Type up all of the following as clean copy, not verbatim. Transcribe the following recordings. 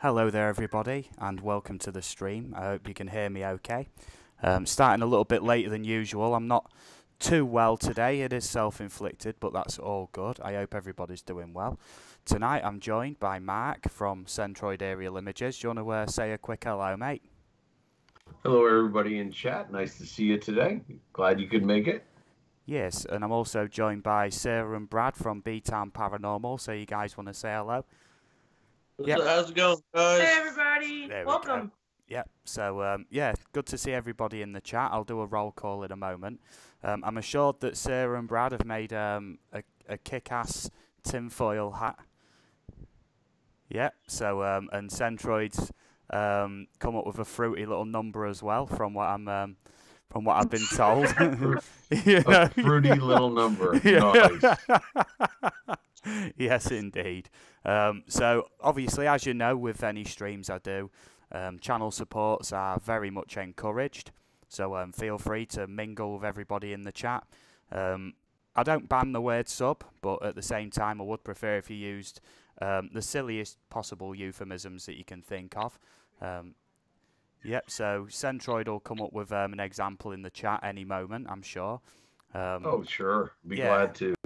Hello there everybody and welcome to the stream. I hope you can hear me okay. Starting a little bit later than usual. I'm not too well today. It is self-inflicted, but that's all good. I hope everybody's doing well. Tonight I'm joined by Mark from Centroid Aerial Images. Do you want to say a quick hello, mate? Hello everybody in chat. Nice to see you today. Glad you could make it. Yes, and I'm also joined by Sarah and Brad from B-Town Paranormal. So you guys want to say hello? Yep. How's it going, guys? Hey, everybody. Welcome. Yep. So, yeah, good to see everybody in the chat. I'll do a roll call in a moment. I'm assured that Sarah and Brad have made a kick-ass tinfoil hat. Yep. So, and Centroid's come up with a fruity little number as well, from what I've been told. A fruity little number. Nice. Yes, indeed. So, obviously, as you know, with any streams I do, channel supports are very much encouraged. So, feel free to mingle with everybody in the chat. I don't ban the word sub, but at the same time, I would prefer if you used the silliest possible euphemisms that you can think of. Yep, so Centroid will come up with an example in the chat any moment, I'm sure. Oh, sure. Be glad to.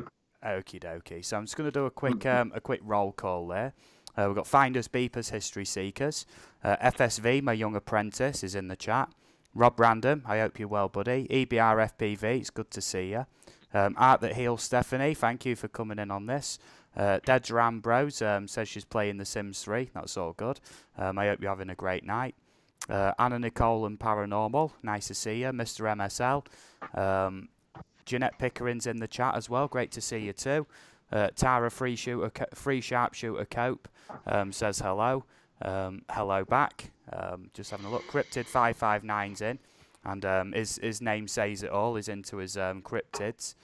Okie dokie. So I'm just going to do a quick roll call there. We've got Finders, Beepers, History Seekers. FSV, my young apprentice, is in the chat. Rob Random, I hope you're well, buddy. EBR FPV, it's good to see you. Art That Heals Stephanie, thank you for coming in on this. Dead Bros says she's playing The Sims 3. That's all good. I hope you're having a great night. Anna Nicole and Paranormal, nice to see you. Mr. MSL. Jeanette Pickering's in the chat as well. Great to see you too. Tara Free Sharpshooter Cope says hello. Hello back. Just having a look. Cryptid 559's in, and his name says it all. He's into his cryptids.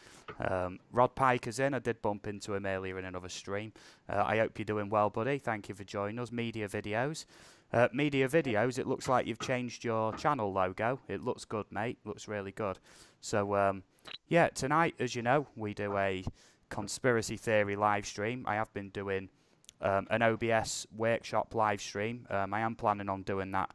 Rod Piker's in. I did bump into him earlier in another stream. I hope you're doing well, buddy. Thank you for joining us. Media Videos. It looks like you've changed your channel logo. It looks good, mate. Looks really good. So, yeah, tonight, as you know, we do a conspiracy theory live stream. I have been doing an OBS workshop live stream. I am planning on doing that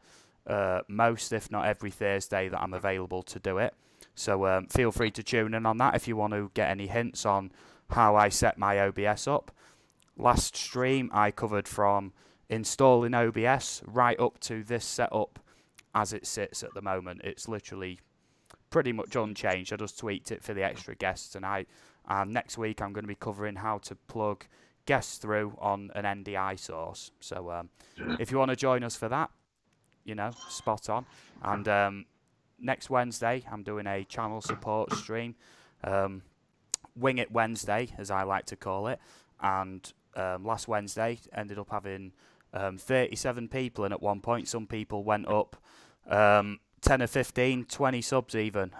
most, if not every Thursday that I'm available to do it. So feel free to tune in on that if you want to get any hints on how I set my OBS up. Last stream, I covered from installing OBS right up to this setup as it sits at the moment. It's literally pretty much unchanged. I just tweaked it for the extra guests tonight. And next week I'm going to be covering how to plug guests through on an NDI source. So if you want to join us for that, you know, spot on. And next Wednesday I'm doing a channel support stream. Wing It Wednesday, as I like to call it. And last Wednesday ended up having 37 people in at one point. Some people went up 10 or 15, 20 subs even,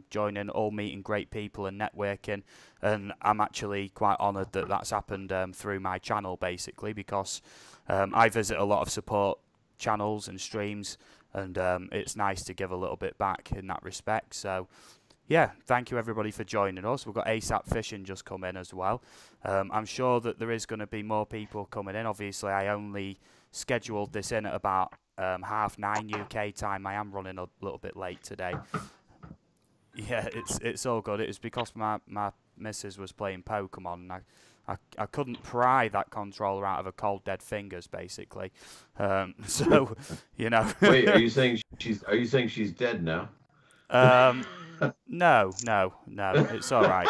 joining, all meeting great people and networking. And I'm actually quite honoured that that's happened through my channel, basically, because I visit a lot of support channels and streams, and it's nice to give a little bit back in that respect. So, yeah, thank you everybody for joining us. We've got ASAP Fishing just come in as well. I'm sure that there is going to be more people coming in. Obviously, I only scheduled this in at about 9:30 UK time. I am running a little bit late today. Yeah, it's all good. It was because my missus was playing Pokemon, and I couldn't pry that controller out of her cold dead fingers, basically. So, you know. Wait, are you saying she's dead now? No, it's all right.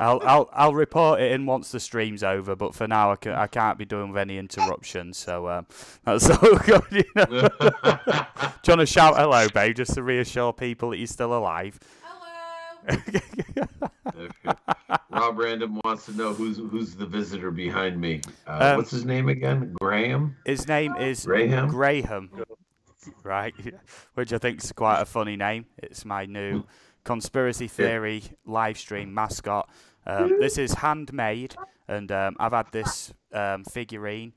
I'll report it in once the stream's over, but for now I can't be doing with any interruptions, so that's all good, you know. Do you want to shout hello, babe, just to reassure people that you're still alive? Hello. Okay. Rob Random wants to know who's the visitor behind me. What's his name again? Graham? His name is Graham. Right, which I think is quite a funny name. It's my new conspiracy theory live stream mascot. This is handmade, and I've had this figurine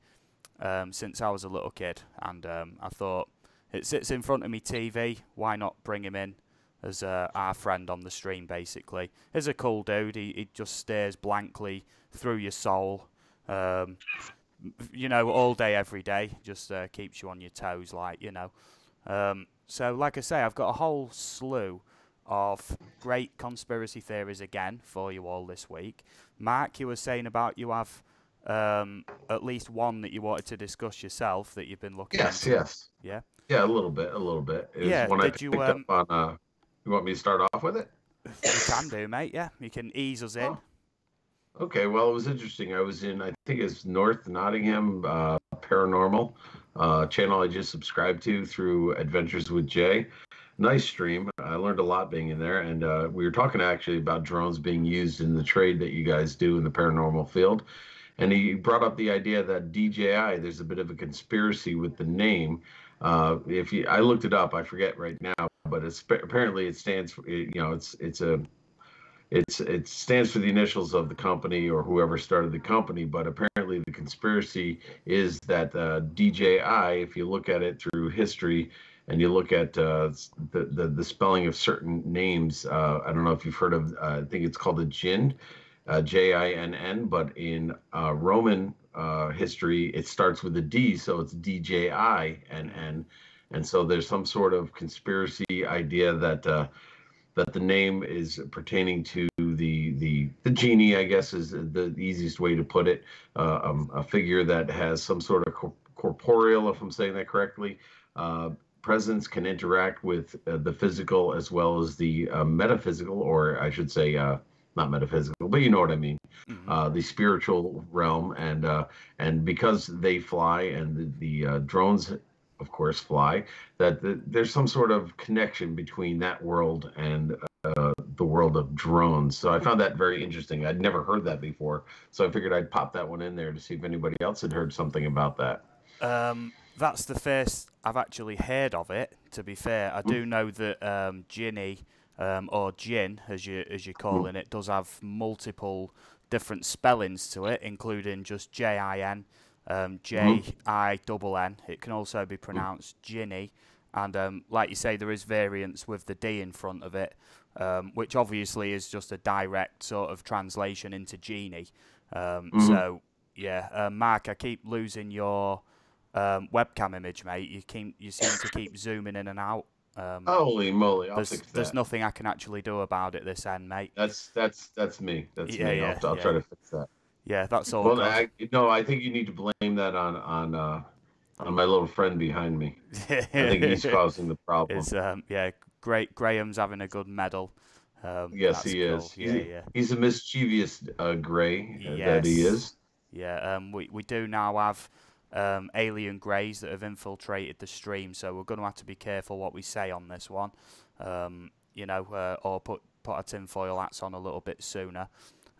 since I was a little kid, and I thought it sits in front of me TV. Why not bring him in as our friend on the stream? Basically, he's a cool dude. He just stares blankly through your soul. you know, all day, every day. Just keeps you on your toes, like, you know. So, like I say, I've got a whole slew of great conspiracy theories again for you all this week. Mark, you were saying about you have at least one that you wanted to discuss yourself that you've been looking into. Yes. Yeah? Yeah, a little bit. It was one I picked up on. You want me to start off with it? You can do, mate, yeah. You can ease us in. Okay, well, it was interesting. I was in, I think it's North Nottingham Paranormal channel I just subscribed to through Adventures with Jay. Nice stream. I learned a lot being in there, and we were talking actually about drones being used in the trade that you guys do in the paranormal field. And he brought up the idea that DJI, there's a bit of a conspiracy with the name. I looked it up, I forget right now, but apparently it stands for, you know, it stands for the initials of the company or whoever started the company, but apparently the conspiracy is that DJI, if you look at it through history and you look at the spelling of certain names, I don't know if you've heard of, I think it's called a jinn, Jinn, but in Roman history, it starts with a D, so it's DJINN. And so there's some sort of conspiracy idea that the name is pertaining to the genie, I guess is the easiest way to put it, a figure that has some sort of corporeal, if I'm saying that correctly, presence, can interact with the physical as well as the metaphysical, or I should say not metaphysical, but you know what I mean, the spiritual realm, and because they fly and the drones of course fly, that there's some sort of connection between that world and the world of drones. So I found that very interesting. I'd never heard that before, so I figured I'd pop that one in there to see if anybody else had heard something about that. That's the first I've actually heard of it, to be fair. I do know that Ginny, or Jinn, as you're calling it, does have multiple different spellings to it, including just Jin, Jinn. It can also be pronounced Ginny, and like you say, there is variance with the D in front of it, which obviously is just a direct sort of translation into genie. So yeah, Mark, I keep losing your webcam image, mate. You seem to keep zooming in and out. Holy moly! I'll fix that. There's nothing I can actually do about it this end, mate. That's me. That's me. I'll try to fix that. Yeah, that's all. Well, I think you need to blame that on my little friend behind me. I think he's causing the problem. Graham's having a good medal. Yes, he is. He's a mischievous Gray that he is. Yeah, we do now have alien greys that have infiltrated the stream, so we're going to have to be careful what we say on this one. Or put our tinfoil hats on a little bit sooner.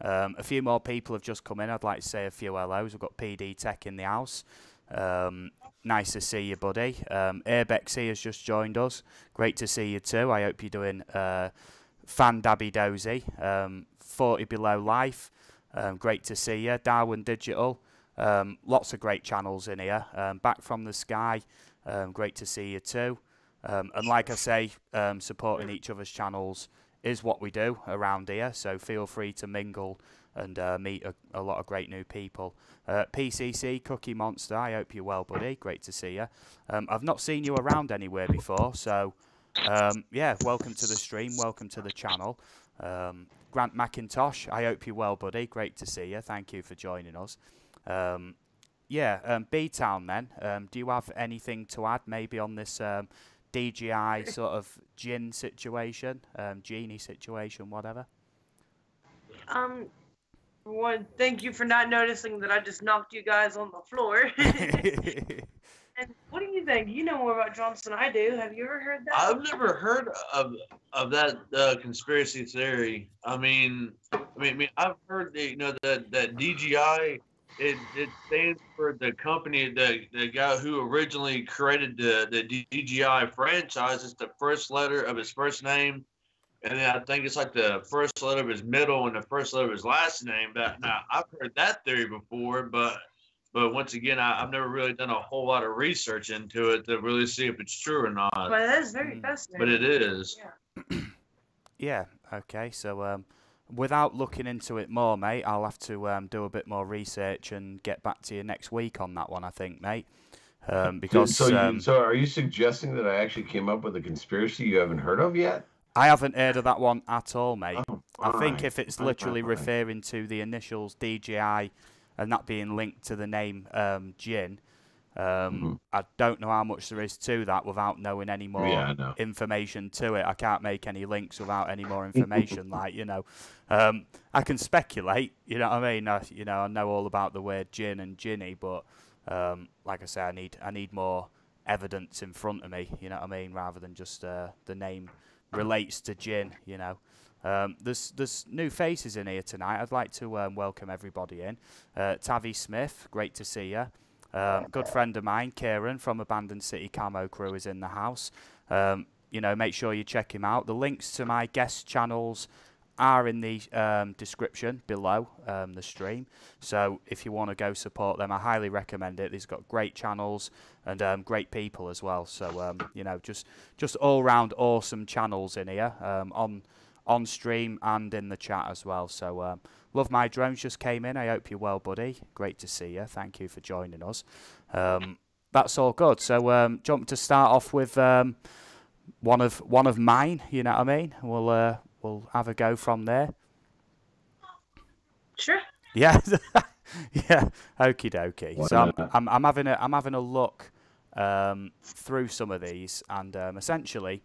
A few more people have just come in. I'd like to say a few hellos. We've got PD Tech in the house. Nice to see you, buddy. Airbexy has just joined us. Great to see you too. I hope you're doing fan dabby dozy. 40 Below Life. Great to see you. Darwin Digital. Lots of great channels in here. Back from the Sky. Great to see you too. And like I say, supporting each other's channels is what we do around here, so feel free to mingle and meet a lot of great new people. PCC, Cookie Monster, I hope you're well, buddy. Great to see you. I've not seen you around anywhere before, so yeah, welcome to the stream, welcome to the channel. Grant McIntosh, I hope you're well, buddy. Great to see you. Thank you for joining us. B-Town then, do you have anything to add maybe on this DJI sort of Jinn situation, genie situation, whatever? Thank you for not noticing that I just knocked you guys on the floor. And what do you think? You know more about drones than I do. Have you ever heard that? I've never heard of that conspiracy theory. I mean, I've heard that DJI. It stands for the company, the guy who originally created the DJI franchise. It's the first letter of his first name, and then I think it's like the first letter of his middle and the first letter of his last name. But now I've heard that theory before, but once again, I've never really done a whole lot of research into it to really see if it's true or not. But that is very fascinating. But it is. Yeah. Yeah. Okay. So without looking into it more, mate, I'll have to do a bit more research and get back to you next week on that one, I think, mate. Because so are you suggesting that I actually came up with a conspiracy you haven't heard of yet? I haven't heard of that one at all, mate. Oh, I think fine, if it's fine, literally fine. referring to the initials DJI and that being linked to the name Jin, I don't know how much there is to that without knowing any more information to it. I can't make any links without any more information. Like, you know, I can speculate. You know what I mean? I know all about the word Jin and Ginny, but like I say, I need more evidence in front of me. You know what I mean? Rather than just the name relates to Jin. You know. There's new faces in here tonight. I'd like to welcome everybody in. Tavi Smith, great to see you. Good friend of mine, Kieran from Abandoned City Camo Crew, is in the house. You know, make sure you check him out. The links to my guest channels are in the description below the stream. So if you want to go support them, I highly recommend it. They've got great channels and great people as well. So you know, just all round awesome channels in here on stream and in the chat as well. So Love My Drones just came in. I hope you're well, buddy. Great to see you. Thank you for joining us. That's all good. So do you want me to start off with one of mine? You know what I mean? We'll have a go from there. Sure. Yeah, yeah. Okie dokie. So I'm having a look through some of these, and essentially,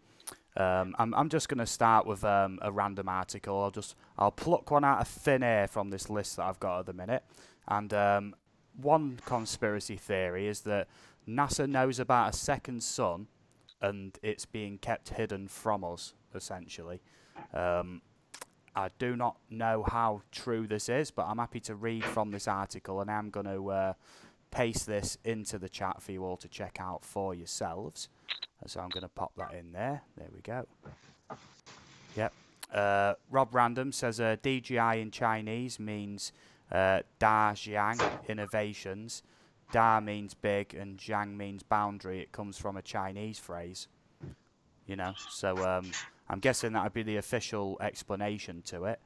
I'm just going to start with a random article. I'll pluck one out of thin air from this list that I've got at the minute. And one conspiracy theory is that NASA knows about a second sun, and it's being kept hidden from us, essentially. I do not know how true this is, but I'm happy to read from this article, and I'm going to paste this into the chat for you all to check out for yourselves. So I'm going to pop that in there. There we go. Yep. Rob Random says DGI in Chinese means Da Jiang Innovations. Da means big and Jiang means boundary. It comes from a Chinese phrase. You know, so I'm guessing that would be the official explanation to it.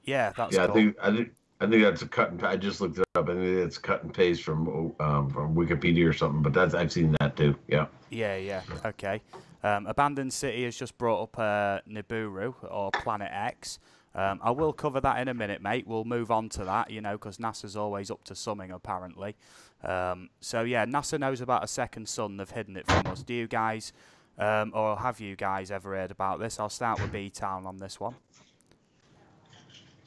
Yeah, that's cool. I think that's a cut and I just looked it up. I think it's cut and paste from Wikipedia or something. But I've seen that too. Yeah. Yeah. Okay. Abandoned City has just brought up Nibiru or Planet X. I will cover that in a minute, mate. We'll move on to that, you know, because NASA's always up to something apparently. So yeah, NASA knows about a second sun. They've hidden it from us. Do you guys, or have you guys ever heard about this? I'll start with B-Town on this one.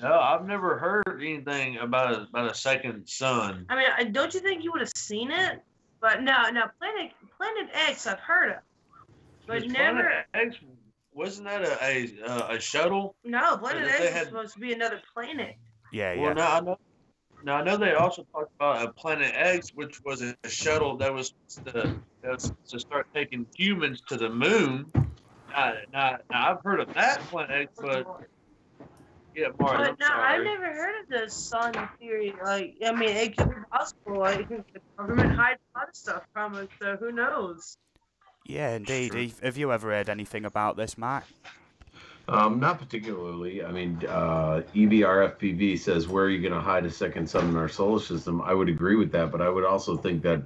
No, I've never heard anything about a second sun. I mean, don't you think you would have seen it? But no, Planet X, I've heard of, but never. Planet X, wasn't that a shuttle? No, Planet X is supposed to be another planet. Yeah. Well, I know they also talked about a Planet X, which was a shuttle that was to start taking humans to the moon. Now I've heard of that Planet X, but. Yeah, Mark, but I've never heard of the sun theory. Like, I mean, it could be possible. Like, the government hides a lot of stuff from us, so who knows? Yeah, indeed. Sure. Have you ever heard anything about this, Mark? Not particularly. I mean, EVRFPV says, where are you going to hide a second sun in our solar system? I would agree with that, but I would also think that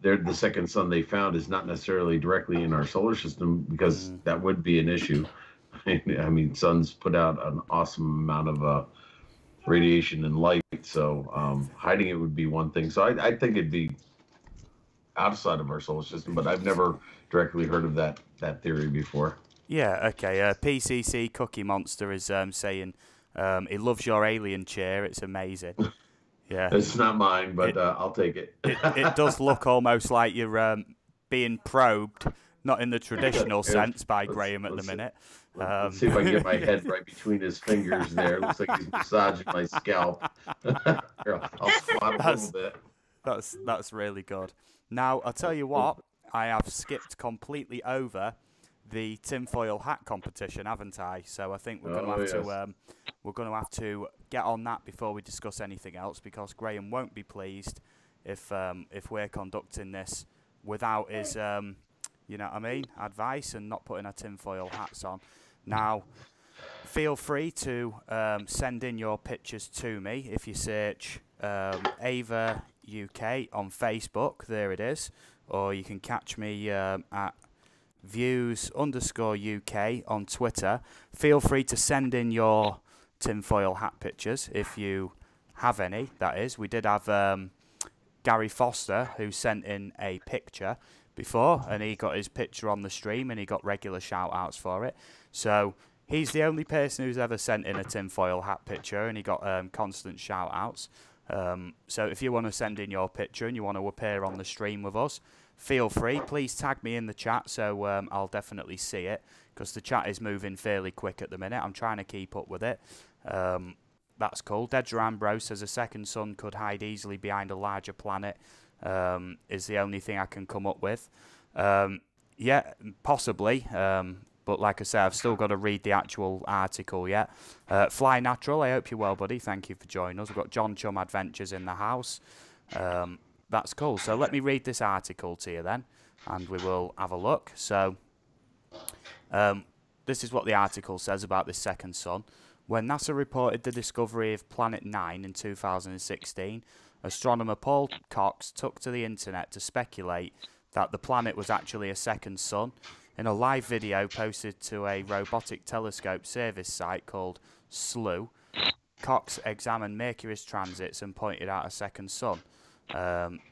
the second sun they found is not necessarily directly in our solar system, because that would be an issue. I mean, suns put out an awesome amount of radiation and light, so hiding it would be one thing. So I think it'd be outside of our solar system, but I've never directly heard of that theory before. Yeah, okay. PCC Cookie Monster is saying he loves your alien chair. It's amazing. Yeah, it's not mine, but I'll take it. It does look almost like you're being probed. Not in the traditional sense by Graham at the minute. Let's see if I can get my head right between his fingers there. Looks like he's massaging my scalp. Here, I'll squat a little bit. That's really good. Now, I'll tell you what, I have skipped completely over the tinfoil hat competition, haven't I? So I think we're going to have to get on that before we discuss anything else, because Graham won't be pleased if we're conducting this without his you know what I mean, advice and not putting our tinfoil hats on. Now, feel free to send in your pictures to me if you search Ava UK on Facebook. There it is. Or you can catch me at views_UK on Twitter. Feel free to send in your tinfoil hat pictures if you have any, that is. We did have Gary Foster who sent in a picture before, and he got his picture on the stream and he got regular shout outs for it. So he's the only person who's ever sent in a tinfoil hat picture, and he got constant shout outs. So if you want to send in your picture and you want to appear on the stream with us, feel free. Please tag me in the chat so I'll definitely see it, because the chat is moving fairly quick at the minute. I'm trying to keep up with it. That's cool. Dedra Ambrose says a second sun could hide easily behind a larger planet. Is the only thing I can come up with. Yeah, possibly. But like I say, I've still got to read the actual article yet. Fly Natural, I hope you're well, buddy. Thank you for joining us. We've got John Chum Adventures in the house. That's cool. So let me read this article to you then, and we will have a look. So this is what the article says about this second sun. When NASA reported the discovery of Planet 9 in 2016, astronomer Paul Cox took to the internet to speculate that the planet was actually a second sun. In a live video posted to a robotic telescope service site called SLU, Cox examined Mercury's transits and pointed out a second sun.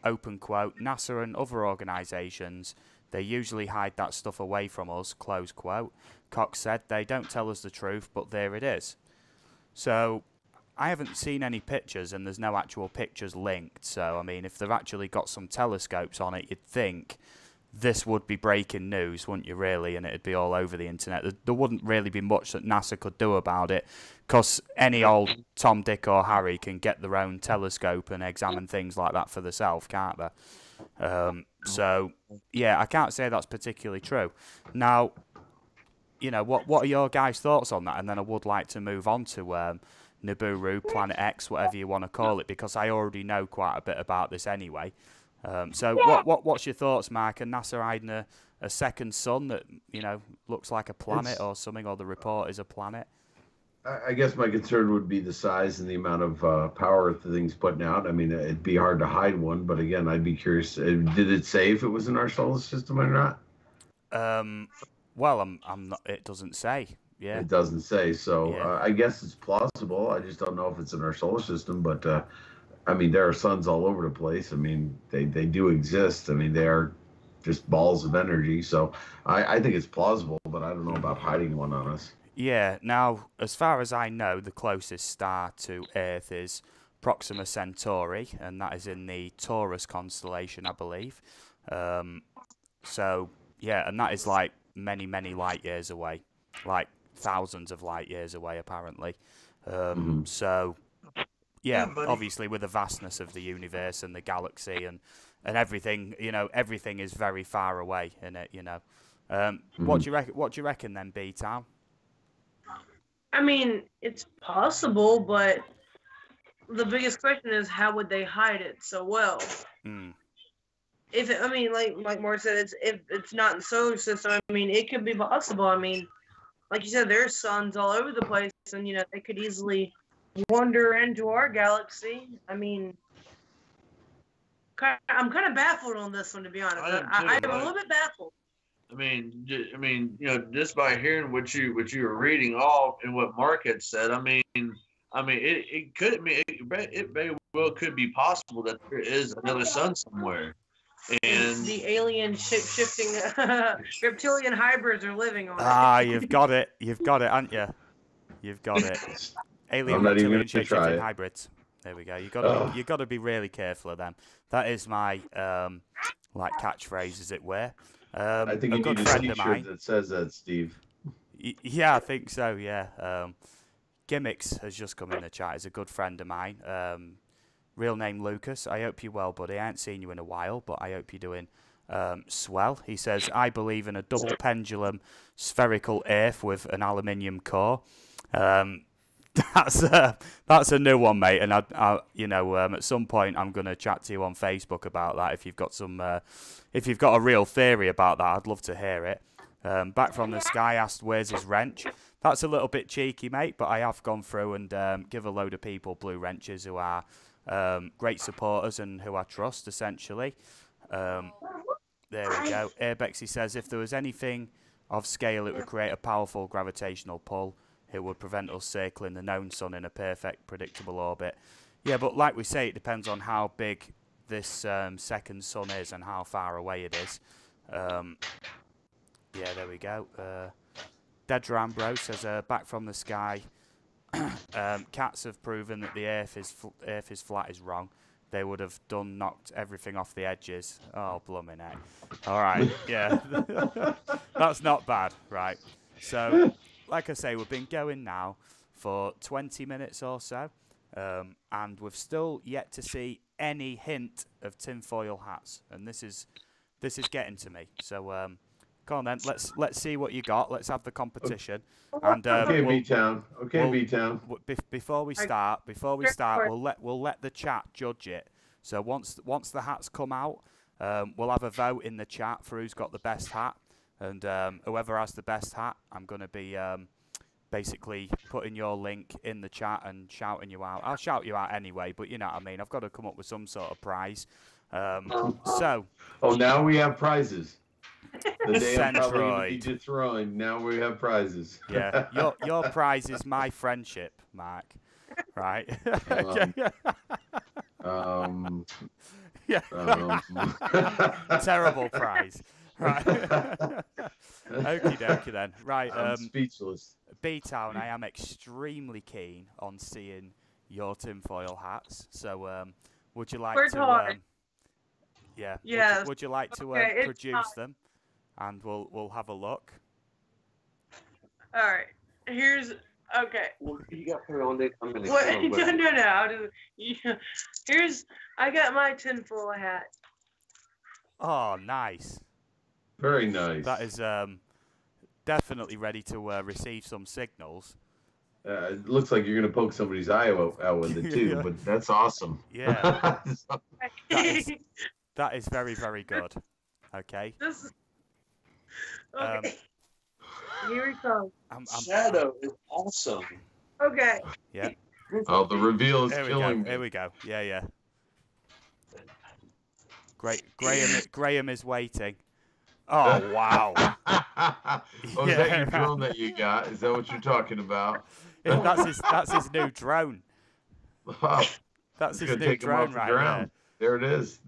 Open quote, NASA and other organisations, they usually hide that stuff away from us, close quote. Cox said, they don't tell us the truth, but there it is. So I haven't seen any pictures, and there's no actual pictures linked. So, I mean, if they've actually got some telescopes on it, you'd think this would be breaking news, wouldn't you, really? And it'd be all over the internet. There wouldn't really be much that NASA could do about it, because any old Tom, Dick or Harry can get their own telescope and examine things like that for themselves, can't they? So, yeah, I can't say that's particularly true. Now, you know, what are your guys' thoughts on that? And then I would like to move on to Nibiru, Planet X, whatever you want to call it, because I already know quite a bit about this anyway. So what's your thoughts, Mark? And NASA hiding a second sun that, you know, looks like a planet or something, or the report is a planet? I guess my concern would be the size and the amount of power the thing's putting out. I mean, it'd be hard to hide one, but again, I'd be curious. Did it say if it was in our solar system or not? Well, I'm not. It doesn't say. Yeah. It doesn't say. So Yeah. I guess it's plausible. I just don't know if it's in our solar system. But I mean, there are suns all over the place. I mean, they do exist. I mean, they are just balls of energy. So I think it's plausible, but I don't know about hiding one on us. Yeah. Now, as far as I know, the closest star to Earth is Proxima Centauri, and that is in the Taurus constellation, I believe. So yeah, and that is like many light years away, like thousands of light years away, apparently. So yeah, obviously with the vastness of the universe and the galaxy and everything, you know, everything is very far away in it, you know. What do you reckon then, B-Town? I mean, it's possible, but the biggest question is, how would they hide it so well? If it, I mean, like Mark said, if it's not in the solar system, I mean, it could be possible. I mean, like you said, there's suns all over the place, and, you know, they could easily wander into our galaxy. I mean, I'm kind of baffled on this one, to be honest. I am a little bit baffled. I mean, you know, just by hearing what you were reading off and what Mark had said, I mean, it could, I mean, it very well could be possible that there is another sun somewhere, and the alien shape-shifting reptilian hybrids are living on it. Ah, you've got it, haven't you? You've got it. Alien reptilian shape-shifting hybrids. There we go. You got to be really careful of them. That is my like catchphrase, as it were. I think you need a t-shirt that says that, Steve. Yeah, I think so, yeah. Gimmicks has just come in the chat. He's a good friend of mine. Real name Lucas. I hope you're well, buddy. I ain't seen you in a while, but I hope you're doing swell. He says, I believe in a double pendulum spherical Earth with an aluminium core. That's a new one, mate. And I you know, at some point I'm gonna chat to you on Facebook about that. If you've got some, if you've got a real theory about that, I'd love to hear it. Back from the Sky asked, where's his wrench? That's a little bit cheeky, mate, but I have gone through and give a load of people blue wrenches who are great supporters and who I trust, essentially. There we go. Airbexy says, if there was anything of scale, it would create a powerful gravitational pull. It would prevent us circling the known sun in a perfect, predictable orbit. Yeah, but like we say, it depends on how big this second sun is and how far away it is. Yeah, there we go. Dead Rambro says, back from the sky. Cats have proven that the Earth is flat is wrong. They would have knocked everything off the edges. Oh, blooming heck. All right, yeah. That's not bad, right. So, like I say, we've been going now for 20 minutes or so. And we've still yet to see any hint of tinfoil hats. And this is getting to me. So, go on then. Let's see what you got. Let's have the competition. And okay, B-Town. Okay, B-Town. Before we start, we'll let the chat judge it. So once the hats come out, we'll have a vote in the chat for who's got the best hat, and whoever has the best hat, I'm gonna be basically putting your link in the chat and shouting you out. I'll shout you out anyway, but you know what I mean. I've got to come up with some sort of prize. So. Oh, now we have prizes. The day I'm probably going Centroid. to be dethroned. Now we have prizes. Yeah, your prize is my friendship, Mark. Right? Yeah. Terrible prize. Right. Okie dokie then. Right. I'm speechless. B-Town, I am extremely keen on seeing your tinfoil hats. So, would you like to? Yeah. Yes. Would you like to produce them? And we'll have a look. All right. Here's okay. Well, you got to put it on the. I'm gonna. Wait, no. I got my tinfoil hat. Oh, nice. Very nice. That is definitely ready to receive some signals. It looks like you're going to poke somebody's eye out with it too, but that's awesome. Yeah. that is very, very good. Okay. Okay. Here we go. Shadow is awesome. Okay. Yeah. Oh, the reveal is killing me. Here we go. Yeah. Great. Graham is waiting. Oh, wow. Oh, is that your drone that you got? Is that what you're talking about? Yeah, that's his new drone. Wow. That's his new drone right there. There it is.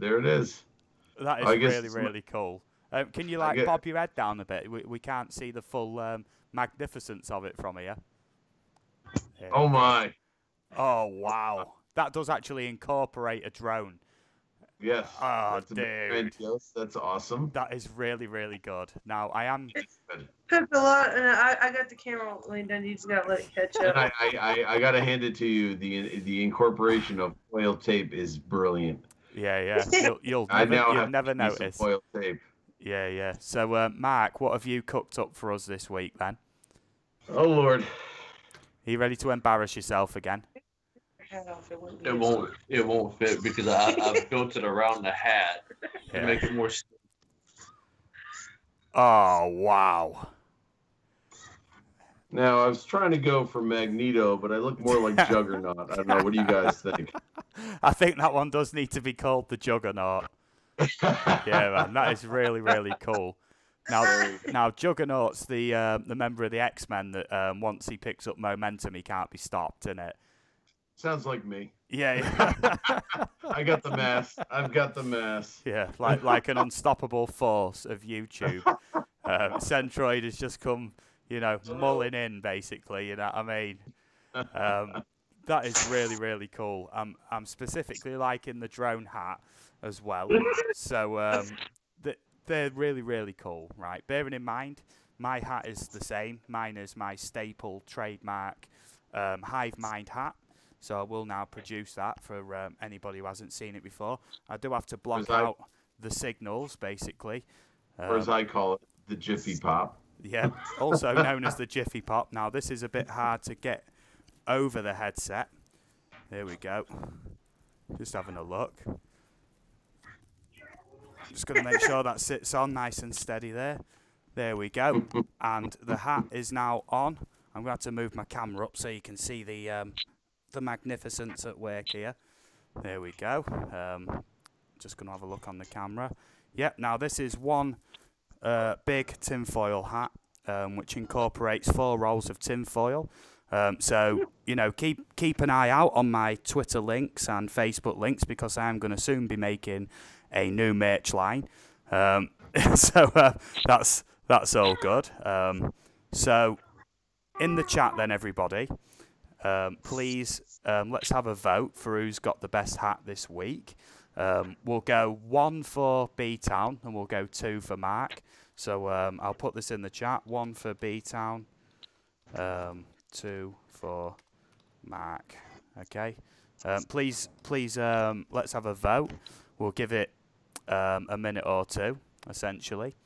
That is really cool. Can you bob your head down a bit? We can't see the full magnificence of it from here. Oh my! Oh wow! That does actually incorporate a drone. Yes. Oh, dude. That's awesome. That is really, really good. Now I am. It took a lot, and I got the camera leaned in. You just gotta let it catch up. And I gotta hand it to you. The incorporation of foil tape is brilliant. Yeah. You'll never notice. Foil tape. Yeah. So, Mark, what have you cooked up for us this week, then? Oh, Lord. Are you ready to embarrass yourself again? It won't fit because I've built it around the hat to make it more. Oh, wow. Now, I was trying to go for Magneto, but I look more like Juggernaut. I don't know. What do you guys think? I think that one does need to be called the Juggernaut. Yeah, man, that is really, really cool. Now Juggernaut's the member of the X-Men that once he picks up momentum, he can't be stopped, innit? Sounds like me. Yeah. I got the mass. I've got the mass. Yeah, like an unstoppable force of YouTube. Centroid has just come, mulling in, basically. You know what I mean? That is really, really cool. I'm specifically liking the drone hat as well. So they're really, really cool, right? Bearing in mind, my hat is the same. Mine is my staple trademark Hive Mind hat. So I will now produce that for anybody who hasn't seen it before. I do have to block out the signals, basically. Or as I call it, the Jiffy Pop. Yeah, also known as the Jiffy Pop. Now, this is a bit hard to get over the headset. There we go. Just having a look. Just going to make sure that sits on nice and steady there. There we go. And the hat is now on. I'm going to have to move my camera up so you can see the magnificence at work here. There we go. Just going to have a look on the camera. Yep, now this is one big tinfoil hat, which incorporates 4 rolls of tinfoil. So, you know, keep an eye out on my Twitter links and Facebook links, because I am going to soon be making a new merch line. So that's all good. So in the chat then, everybody, please let's have a vote for who's got the best hat this week. We'll go 1 for B-Town and we'll go 2 for Mark. So I'll put this in the chat. 1 for B-Town, 2 for Mark. Okay. Please, let's have a vote. We'll give it a minute or two, essentially.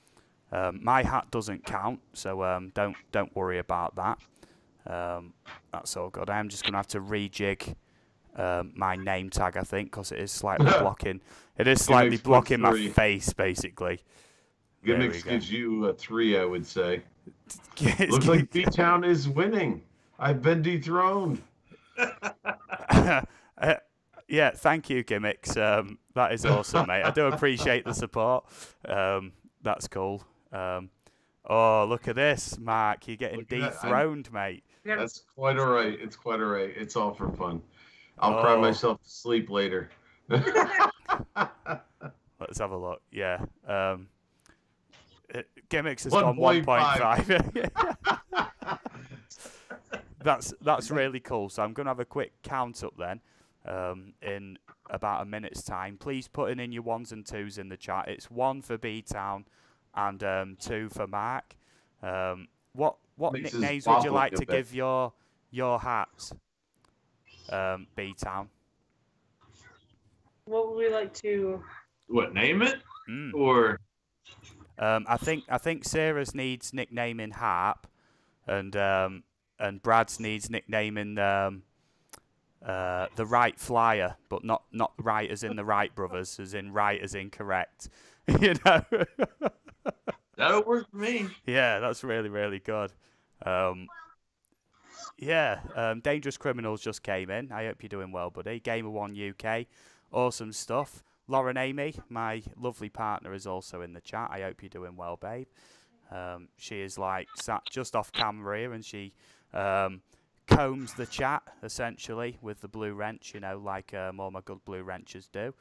My hat doesn't count, so don't worry about that. That's all good. I'm just gonna have to rejig my name tag, I think, because it is slightly blocking. It is slightly blocking my face, basically. Gimmicks gives you a 3, I would say. Looks like B-Town is winning. I've been dethroned. Yeah, thank you, Gimmicks. That is awesome, mate. I do appreciate the support. That's cool. Oh, look at this, Mark. You're getting dethroned, mate. That's quite all right. It's quite all right. It's all for fun. I'll cry myself to sleep later. Let's have a look. Yeah. Gimmicks has gone 1.5. That's really cool. So I'm going to have a quick count up then in about a minute's time. Please put in your 1s and 2s in the chat. It's 1 for B-Town and 2 for Mark. What nicknames would you like to give your hats, B-Town? What would we like to... What, name it? Or... I think Sarah's needs nicknaming Harp, and Brad's needs nicknaming the Wright Flyer, but not right as in the Wright brothers, as in right as in correct. You know. That'll work for me. Yeah, that's really, really good. Dangerous Criminals just came in. I hope you're doing well, buddy. Gamer One UK, awesome stuff. Lauren Amy, my lovely partner, is also in the chat. I hope you're doing well, babe. She is like sat just off camera here, and she combs the chat essentially with the blue wrench, you know, like all my good blue wrenches do.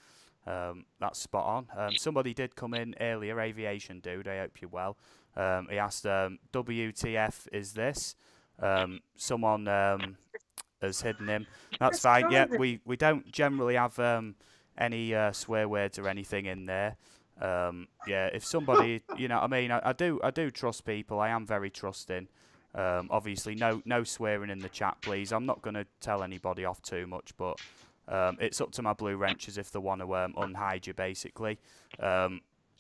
That's spot on. Somebody did come in earlier, Aviation Dude. I hope you're well. He asked, WTF is this? Someone has hidden him. That's fine. Yeah, we don't generally have any swear words or anything in there. Yeah, if somebody, you know, I mean, I do trust people. I am very trusting. Obviously, no swearing in the chat, please. I'm not going to tell anybody off too much, but it's up to my blue wrenches if they want to unhide you, basically.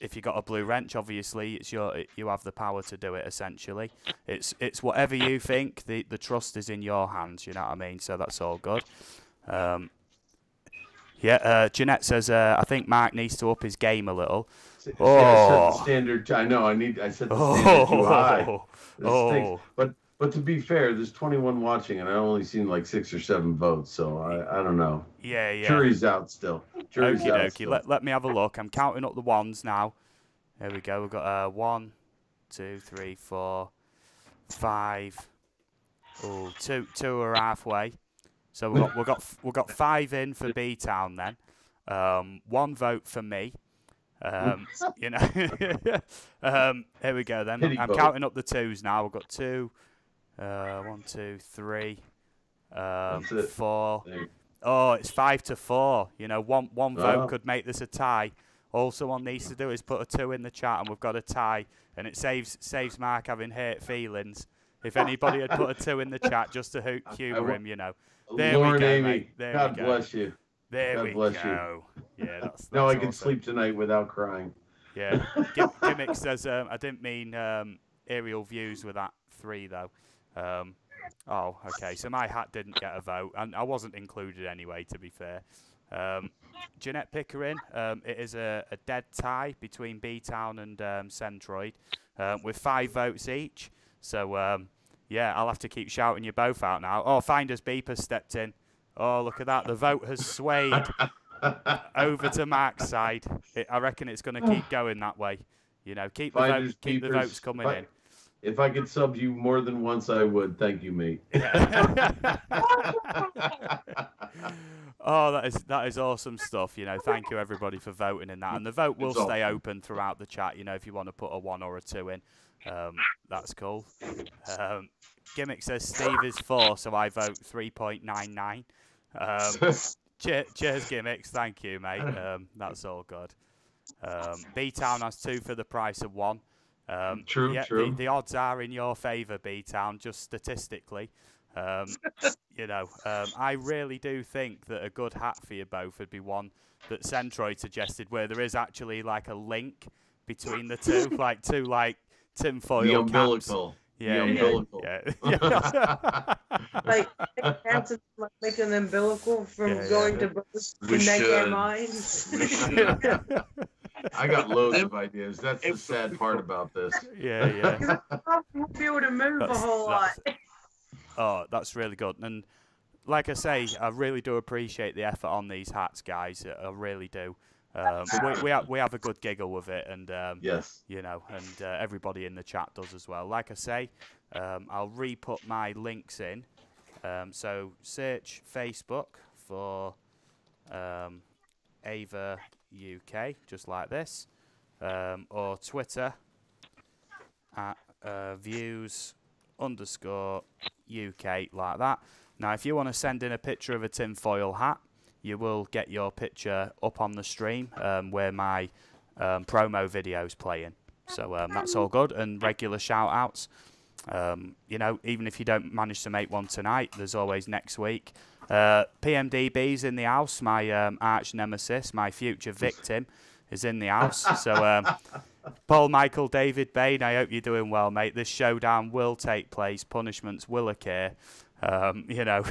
If you got a blue wrench, obviously, it's you have the power to do it. Essentially, it's whatever you think. The trust is in your hands. You know what I mean? So that's all good. Yeah, Jeanette says, I think Mark needs to up his game a little. Yeah, I set the standard. I know. I set the standard too high. But to be fair, there's 21 watching, and I only seen like 6 or 7 votes. So I don't know. Yeah. Jury's out still. Jury's out still. Let me have a look. I'm counting up the ones now. There we go. We've got 1, 2, 3, 4, 5. Oh, two are halfway. So we've got 5 in for B-Town then. 1 vote for me. You know. Here we go then. I'm counting up the 2s now. We've got 2, 1, 2, 3, 4. Oh, it's 5-4. You know, one vote could make this a tie. All someone needs to do is put a 2 in the chat, and we've got a tie, and it saves Mark having hurt feelings. If anybody had put a 2 in the chat just to humour him, you know. There Lauren we go, Amy, mate. There God we go. bless you. There God we bless go. Yeah, that's now I awesome. can sleep tonight without crying. Yeah. Gimmick says, I didn't mean aerial views with that 3, though. Oh, okay. So my hat didn't get a vote, and I wasn't included anyway, to be fair. Jeanette Pickering, it is a dead tie between B-Town and Centroid. with 5 votes each. So, yeah, I'll have to keep shouting you both out now. Oh, Finders Beeper stepped in. Oh, look at that. The vote has swayed over to Mark's side. I reckon it's going to keep going that way. You know, keep the votes coming in. If I could sub you more than once, I would. Thank you, mate. Yeah. Oh, that is awesome stuff. You know, thank you everybody for voting in that, and the vote will stay open throughout the chat. You know, if you want to put a 1 or a 2 in, that's cool. Gimmick says Steve is 4, so I vote 3.99. Cheers, Gimmicks. Thank you, mate. That's all good. B-Town has 2 for the price of 1. True. The odds are in your favour, B-Town, just statistically. You know, I really do think that a good hat for you both would be one that Centroid suggested, where there is actually like a link between the two, like tinfoil the caps. umbilical. Yeah, the umbilical. Yeah. Like Hampton, like making an umbilical from going to birth and they get mine. I got loads of ideas. That's the sad part about this. Yeah. I won't be able to move a whole lot. Oh, that's really good. And like I say, I really do appreciate the effort on these hats, guys. I really do. We have a good giggle with it, and yes, you know, and everybody in the chat does as well. Like I say, I'll re-put my links in. So search Facebook for Ava UK, just like this, or Twitter at views_UK, like that. Now, if you want to send in a picture of a tinfoil hat, you will get your picture up on the stream where my promo video's playing. So that's all good, and regular shout-outs. You know, even if you don't manage to make one tonight, there's always next week. PMDB's in the house, my arch nemesis, my future victim, is in the house. So, Paul Michael David Bain, I hope you're doing well, mate. This showdown will take place. Punishments will occur. You know,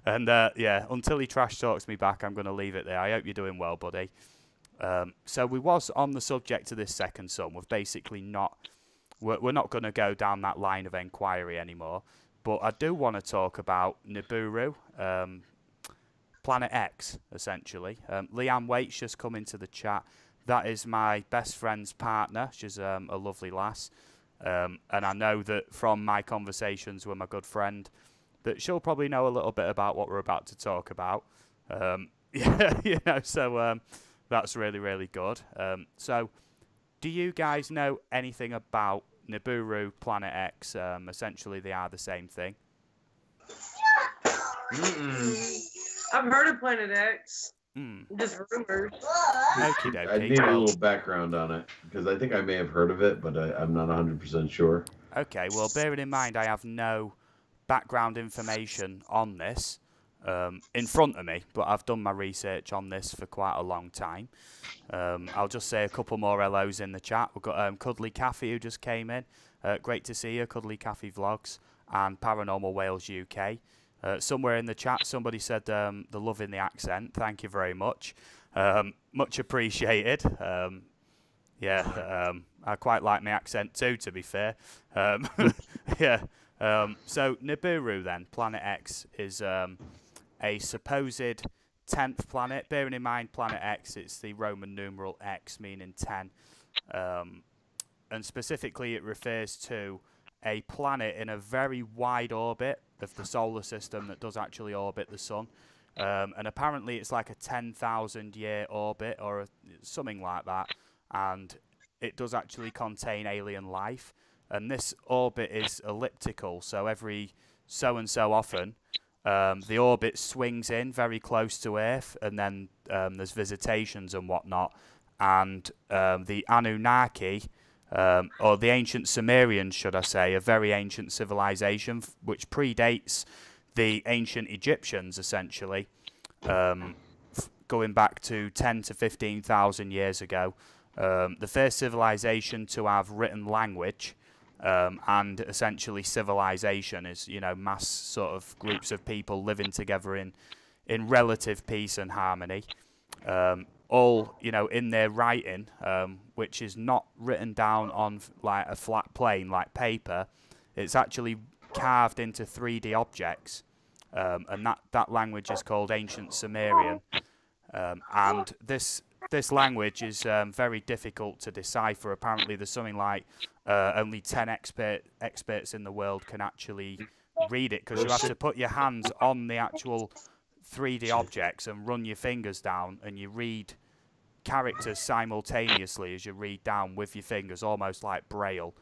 and yeah, until he trash talks me back, I'm going to leave it there. I hope you're doing well, buddy. So we was on the subject of this second son. We've basically not, we're not going to go down that line of inquiry anymore. But I do want to talk about Nibiru, Planet X, essentially. Leanne Waite's just come into the chat. That is my best friend's partner. She's a lovely lass. And I know that from my conversations with my good friend, that she'll probably know a little bit about what we're about to talk about. Yeah, you know, so that's really, really good. So do you guys know anything about Nibiru, Planet X? Essentially, they are the same thing. I've heard of Planet X. Just rumors. Okey-dokey. I need a little background on it, because I think I may have heard of it, but I'm not 100% sure. Okay, well, bearing in mind I have no background information on this in front of me, but I've done my research on this for quite a long time. I'll just say a couple more hellos in the chat. We've got Cuddly Caffey, who just came in. Great to see you, Cuddly Caffey Vlogs, and Paranormal Wales UK. Somewhere in the chat, somebody said they're loving the accent. Thank you very much. Much appreciated. Yeah, I quite like my accent too, to be fair. Yeah. So Nibiru, then, Planet X, is a supposed 10th planet. Bearing in mind, Planet X, it's the Roman numeral X, meaning 10. And specifically, it refers to a planet in a very wide orbit of the solar system that does actually orbit the sun. And apparently it's like a 10,000-year orbit or something like that. And it does actually contain alien life. And this orbit is elliptical, so every so and so often the orbit swings in very close to Earth, and then there's visitations and whatnot. And the Anunnaki, or the ancient Sumerians, should I say, a very ancient civilization which predates the ancient Egyptians, essentially, going back to 10 to 15,000 years ago. The first civilization to have written language, and essentially civilization is, you know, mass sort of groups of people living together in relative peace and harmony. all, you know, in their writing, which is not written down on like a flat plane like paper. It's actually carved into 3D objects, and that language is called Ancient Sumerian. And this language is very difficult to decipher. Apparently, there's something like only 10 experts in the world can actually read it, because you have to put your hands on the actual 3D objects and run your fingers down, and you read characters simultaneously as you read down with your fingers, almost like Braille.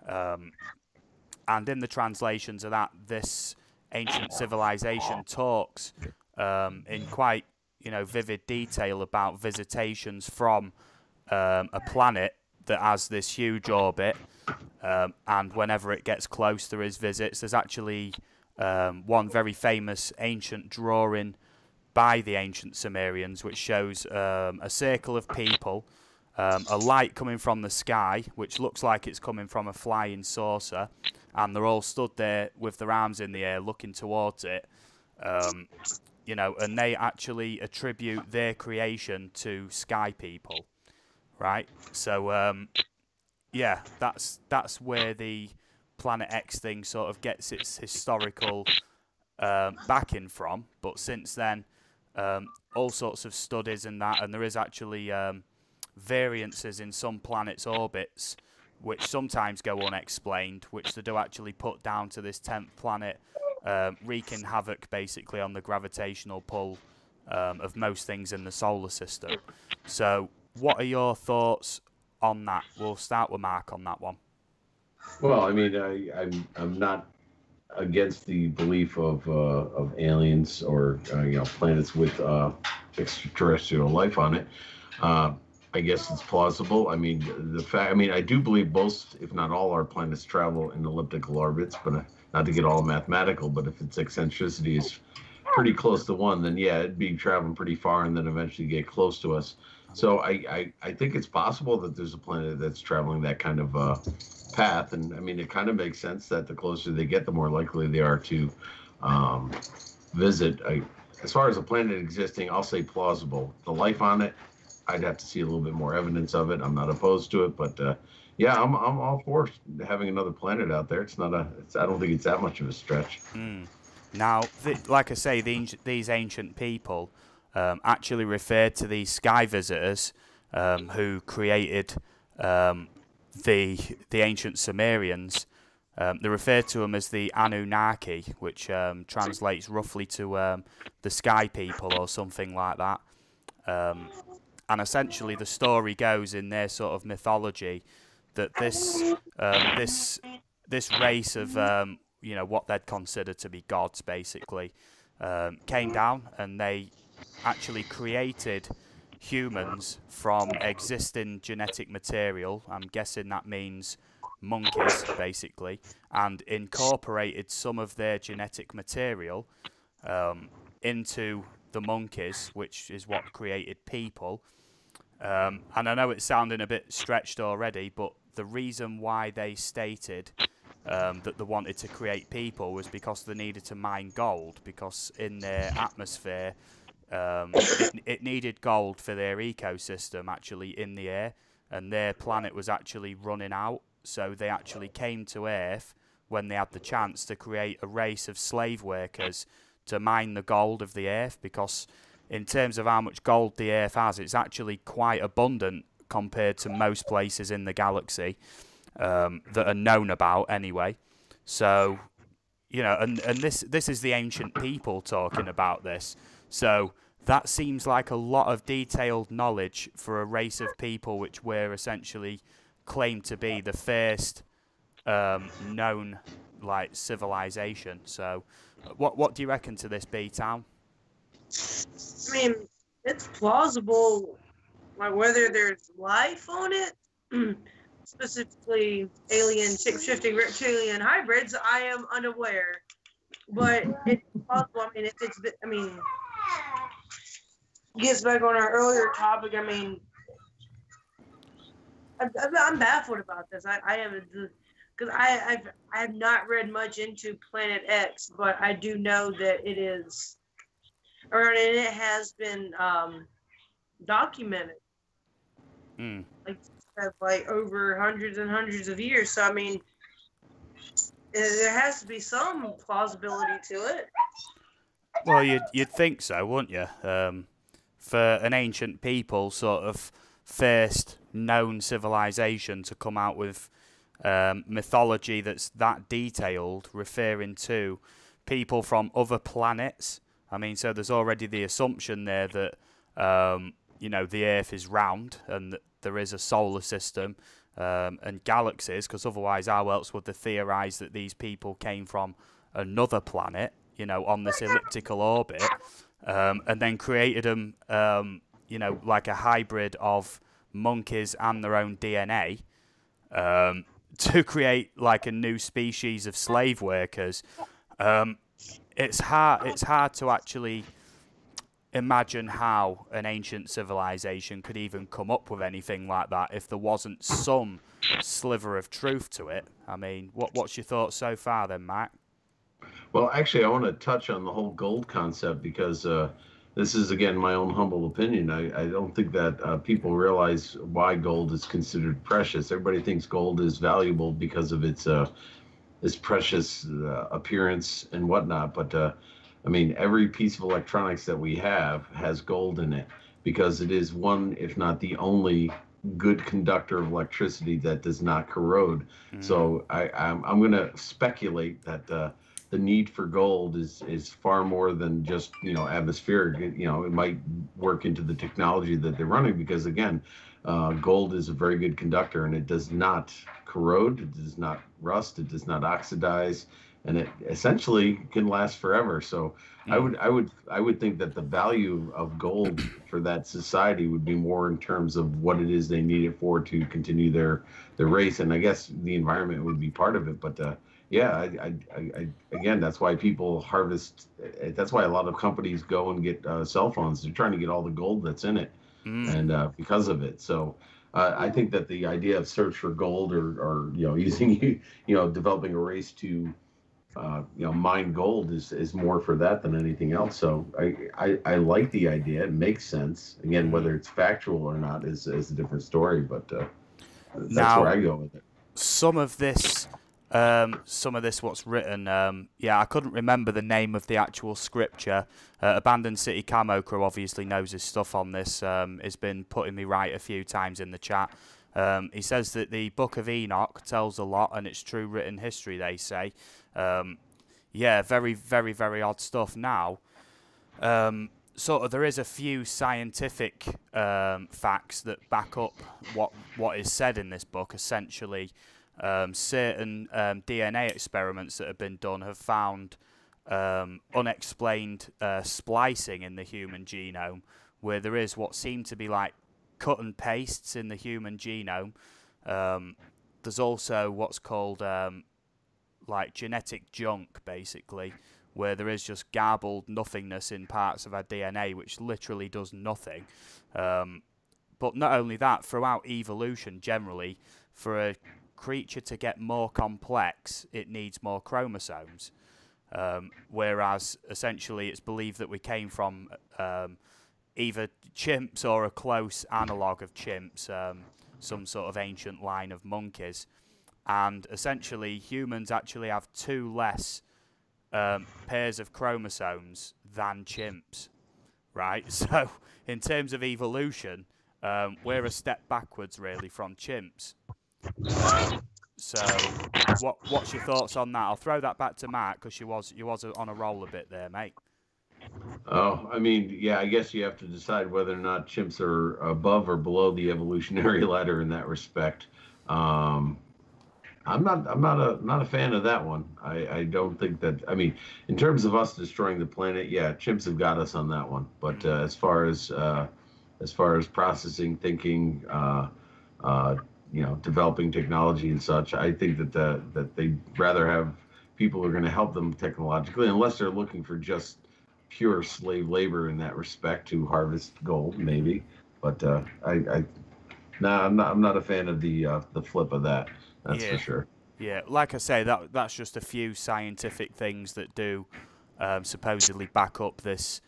And in the translations of that, this ancient civilization talks in quite, you know, vivid detail about visitations from a planet that has this huge orbit, and whenever it gets close, there is visits. There's actually one very famous ancient drawing by the ancient Sumerians, which shows a circle of people, a light coming from the sky, which looks like it's coming from a flying saucer, and they're all stood there with their arms in the air looking towards it. You know, and they actually attribute their creation to sky people, right? So, yeah, that's where the Planet X thing sort of gets its historical backing from. But since then, all sorts of studies and that, and there is actually variances in some planets' orbits, which sometimes go unexplained, which they do actually put down to this 10th planet, wreaking havoc basically on the gravitational pull of most things in the solar system. So what are your thoughts on that? We'll start with Mark on that one. Well, I mean, I'm not against the belief of aliens or you know, planets with extraterrestrial life on it. I guess it's plausible. I mean, I do believe most, if not all, our planets travel in elliptical orbits, but not to get all mathematical, but if its eccentricity is pretty close to 1, then yeah, it'd be traveling pretty far and then eventually get close to us. So I think it's possible that there's a planet that's traveling that kind of path. And I mean, it kind of makes sense that the closer they get, the more likely they are to visit. As far as a planet existing, I'll say plausible. The life on it, I'd have to see a little bit more evidence of it. I'm not opposed to it, but yeah, I'm all for having another planet out there. I don't think it's that much of a stretch. Now, like I say, these ancient people actually referred to these sky visitors who created the ancient Sumerians. They referred to them as the Anunnaki, which translates roughly to the sky people or something like that. And essentially, the story goes in their sort of mythology that this race of you know, what they'd consider to be gods, basically, came down and they actually created humans from existing genetic material. I'm guessing that means monkeys, basically, and incorporated some of their genetic material into the monkeys, which is what created people. And I know it's sounding a bit stretched already, but the reason why they stated that they wanted to create people was because they needed to mine gold, because in their atmosphere it needed gold for their ecosystem actually in the air, and their planet was actually running out. So they actually came to Earth when they had the chance to create a race of slave workers to mine the gold of the Earth, because in terms of how much gold the Earth has, it's actually quite abundant compared to most places in the galaxy that are known about anyway. So, you know, and this is the ancient people talking about this. So that seems like a lot of detailed knowledge for a race of people which were essentially claimed to be the first known like civilization. So what do you reckon to this, B-Town? I mean, it's plausible, like whether there's life on it, specifically alien, shape-shifting reptilian hybrids, I am unaware. But it's possible. I mean, gets back on our earlier topic. I mean, I'm baffled about this. I am, because I have not read much into Planet X, but I do know that it is around, and it has been documented. Like over hundreds and hundreds of years. So I mean, there has to be some plausibility to it. Well, you'd think so, wouldn't you? For an ancient people, sort of first known civilization to come out with mythology that's that detailed, referring to people from other planets. I mean, so there's already the assumption there that you know, the Earth is round and that there is a solar system and galaxies, because otherwise how else would they theorise that these people came from another planet, you know, on this elliptical orbit, and then created them, you know, like a hybrid of monkeys and their own DNA to create like a new species of slave workers. It's hard to actually imagine how an ancient civilization could even come up with anything like that if there wasn't some sliver of truth to it. I mean, what's your thoughts so far then, Matt? Well, actually, I want to touch on the whole gold concept because this is, again, my own humble opinion. I don't think that people realize why gold is considered precious. Everybody thinks gold is valuable because of its precious appearance and whatnot, but I mean, every piece of electronics that we have has gold in it because it is one, if not the only, good conductor of electricity that does not corrode. So I'm going to speculate that the need for gold is far more than just, you know, atmospheric. You know, it might work into the technology that they're running because, again, gold is a very good conductor and it does not corrode, it does not rust, it does not oxidize, and it essentially can last forever. So I would think that the value of gold for that society would be more in terms of what it is they need it for to continue their race, and I guess the environment would be part of it. But yeah, I again, that's why people harvest. That's why a lot of companies go and get cell phones. They're trying to get all the gold that's in it, and because of it. So. I think that the idea of search for gold or you know, using, you know, developing a race to you know, mine gold is more for that than anything else. So I like the idea. It makes sense. Again, whether it's factual or not is a different story, but that's where I go with it. Some of this what's written, yeah, I couldn't remember the name of the actual scripture. Abandoned City Camo Crew obviously knows his stuff on this. Has been putting me right a few times in the chat. He says that the Book of Enoch tells a lot, and it's true written history, they say. Yeah, very, very, very odd stuff. Now, sort of, there is a few scientific facts that back up what is said in this book. Essentially, certain DNA experiments that have been done have found unexplained splicing in the human genome, where there is what seem to be like cut and pastes in the human genome. There's also what's called like genetic junk, basically, where there is just garbled nothingness in parts of our DNA, which literally does nothing. But not only that, throughout evolution generally, for a creature to get more complex, it needs more chromosomes. Whereas essentially it's believed that we came from either chimps or a close analogue of chimps, some sort of ancient line of monkeys. And essentially humans actually have 2 less pairs of chromosomes than chimps, right? So in terms of evolution, we're a step backwards really from chimps. So what's your thoughts on that? I'll throw that back to Matt because you was on a roll a bit there, mate. Oh, I mean, yeah, I guess you have to decide whether or not chimps are above or below the evolutionary ladder in that respect. I'm not a fan of that one. I don't think that. I mean, in terms of us destroying the planet, yeah, chimps have got us on that one. But as far as processing, thinking, you know, developing technology and such, I think that they'd rather have people who are going to help them technologically, unless they're looking for just pure slave labor in that respect to harvest gold, maybe. But I'm not a fan of the flip of that. That's for sure. Yeah, like I say, that's just a few scientific things that do supposedly back up this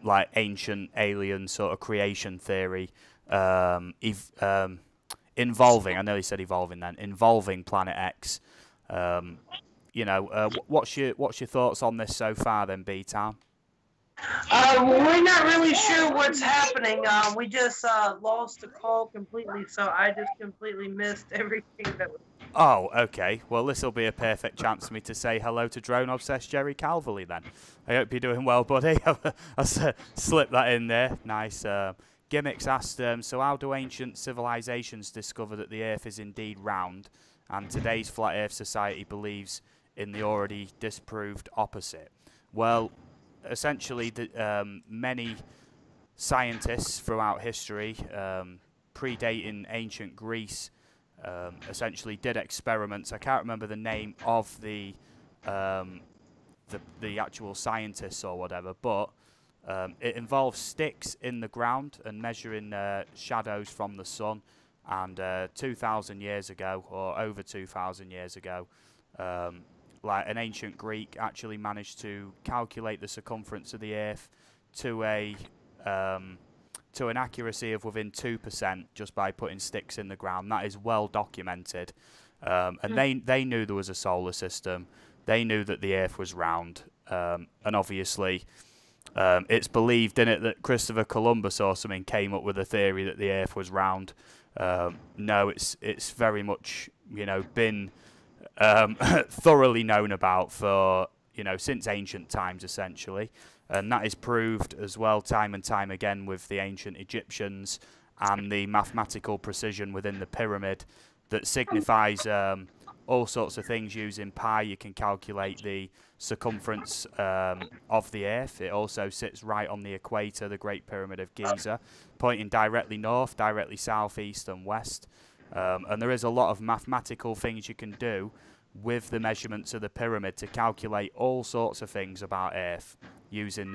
like ancient alien sort of creation theory, involving, I nearly said evolving then, involving Planet X. What's your thoughts on this so far then, B-Town? We're not really sure what's happening. We just lost the call completely, so I just completely missed everything that was. Oh, okay. Well, this will be a perfect chance for me to say hello to drone obsessed Jerry Calverley then. I hope you're doing well, buddy. I slipped that in there. Nice. Gimmicks asked, so how do ancient civilizations discover that the Earth is indeed round, and today's Flat Earth Society believes in the already disproved opposite? Well, essentially, many scientists throughout history, predating ancient Greece, essentially did experiments. I can't remember the name of the actual scientists or whatever, but it involves sticks in the ground and measuring shadows from the sun. And 2,000 years ago, or over 2,000 years ago, like an ancient Greek actually managed to calculate the circumference of the Earth to an accuracy of within 2% just by putting sticks in the ground. That is well documented. And they knew there was a solar system. They knew that the Earth was round. And obviously, it's believed in it that Christopher Columbus or something came up with a theory that the Earth was round. No, it's very much, been thoroughly known about for, since ancient times, essentially. And that is proved as well time and time again with the ancient Egyptians and the mathematical precision within the pyramid that signifies all sorts of things. Using pi, you can calculate the circumference of the Earth. It also sits right on the equator, the Great Pyramid of Giza, pointing directly north, directly south, east and west. And there is a lot of mathematical things you can do with the measurements of the pyramid to calculate all sorts of things about Earth using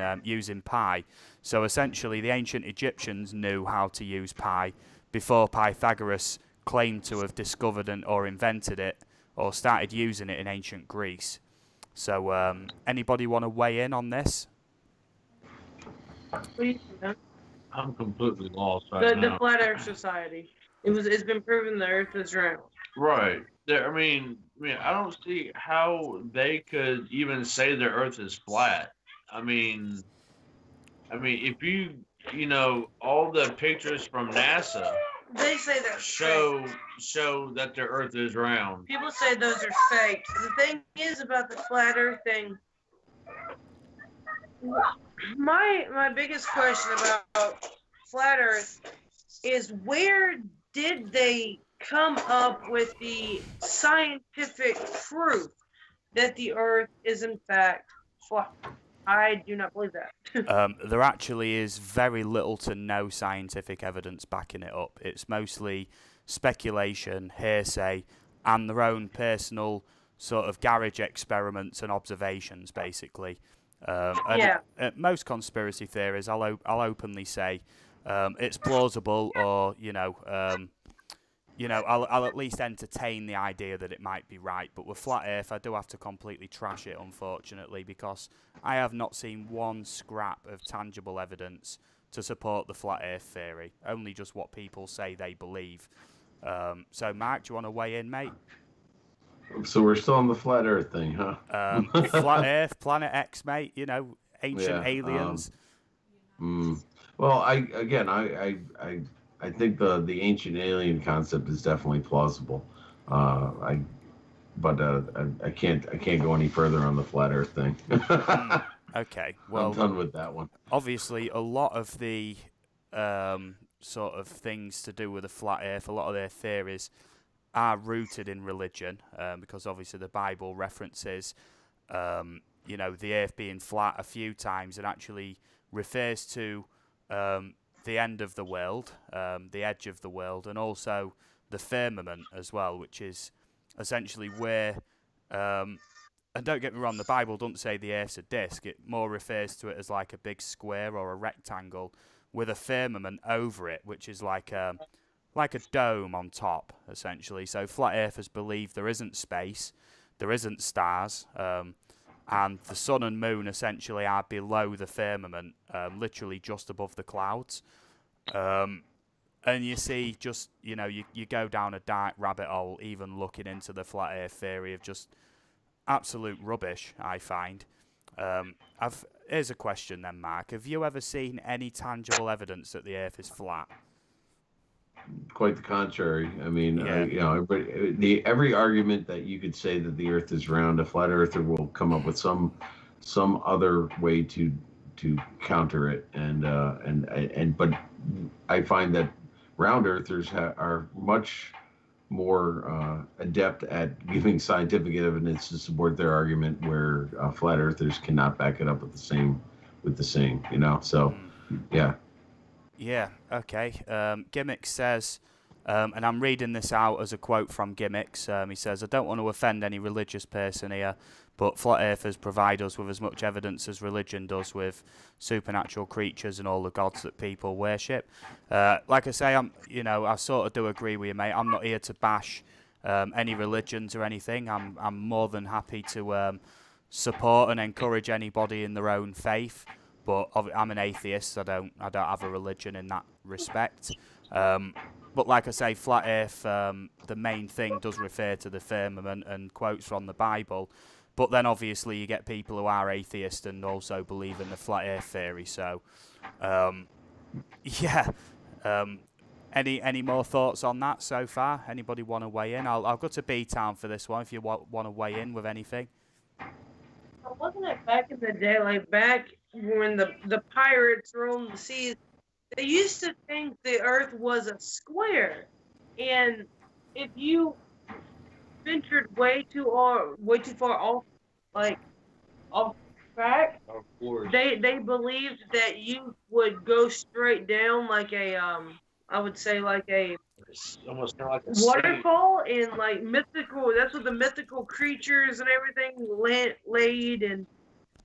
pi. So essentially, the ancient Egyptians knew how to use pi before Pythagoras claimed to have discovered or invented it or started using it in ancient Greece. So anybody want to weigh in on this? I'm completely lost right now. The Flat Earth Society. It's been proven the Earth is round. Right. I mean, I don't see how they could even say the Earth is flat. I mean, if you all the pictures from NASA, they say they're show that the Earth is round. People say those are fake. The thing is about the flat Earth thing. My biggest question about flat Earth is, where did they come up with the scientific proof that the Earth is in fact flat? I do not believe that. There actually is very little to no scientific evidence backing it up. It's mostly speculation, hearsay, and their own personal sort of garage experiments and observations, basically. Most conspiracy theories, I'll openly say, it's plausible, or I'll at least entertain the idea that it might be right. But with Flat Earth, I do have to completely trash it, unfortunately, because I have not seen one scrap of tangible evidence to support the Flat Earth theory. Only just what people say they believe. So, Mark, do you want to weigh in, mate? So we're still on the Flat Earth thing, huh? Flat Earth, Planet X, mate, ancient aliens. Well, I think the ancient alien concept is definitely plausible. I can't go any further on the Flat Earth thing. Okay, well, I'm done with that one. Obviously, a lot of the sort of things to do with the Flat Earth, a lot of their theories are rooted in religion, because obviously the Bible references, the Earth being flat a few times, and actually refers to the end of the world, the edge of the world, and also the firmament as well, which is essentially where, and don't get me wrong, the Bible doesn't say the Earth's a disc. It more refers to it as like a big square or a rectangle with a firmament over it, which is like a dome on top, essentially. So Flat Earthers believe there isn't space, there isn't stars, and the sun and moon essentially are below the firmament, literally just above the clouds. And you see, just, you know, you go down a dark rabbit hole, even looking into the flat earth theory of just absolute rubbish, I find. Here's a question then, Mark. Have you ever seen any tangible evidence that the earth is flat? Quite the contrary. I mean, Yeah. every argument that you could say that the earth is round, a flat earther will come up with some other way to counter it. But I find that round earthers are much more adept at giving scientific evidence to support their argument, where flat earthers cannot back it up with the same, you know. So, yeah. Yeah, okay. Gimmicks says, and I'm reading this out as a quote from Gimmicks. He says, I don't want to offend any religious person here, but flat earthers provide us with as much evidence as religion does with supernatural creatures and all the gods that people worship. Like I say, I sort of do agree with you, mate. I'm not here to bash any religions or anything. I'm more than happy to support and encourage anybody in their own faith. But I'm an atheist. I don't have a religion in that respect. But like I say, flat Earth, the main thing does refer to the firmament and quotes from the Bible. But then obviously you get people who are atheist and also believe in the flat Earth theory. So, yeah. Any more thoughts on that so far? Anybody want to weigh in? I'll go to B-Town for this one if you want to weigh in with anything. Wasn't it back in the day, like back when the pirates roamed the seas, they used to think the Earth was a square, and if you ventured way too far off, like off track, they believed that you would go straight down like a I would say like a almost kind of like a waterfall, and like mythical. That's what the mythical creatures and everything laid, and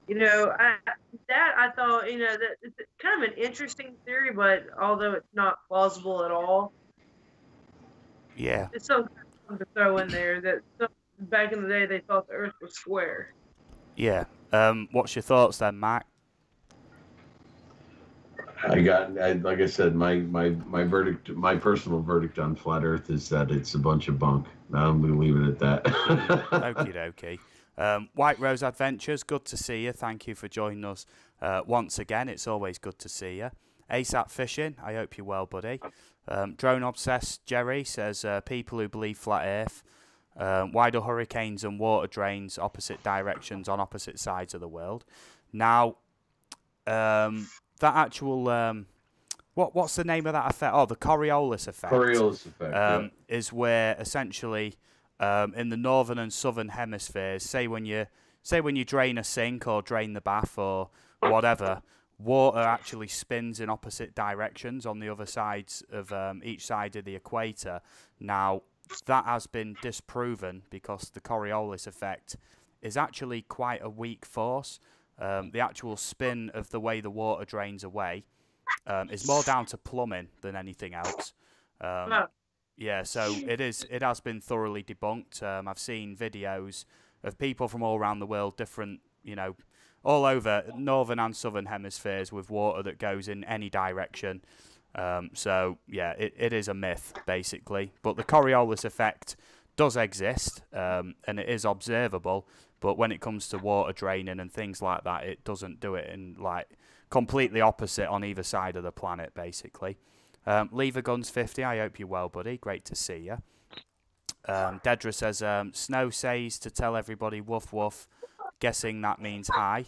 I thought that it's kind of an interesting theory, but although it's not plausible at all, yeah, it's so fun to throw in there that back in the day they thought the Earth was square. Yeah. What's your thoughts then, Mark? Like I said, my verdict, my personal verdict on flat Earth is that it's a bunch of bunk. I'm going to leave it at that. Okie dokie. White Rose Adventures, good to see you. Thank you for joining us once again. It's always good to see you. ASAP Fishing, I hope you're well, buddy. Drone Obsessed Jerry says, people who believe flat Earth, why do hurricanes and water drains opposite directions on opposite sides of the world? Now, that actual what's the name of that effect? Oh, the Coriolis effect. Coriolis effect is where essentially in the northern and southern hemispheres, say when you drain a sink or drain the bath or whatever, water actually spins in opposite directions on the other sides of each side of the equator. Now, that has been disproven because the Coriolis effect is actually quite a weak force. The actual spin of the way the water drains away is more down to plumbing than anything else. Yeah, so it has been thoroughly debunked. I've seen videos of people from all around the world, different, all over northern and southern hemispheres with water that goes in any direction. So, yeah, it is a myth, basically. But the Coriolis effect does exist, and it is observable. But when it comes to water draining and things like that, it doesn't do it in, completely opposite on either side of the planet, basically. Lever Guns 50, I hope you're well, buddy. Great to see you. Dedra says, Snow says to tell everybody woof woof, guessing that means hi.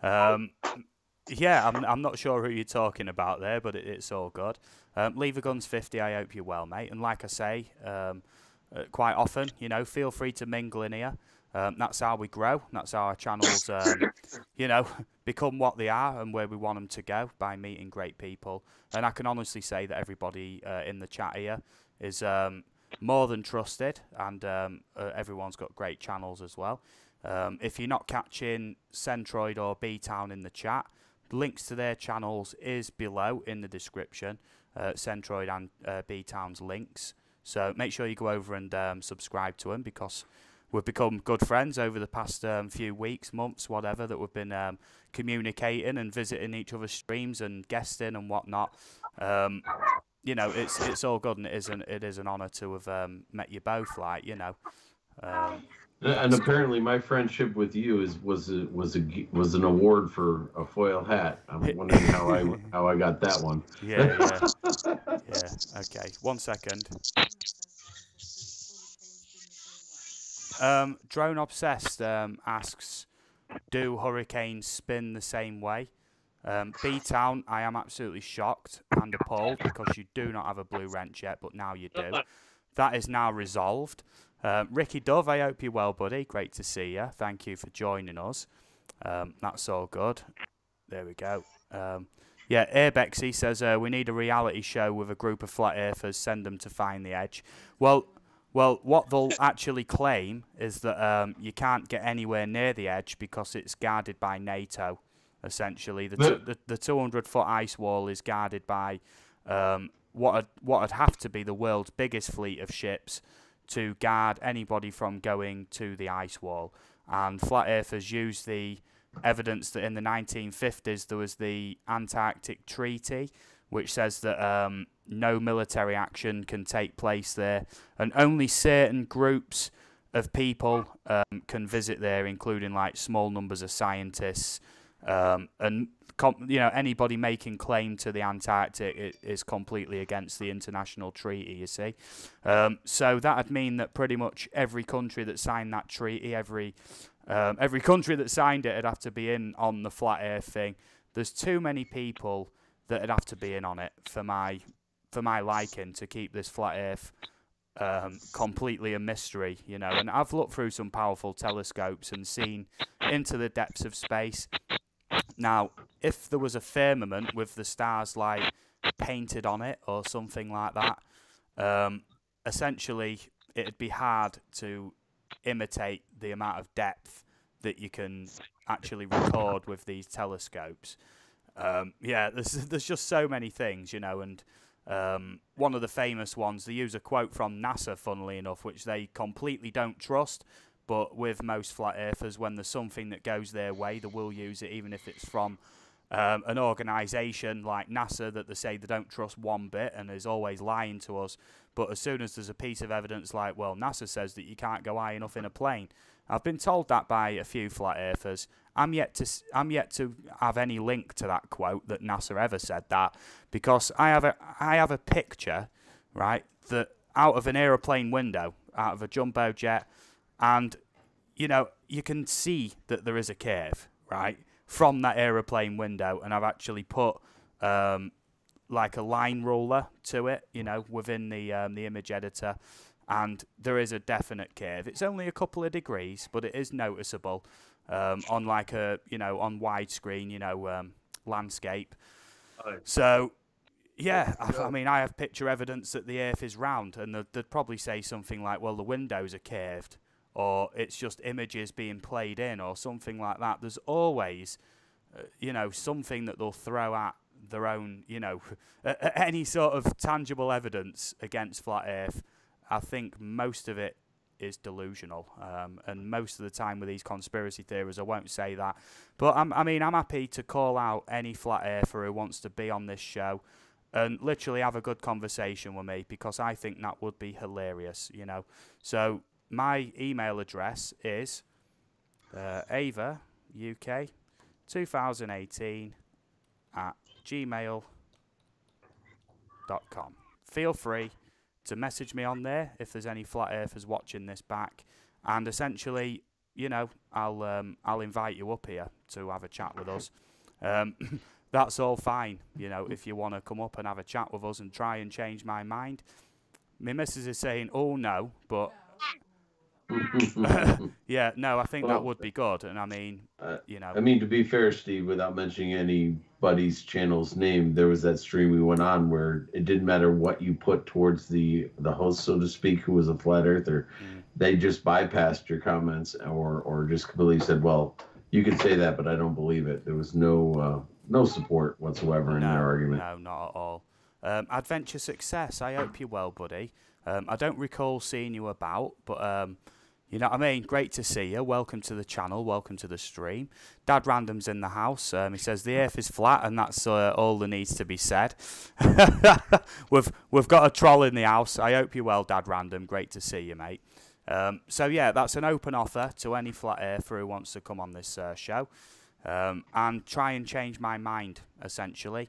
Yeah, I'm not sure who you're talking about there, but it's all good. Lever Guns 50, I hope you're well, mate. And like I say, quite often, feel free to mingle in here. That's how we grow. That's how our channels, become what they are and where we want them to go, by meeting great people. And I can honestly say that everybody in the chat here is more than trusted, and everyone's got great channels as well. If you're not catching Centroid or B-Town in the chat, links to their channels is below in the description, Centroid and B-Town's links. So make sure you go over and subscribe to them, because we've become good friends over the past few weeks, months, whatever, that we've been communicating and visiting each other's streams and guesting and whatnot. You know, it's all good, and it is an honour to have met you both. Like, you know. And apparently, my friendship with you was an award for a foil hat. I'm wondering how I got that one. Yeah. Okay, 1 second. Drone Obsessed asks, do hurricanes spin the same way? B-Town, I am absolutely shocked and appalled because you do not have a blue wrench yet, but now you do. That is now resolved. Ricky Dove, I hope you're well, buddy. Great to see you. Thank you for joining us. That's all good. There we go. Yeah, Airbexy says, we need a reality show with a group of flat earthers. Send them to find the edge. Well, what they'll actually claim is that you can't get anywhere near the edge because it's guarded by NATO, essentially. The 200-foot ice wall is guarded by what would have to be the world's biggest fleet of ships to guard anybody from going to the ice wall. And flat earthers use the evidence that in the 1950s there was the Antarctic Treaty, which says that no military action can take place there, and only certain groups of people can visit there, including like small numbers of scientists, and you know, anybody making claim to the Antarctic is completely against the international treaty, you see. So that would mean that pretty much every country that signed that treaty, every country that signed it would have to be in on the flat earth thing. There's too many people that would have to be in on it for my liking to keep this flat earth completely a mystery, you know. And I've looked through some powerful telescopes and seen into the depths of space. Now, if there was a firmament with the stars like painted on it or something like that, essentially it'd be hard to imitate the amount of depth that you can actually record with these telescopes. Yeah, there's just so many things, you know, and one of the famous ones, they use a quote from NASA, funnily enough, which they completely don't trust. But with most flat earthers, when there's something that goes their way, they will use it, even if it's from an organisation like NASA that they say they don't trust one bit and is always lying to us. But as soon as there's a piece of evidence like, well, NASA says that you can't go high enough in a plane. I've been told that by a few flat earthers. I'm yet to have any link to that quote that NASA ever said that, because I have a picture, right, that out of an aeroplane window, out of a jumbo jet. And, you know, you can see that there is a curve, right, from that aeroplane window. And I've actually put like a line ruler to it, you know, within the image editor. And there is a definite curve. It's only a couple of degrees, but it is noticeable on like a, you know, on widescreen, you know, landscape. So, yeah, I mean, I have picture evidence that the Earth is round. And they'd probably say something like, well, the windows are curved, or it's just images being played in, or something like that. There's always, you know, something that they'll throw at their own, you know, any sort of tangible evidence against flat Earth. I think most of it is delusional, and most of the time with these conspiracy theories, I won't say that. But I mean, I'm happy to call out any flat earther who wants to be on this show and literally have a good conversation with me, because I think that would be hilarious, you know. So my email address is Ava UK 2018 at gmail.com. Feel free to message me on there if there's any flat earthers watching this back, and essentially, you know, I'll invite you up here to have a chat with us. That's all fine, you know, if you want to come up and have a chat with us and try and change my mind. My missus is saying, oh no, but yeah, no, I think that would be good. And I mean, you know, I mean, to be fair, Steve, without mentioning anybody's channel's name, there was that stream we went on where it didn't matter what you put towards the host, so to speak, who was a flat earther. They just bypassed your comments or just completely said, well, you could say that, but I don't believe it. There was no support whatsoever in their argument. No, not at all. Adventure Success, I hope you're well, buddy. I don't recall seeing you about, but You know what I mean? Great to see you. Welcome to the channel. Welcome to the stream. Dad Random's in the house. He says the earth is flat, and that's all that needs to be said. We've got a troll in the house. I hope you're well, Dad Random. Great to see you, mate. So yeah, that's an open offer to any flat earther who wants to come on this show and try and change my mind, essentially.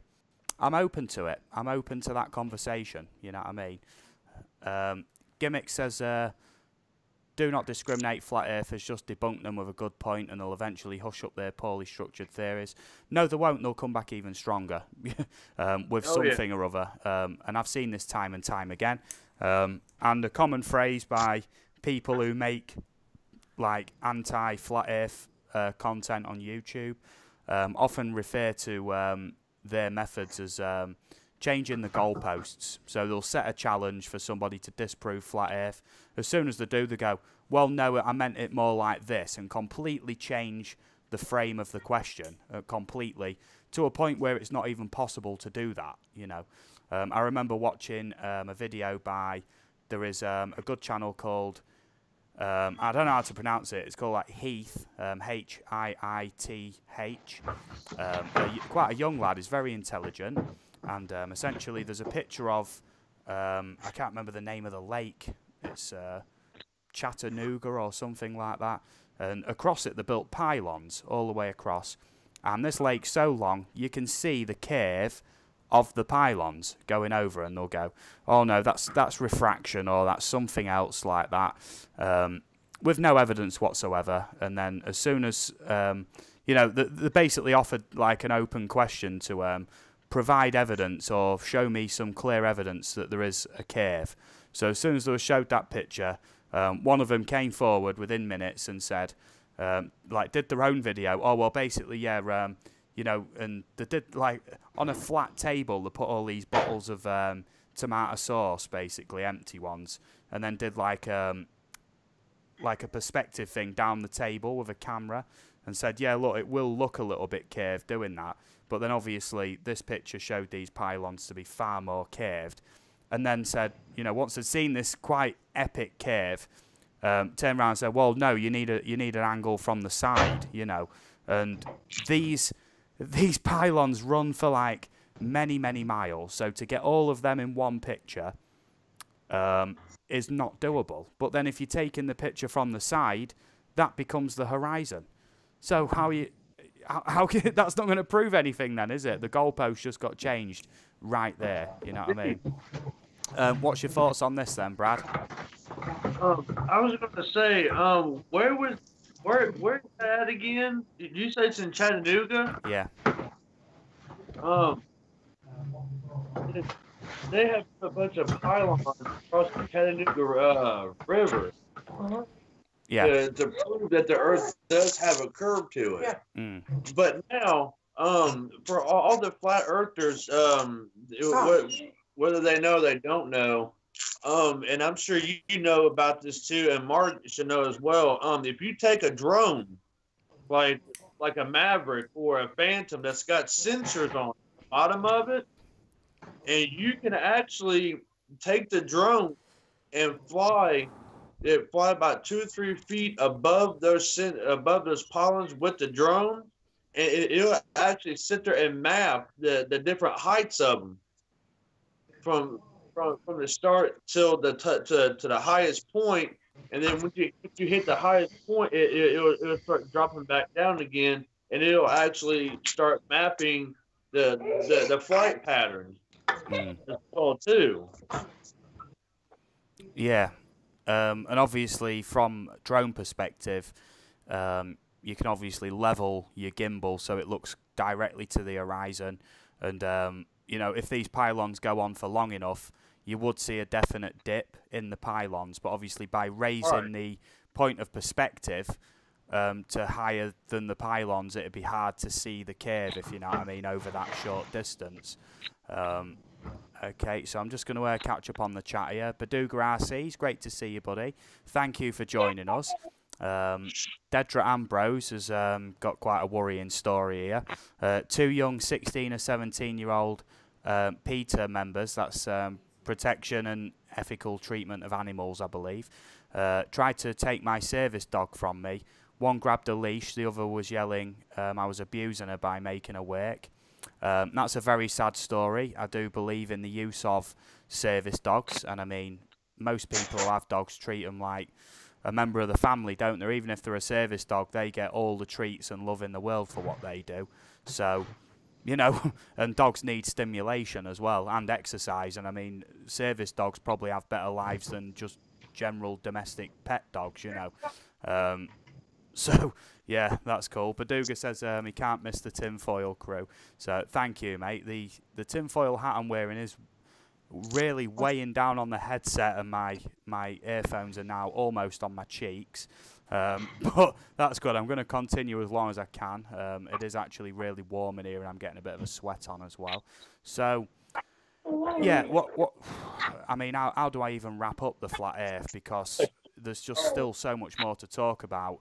I'm open to it. I'm open to that conversation. You know what I mean? Gimmick says, do not discriminate flat earthers, just debunk them with a good point and they'll eventually hush up their poorly structured theories. No, they won't. They'll come back even stronger with something or other. And I've seen this time and time again. And a common phrase by people who make like anti-flat earth content on YouTube often refer to their methods as changing the goalposts. So they'll set a challenge for somebody to disprove flat earth. As soon as they do, they go, well, no, I meant it more like this, and completely change the frame of the question completely to a point where it's not even possible to do that, you know. I remember watching a video by, there is a good channel called, I don't know how to pronounce it. It's called like Heath, H-I-I-T-H. Quite a young lad. He's very intelligent. And essentially there's a picture of, I can't remember the name of the lake. It's Chattanooga or something like that. And across it they built pylons all the way across. And this lake's so long, you can see the curve of the pylons going over, and they'll go, oh no, that's refraction, or that's something else like that, with no evidence whatsoever. And then as soon as, you know, they basically offered like an open question to provide evidence or show me some clear evidence that there is a curve. So as soon as they were showed that picture, one of them came forward within minutes and said, like, did their own video. Oh, well, basically, yeah, you know, and they did, like, on a flat table, they put all these bottles of tomato sauce, basically, empty ones, and then did, like a perspective thing down the table with a camera and said, yeah, look, it will look a little bit curved doing that. But then, obviously, this picture showed these pylons to be far more curved. And then said, you know, once they'd seen this quite epic curve, turned around and said, well, no, you need an angle from the side, you know. And these pylons run for like many, many miles. So to get all of them in one picture is not doable. But then if you're taking the picture from the side, that becomes the horizon. So how that's not going to prove anything then, is it? The goalpost just got changed right there. You know what I mean? What's your thoughts on this then, Brad? I was going to say, where's that again? Did you say it's in Chattanooga? Yeah. They have a bunch of pylons across the Chattanooga River. Yeah. To prove that the Earth does have a curve to it. Yeah. Mm. But now, for all the flat earthers, whether they know or they don't know, and I'm sure you know about this too, and Mark should know as well. If you take a drone, like a Maverick or a Phantom that's got sensors on the bottom of it, and you can actually take the drone and fly about 2 or 3 feet above those pylons with the drone, and it'll actually sit there and map the different heights of them from the start till to the highest point, and then when you hit the highest point, it'll start dropping back down again, and it'll actually start mapping the flight patterns as well too. Yeah. And obviously, from drone perspective, you can obviously level your gimbal so it looks directly to the horizon. And, you know, if these pylons go on for long enough, you would see a definite dip in the pylons. But obviously, by raising the point of perspective to higher than the pylons, it would be hard to see the curve, if you know what I mean, over that short distance. Okay, so I'm just going to catch up on the chat here. Baduga RC, it's great to see you, buddy. Thank you for joining us. Dedra Ambrose has got quite a worrying story here. 2 young 16 or 17-year-old PETA members, that's Protection and Ethical Treatment of Animals, I believe, tried to take my service dog from me. One grabbed a leash, the other was yelling I was abusing her by making her work. That's a very sad story. I do believe in the use of service dogs, and I mean, most people who have dogs treat them like a member of the family, don't they? Even if they're a service dog, they get all the treats and love in the world for what they do. So, you know, and dogs need stimulation as well, and exercise, and I mean, service dogs probably have better lives than just general domestic pet dogs, you know. So, yeah, that's cool. Baduga says he can't miss the tinfoil crew. So, thank you, mate. The tinfoil hat I'm wearing is really weighing down on the headset, and my earphones are now almost on my cheeks. But that's good. I'm going to continue as long as I can. It is actually really warm in here, and I'm getting a bit of a sweat on as well. So, yeah, what? I mean, how do I even wrap up the flat Earth? Because there's just still so much more to talk about.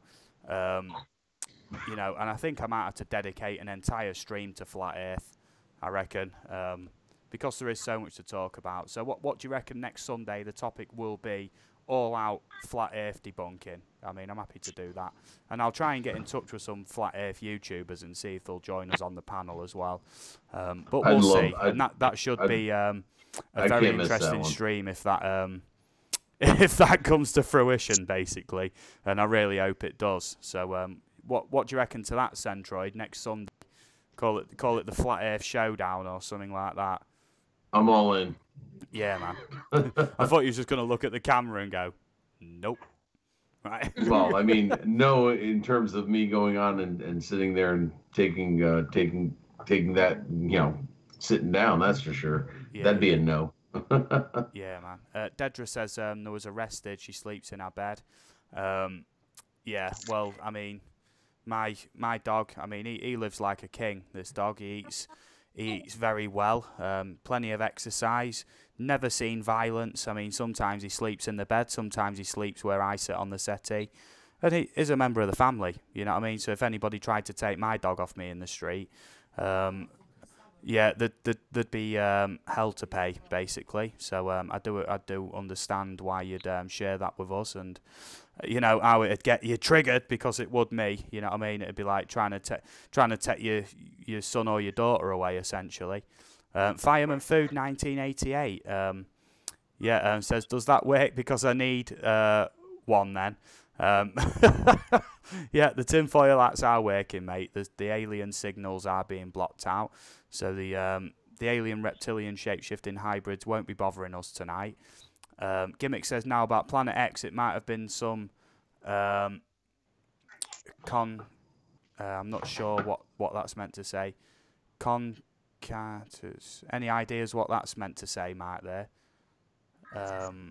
You know, and I think I might have to dedicate an entire stream to flat Earth, I reckon, because there is so much to talk about. So what do you reckon next Sunday the topic will be? All out flat Earth debunking. I mean, I'm happy to do that, and I'll try and get in touch with some flat Earth YouTubers and see if they'll join us on the panel as well. But we'll see, and that should be a very interesting stream if that if that comes to fruition, basically, and I really hope it does. So, what do you reckon to that, Centroid? Next Sunday, call it the Flat Earth Showdown or something like that. I'm all in. Yeah, man. I thought you were just going to look at the camera and go, nope. Right. Well, I mean, no, in terms of me going on and sitting there and taking that, you know, sitting down, that's for sure. Yeah, that'd be a no. Yeah, man. Dedra says there was arrested. She sleeps in our bed. Yeah, well, I mean, my dog, I mean, he lives like a king, this dog. He eats very well, plenty of exercise, never seen violence. I mean, sometimes he sleeps in the bed, sometimes he sleeps where I sit on the settee. And he is a member of the family, you know what I mean? So if anybody tried to take my dog off me in the street, yeah, there'd be hell to pay, basically. So I do understand why you'd share that with us, and you know how it'd get you triggered, because it would me. You know what I mean? It'd be like trying to take your son or your daughter away, essentially. Fireman Food 1988. Yeah, says, does that work? Because I need one then. Yeah, the tinfoil hats are working, mate. The alien signals are being blocked out, so the alien reptilian shape-shifting hybrids won't be bothering us tonight. Gimmick says now about Planet X, it might have been some I'm not sure what that's meant to say. Concatus. Any ideas what that's meant to say, Mark? There.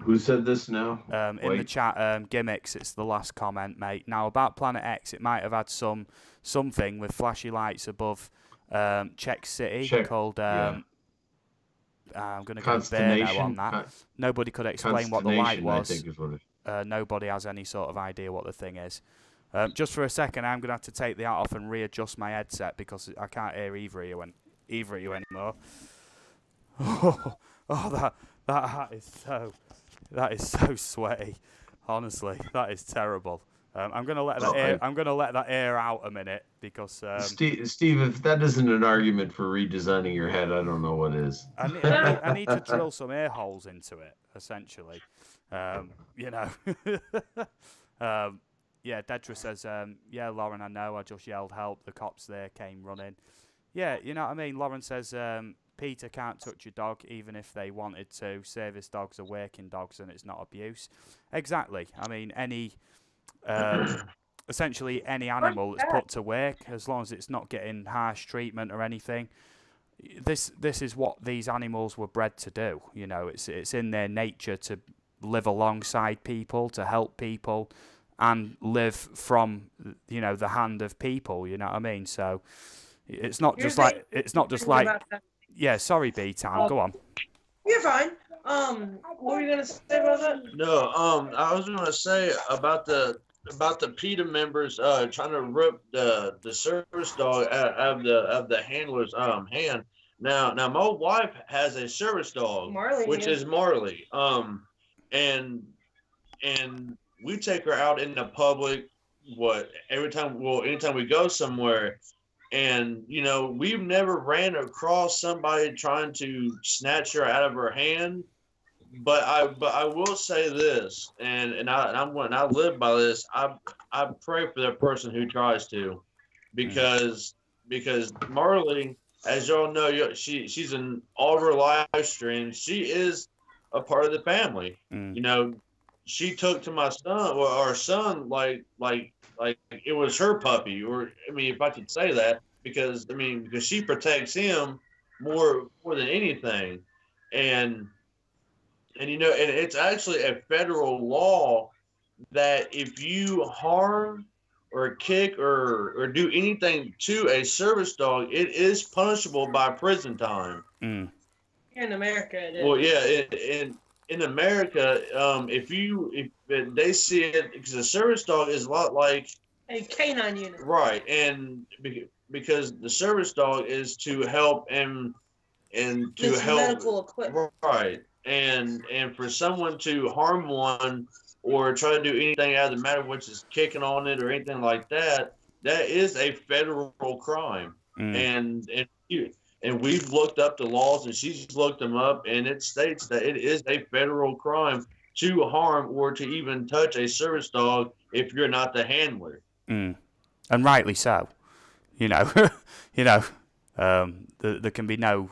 Who said this now? In the chat, Gimmicks, it's the last comment, mate. Now, about Planet X, it might have had something with flashy lights above Czech City called... I'm going to go Berno on that. Nobody could explain what the light was. I think is what nobody has any sort of idea what the thing is. Just for a second, I'm going to have to take the hat off and readjust my headset, because I can't hear either of you anymore. Oh, that hat is so sweaty. Honestly, that is terrible. I'm gonna let that air out a minute, because Steve, if that isn't an argument for redesigning your head, I don't know what is. I need to drill some air holes into it, essentially. You know. Yeah, Dedra says, yeah, Lauren, I know. I just yelled help. The cops there came running. Yeah, you know what I mean. Lauren says, Peter can't touch your dog even if they wanted to. Service dogs are working dogs and it's not abuse. Exactly. I mean, essentially any animal that's put to work, as long as it's not getting harsh treatment or anything. This is what these animals were bred to do. You know, it's in their nature to live alongside people, to help people, and live from, you know, the hand of people. You know what I mean? So it's not just like yeah, sorry, B-Town, go on. You're fine. What were you gonna say about that? No, I was gonna say about the PETA members trying to rip the service dog out of the handler's hand. Now my wife has a service dog, Marley, which is Marley. And we take her out in the public. Anytime we go somewhere, and we've never ran across somebody trying to snatch her out of her hand. But I will say this, and I live by this. I pray for the person who tries to, because Marley, as y'all know, she's in all of her live streams. She is a part of the family. She took to my son or our son like it was her puppy, or I mean, if I could say that, because she protects him more than anything, and it's actually a federal law that if you harm or kick or do anything to a service dog, it is punishable by prison time. Here in America, it is. Well, yeah, in America, if they see it, because a service dog is a lot like a canine unit, right? And because the service dog is to help and to help medical equipment, right? And for someone to harm one or try to do anything out of the matter, which is kicking on it or anything like that, that is a federal crime. And we've looked up the laws, and she's looked them up, and it states that it is a federal crime to harm or to even touch a service dog if you're not the handler. And rightly so. There can be no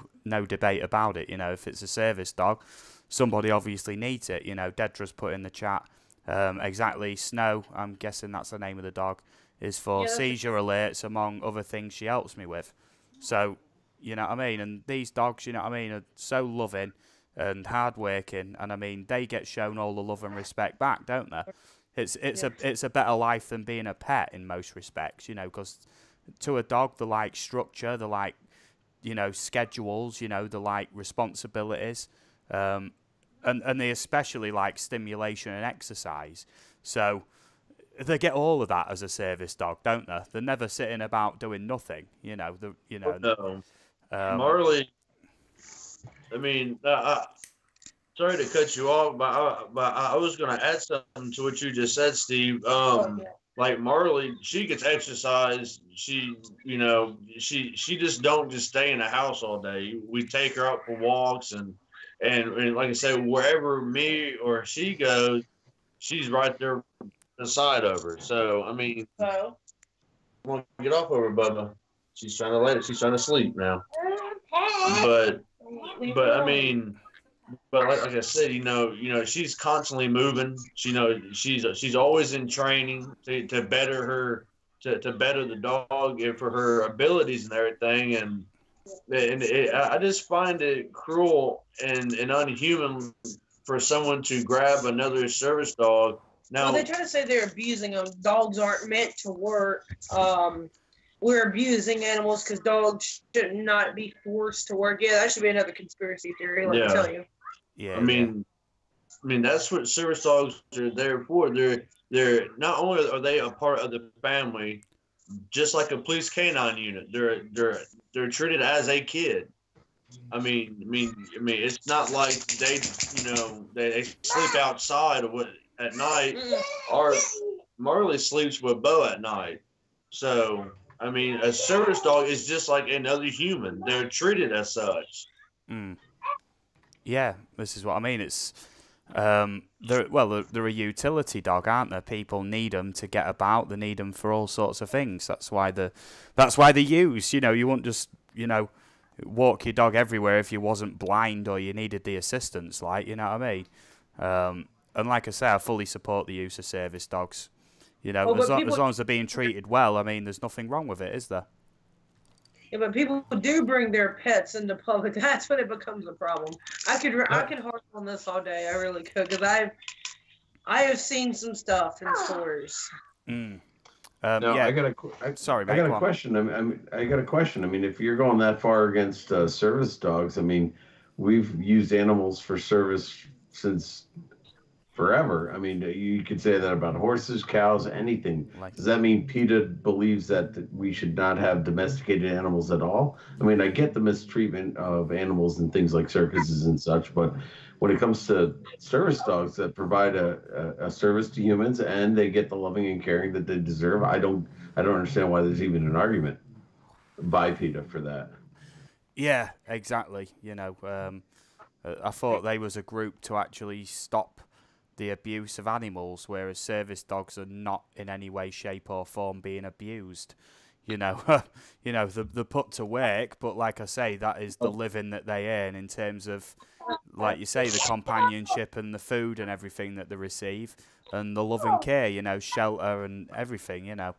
debate about it. If it's a service dog, somebody obviously needs it. Dedra's put in the chat exactly. Snow, I'm guessing that's the name of the dog, is for seizure alerts, among other things she helps me with. So, you know what I mean? And these dogs, you know what I mean, are so loving and hardworking, and they get shown all the love and respect back, don't they? It's a better life than being a pet in most respects, because to a dog, they like structure, they like, schedules, they like responsibilities, and they especially like stimulation and exercise. So they get all of that as a service dog, don't they? They're never sitting about doing nothing, Marley, sorry to cut you off, but I was going to add something to what you just said, Steve. Like Marley, she gets exercise. She just don't just stay in the house all day. We take her out for walks, and like I said, wherever me or she goes, she's right there beside of her. So I'm gonna get off of her, Bubba. She's trying to sleep now. But like I said, she's constantly moving. She's always in training to better her, to better the dog and for her abilities and everything. And I just find it cruel and unhuman for someone to grab another service dog. Now, they try to say they're abusing them. Dogs aren't meant to work. We're abusing animals because dogs should not be forced to work. Yeah, that should be another conspiracy theory, let me tell you. Yeah. That's what service dogs are there for. They're not only are they a part of the family, just like a police canine unit. They're treated as a kid. It's not like they sleep outside at night. Or Marley sleeps with Bo at night. So a service dog is just like another human. They're treated as such. Yeah, this is what I mean. It's they're a utility dog, aren't they? People need them to get about. They need them for all sorts of things. That's why they're used. You wouldn't just walk your dog everywhere if you wasn't blind or you needed the assistance. Like, you know what I mean? And like I say, I fully support the use of service dogs. As long as they're being treated well, there's nothing wrong with it, is there? Yeah, but people do bring their pets into public. That's when it becomes a problem. I could harp on this all day. I really could, because I have seen some stuff in stores. I got a question. I got a question. If you're going that far against service dogs, we've used animals for service since forever. I mean, you could say that about horses, cows, anything. Does that mean PETA believes that we should not have domesticated animals at all? I mean, I get the mistreatment of animals and things like circuses and such, but when it comes to service dogs that provide a service to humans and they get the loving and caring that they deserve, I don't understand why there's even an argument by PETA for that. Yeah, exactly. You know, I thought they was a group to actually stop the abuse of animals, whereas service dogs are not in any way, shape, or form being abused. You know, they're put to work, but like I say, that is the living that they earn in terms of, like you say, the companionship and the food and everything that they receive, and the love and care. You know, shelter and everything. You know,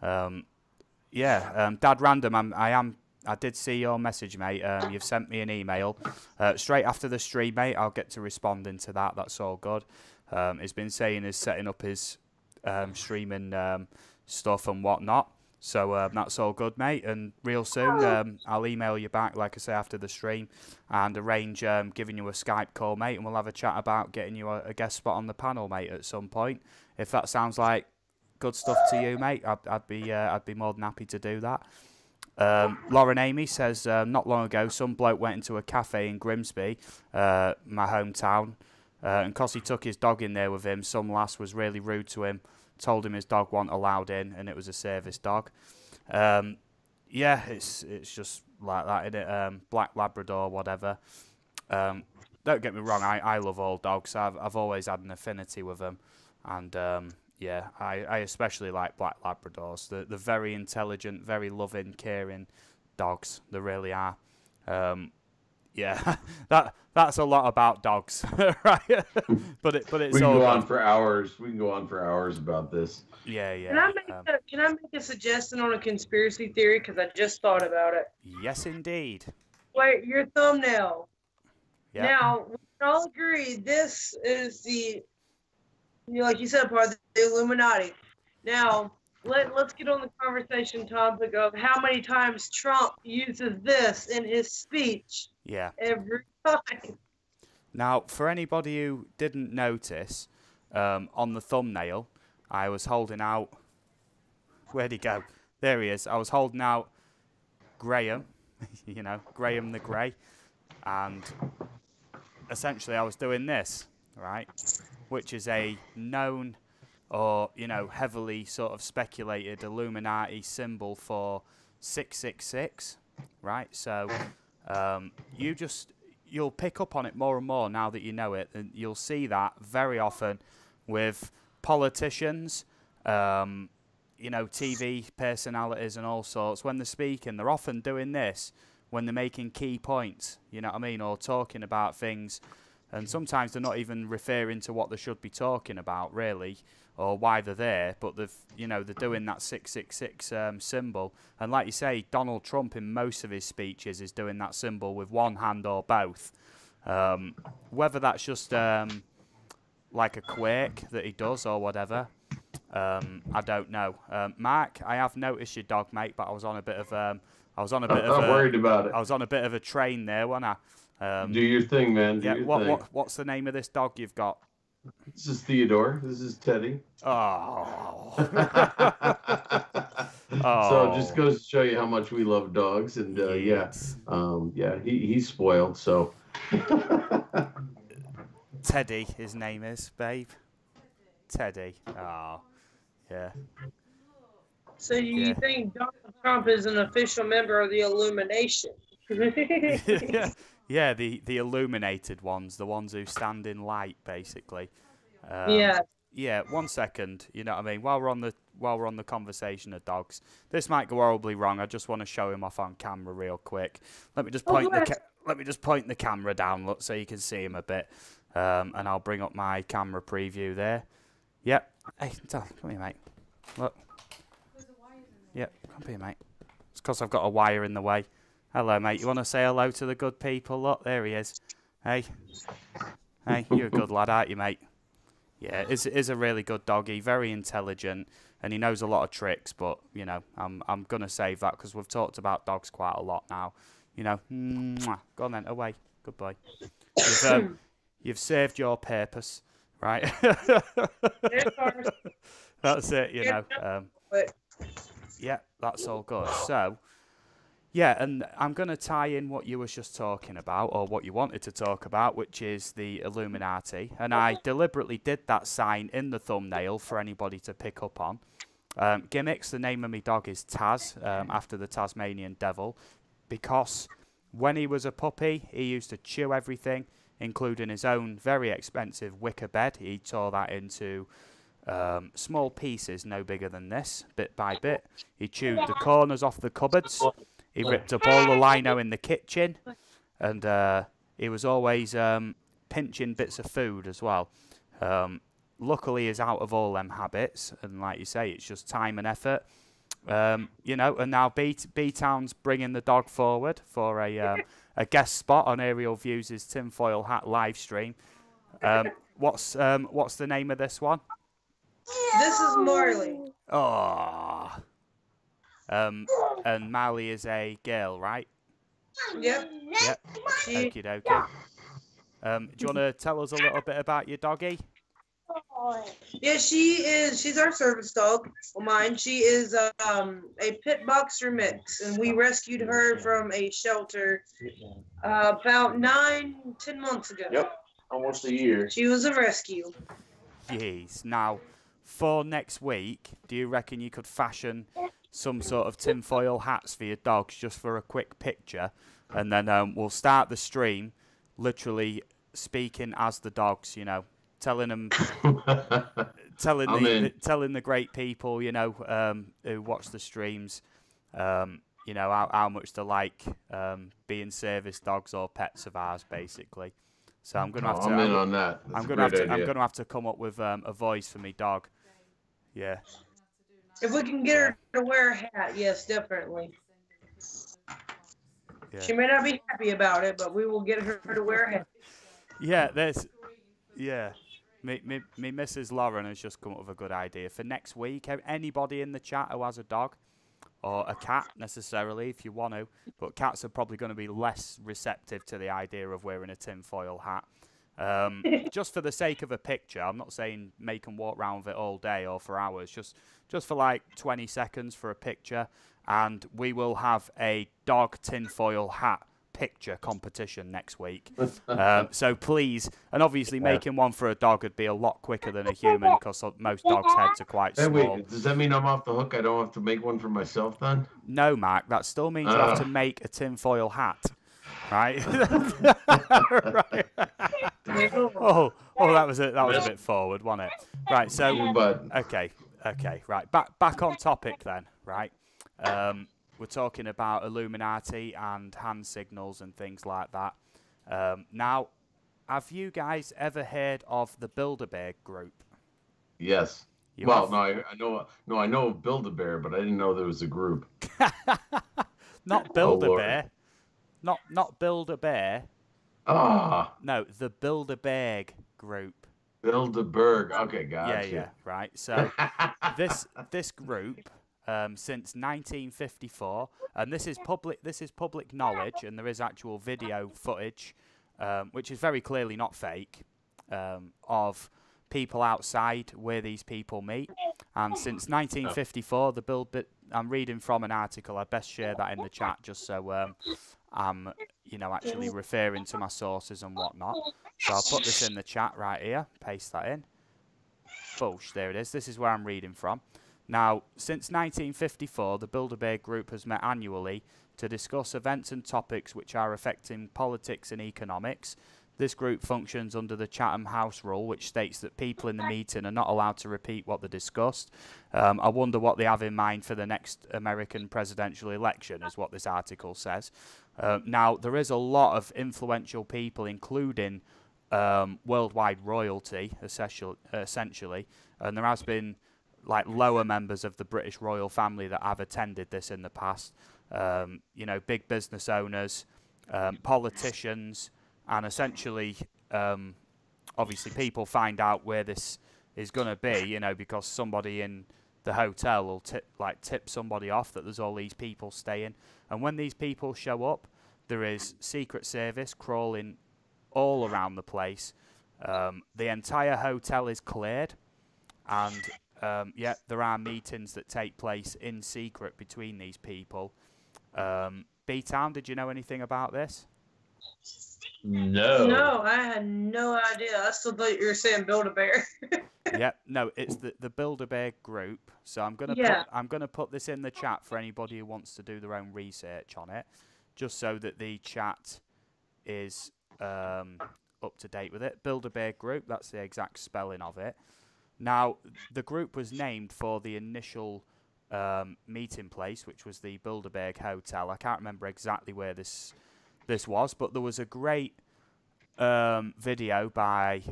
Dad Random, I did see your message, mate. You've sent me an email straight after the stream, mate. I'll get to responding to that. That's all good. He's been saying he's setting up his streaming stuff and whatnot. So that's all good, mate. And real soon, I'll email you back, like I say, after the stream, and arrange giving you a Skype call, mate, and we'll have a chat about getting you a guest spot on the panel, mate, at some point. If that sounds like good stuff to you, mate, I'd be more than happy to do that. Lauren Amy says, not long ago, some bloke went into a cafe in Grimsby, my hometown, and 'cause he took his dog in there with him, some lass was really rude to him, told him his dog wasn't allowed in, and it was a service dog. Yeah, it's just like that, innit? Black Labrador, whatever. Don't get me wrong, I love all dogs. I've always had an affinity with them, and yeah, I especially like Black Labradors. They're very intelligent, very loving, caring dogs. They really are. Yeah, that's a lot about dogs, right? but it's we can go on for hours. We can go on for hours about this. Yeah. Can I make a suggestion on a conspiracy theory? Because I just thought about it. Yes, indeed. Wait, your thumbnail. Yep. Now, we can all agree this is the, like you said, part of the Illuminati. Now, let's get on the conversation topic of how many times Trump uses this in his speech. Yeah. Every time. Now, for anybody who didn't notice, on the thumbnail, I was holding out. Where'd he go? There he is. I was holding out Graham, you know, Graham the Grey, and essentially I was doing this, right, which is a known or, you know, heavily sort of speculated Illuminati symbol for 666, right? So you'll pick up on it more and more now that you know it, and you'll see that very often with politicians, you know, TV personalities and all sorts. When they're speaking, they're often doing this when they're making key points, you know what I mean, or talking about things, and sometimes they're not even referring to what they should be talking about, really, or why they're there, but they're doing that 666 symbol. And like you say, Donald Trump in most of his speeches is doing that symbol with one hand or both. Whether that's just like a quirk that he does or whatever, I don't know. Mark, I have noticed your dog, mate, but I was on a bit of I'm worried about it. I was on a bit of a train there, wasn't I? Do your thing, man. What's the name of this dog you've got? This is Theodore. This is Teddy. Oh. So it just goes to show you how much we love dogs, and yes. He's spoiled. So Teddy, his name is, babe. Teddy. Oh, yeah. So you think Donald Trump is an official member of the Illumination? Yeah, the illuminated ones, the ones who stand in light, basically. Yeah. Yeah. 1 second. You know what I mean? While we're on the conversation of dogs, this might go horribly wrong. I just want to show him off on camera real quick. Let me just point the camera down, look, so you can see him a bit. And I'll bring up my camera preview there. Yep. Hey, come here, mate. Look. Yep. Come here, mate. It's because I've got a wire in the way. Hello, mate. You want to say hello to the good people? Look, there he is. Hey. Hey, you're a good lad, aren't you, mate? Yeah, is a really good doggy, very intelligent, and he knows a lot of tricks, but, you know, I'm going to save that because we've talked about dogs quite a lot now. You know, go on then, away. Good boy. You've served your purpose. right? That's it, you know. Yeah, that's all good. So, yeah, and I'm going to tie in what you was just talking about, or what you wanted to talk about, which is the Illuminati. And I deliberately did that sign in the thumbnail for anybody to pick up on. Gimmicks, the name of my dog is Taz, after the Tasmanian devil, because when he was a puppy, he used to chew everything, including his own very expensive wicker bed. He tore that into small pieces, no bigger than this, bit by bit. He chewed the corners off the cupboards. He ripped up all the lino in the kitchen, and he was always pinching bits of food as well. Luckily, he's out of all them habits, and like you say, it's just time and effort. You know, and now B-Town's bringing the dog forward for a guest spot on Aerial Views' Tinfoil Hat live stream. What's the name of this one? This is Marley. Oh. And Marley is a girl, right? Yep. Yep. Okie dokie. Do you want to tell us a little bit about your doggy? Yeah, she's our service dog. Well, mine. She is a pit boxer mix, and we rescued her from a shelter about 9-10 months ago. Yep, almost a year. She was a rescue. Jeez. Now, for next week, do you reckon you could fashion some sort of tinfoil hats for your dogs just for a quick picture, and then we'll start the stream literally speaking as the dogs, you know, telling them, telling the great people, you know, who watch the streams, you know, how much they like being service dogs or pets of ours, basically. So I'm gonna have to. I'm in on that. I'm gonna have to come up with a voice for me dog. Yeah. If we can get her to wear a hat, yes, definitely. Yeah. She may not be happy about it, but we will get her to wear a hat. Yeah, me Mrs. Lauren has just come up with a good idea for next week. Anybody in the chat who has a dog or a cat, necessarily, if you want to, but cats are probably going to be less receptive to the idea of wearing a tinfoil hat. Just for the sake of a picture. I'm not saying make them walk around with it all day or for hours. Just for like 20 seconds for a picture, and we will have a dog tinfoil hat picture competition next week. So please, and obviously making one for a dog would be a lot quicker than a human because most dogs' heads are quite small. Wait, does that mean I'm off the hook? I don't have to make one for myself then? No, Mark, that still means you have to make a tinfoil hat. Right? Right. Oh, that was a bit forward, wasn't it? Right, so okay, right. Back on topic then, right? We're talking about Illuminati and hand signals and things like that. Now, have you guys ever heard of the Bilderberg Group? Yes. I know of Build-A-Bear, but I didn't know there was a group. Not Build-A-Bear. Not Build-A-Bear. Ah. No, the Bilderberg Group. Bilderberg. Okay, gotcha. Yeah, right. So this group, since 1954, and this is public knowledge, and there is actual video footage, which is very clearly not fake, of people outside where these people meet. And since 1954, I'm reading from an article. I'd best share that in the chat just so I'm, actually referring to my sources and whatnot. So I'll put this in the chat right here. Paste that in. Boosh, there it is. This is where I'm reading from. Now, since 1954, the Bilderberg Group has met annually to discuss events and topics which are affecting politics and economics. This group functions under the Chatham House rule, which states that people in the meeting are not allowed to repeat what they discussed. I wonder what they have in mind for the next American presidential election, is what this article says. Now, there is a lot of influential people, including worldwide royalty, essentially, and there has been like lower members of the British royal family that have attended this in the past. Big business owners, politicians. And essentially, obviously, people find out where this is going to be, because somebody in the hotel will tip somebody off that there's all these people staying. And when these people show up, there is Secret Service crawling all around the place, The entire hotel is cleared, and yeah, there are meetings that take place in secret between these people. B-Town, did you know anything about this? No. No, I had no idea. I still thought you were saying Build-A-Bear. Yeah, no, it's the Bilderberg Group. So I'm gonna put this in the chat for anybody who wants to do their own research on it, just so that the chat is up to date with it. Bilderberg Group, that's the exact spelling of it. Now, the group was named for the initial meeting place, which was the Bilderberg Hotel. I can't remember exactly where this was, but there was a great video by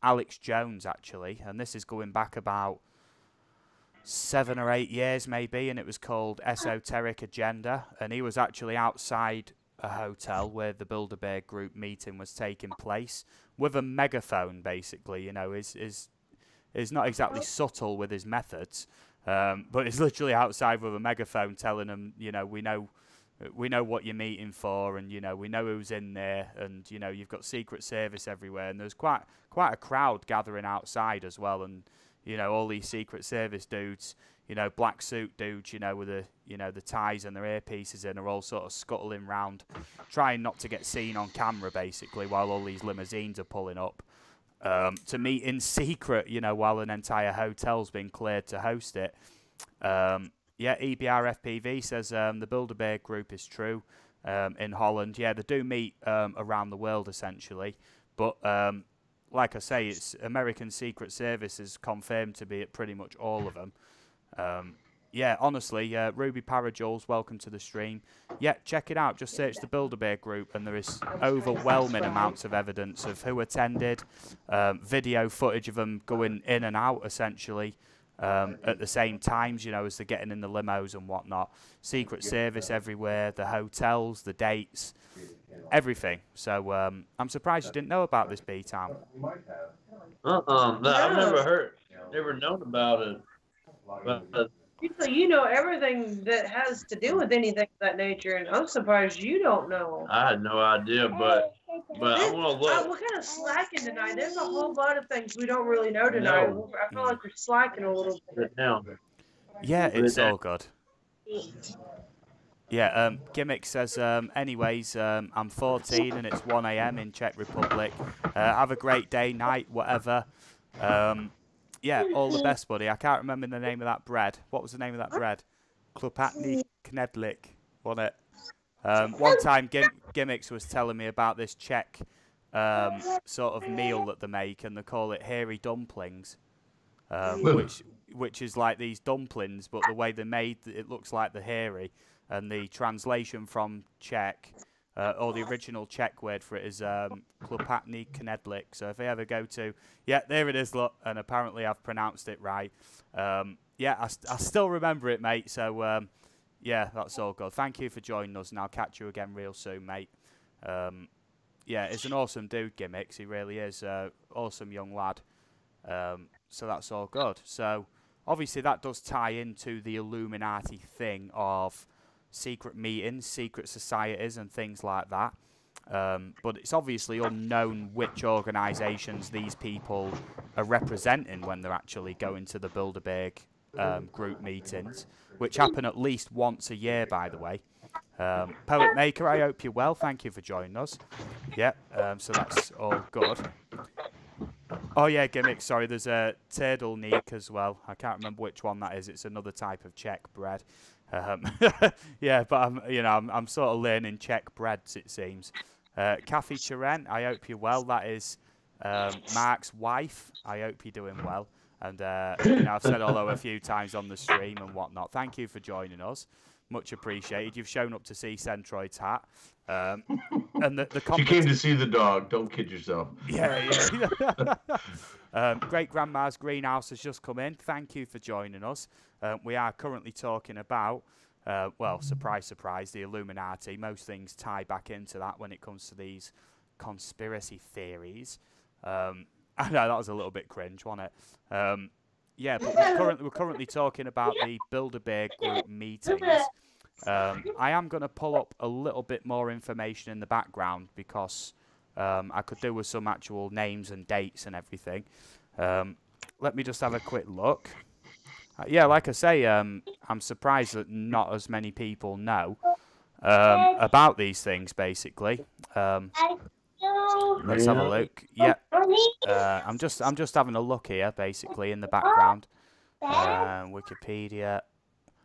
Alex Jones, actually, and this is going back about 7 or 8 years maybe, and it was called Esoteric Agenda, and he was actually outside a hotel where the Bilderberg Group meeting was taking place with a megaphone, basically. You know, is not exactly subtle with his methods, but he's literally outside with a megaphone telling them, you know, we know what you're meeting for, and you know, we know who's in there, and you know, you've got Secret Service everywhere, and there's quite a crowd gathering outside as well, and you know, all these Secret Service dudes, you know, black suit dudes, you know, with the ties and their earpieces in, are all sort of scuttling round, trying not to get seen on camera, basically, while all these limousines are pulling up to meet in secret, you know, while an entire hotel's been cleared to host it. Yeah, EBRFPV says the Bilderberg Group is true in Holland. Yeah, they do meet around the world, essentially. But like I say, it's American Secret Service is confirmed to be at pretty much all of them. Yeah, honestly, Ruby Parajules, welcome to the stream. Yeah, check it out. Just search the Bilderberg Group, and there is overwhelming amounts of evidence of who attended, video footage of them going in and out, essentially. At the same times, you know, as they're getting in the limos and whatnot. Secret Service everywhere, the hotels, the dates, everything. So I'm surprised you didn't know about this, B-Town. No, I've never known about it. But, You know everything that has to do with anything of that nature, and I'm surprised you don't know. I had no idea, but I want to look. We're kind of slacking tonight. There's a whole lot of things we don't really know tonight. No. I feel like we're slacking a little bit. Yeah, it's all good. Yeah, Gimmick says, anyways, I'm 14 and it's 1 AM in Czech Republic. Have a great day, night, whatever. Yeah, all the best, buddy. I can't remember the name of that bread. What was the name of that bread? Klopatny Knedlik, wasn't it? One time, Gimmicks was telling me about this Czech sort of meal that they make, and they call it hairy dumplings, which is like these dumplings, but the way they're made, it looks like the hairy. And the translation from Czech, or the original Czech word for it is Klopatny Knedlik. So if you ever go to, yeah, there it is, look, and apparently I've pronounced it right. Yeah, I still remember it, mate. So yeah, that's all good. Thank you for joining us, and I'll catch you again real soon, mate. Yeah, he's an awesome dude, Gimmicks. He really is. Awesome young lad. So that's all good. So obviously that does tie into the Illuminati thing of secret meetings, secret societies and things like that. But it's obviously unknown which organisations these people are representing when they're actually going to the Bilderberg Group meetings, which happen at least once a year, by the way. Poet Maker, I hope you're well. Thank you for joining us. Yeah, so that's all good. Oh yeah, Gimmick, sorry, there's a turtleneck as well. I can't remember which one that is. It's another type of Czech bread. Yeah, but I'm sort of learning Czech breads, it seems. Kathy Cheren, I hope you're well. That is Mark's wife. I hope you're doing well. And I've said hello a few times on the stream and whatnot. Thank you for joining us. Much appreciated. You've shown up to see Centroid's hat. And the She came to see the dog. Don't kid yourself. Yeah. Great Grandma's Greenhouse has just come in. Thank you for joining us. We are currently talking about, well, surprise, surprise, the Illuminati. Most things tie back into that when it comes to these conspiracy theories. I know that was a little bit cringe, wasn't it? Yeah, but we're currently talking about the Bilderberg Group meetings. I am going to pull up a little bit more information in the background because I could do with some actual names and dates and everything. Let me just have a quick look. Yeah, like I say, I'm surprised that not as many people know about these things, basically. Let's have a look. Yep. I'm just having a look here, basically, in the background. Wikipedia.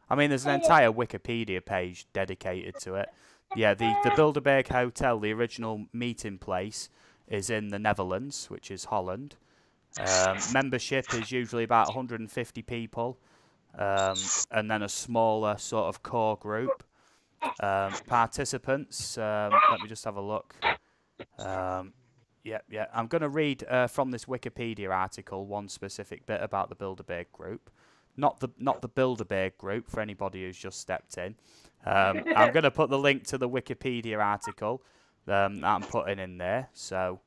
I mean, there's an entire Wikipedia page dedicated to it. Yeah, the Bilderberg Hotel, the original meeting place, is in the Netherlands, which is Holland. Membership is usually about 150 people, and then a smaller sort of core group. Participants, let me just have a look. Yeah. I'm going to read from this Wikipedia article one specific bit about the Bilderberg Group. Not the Bilderberg Group, for anybody who's just stepped in. I'm going to put the link to the Wikipedia article that I'm putting in there. So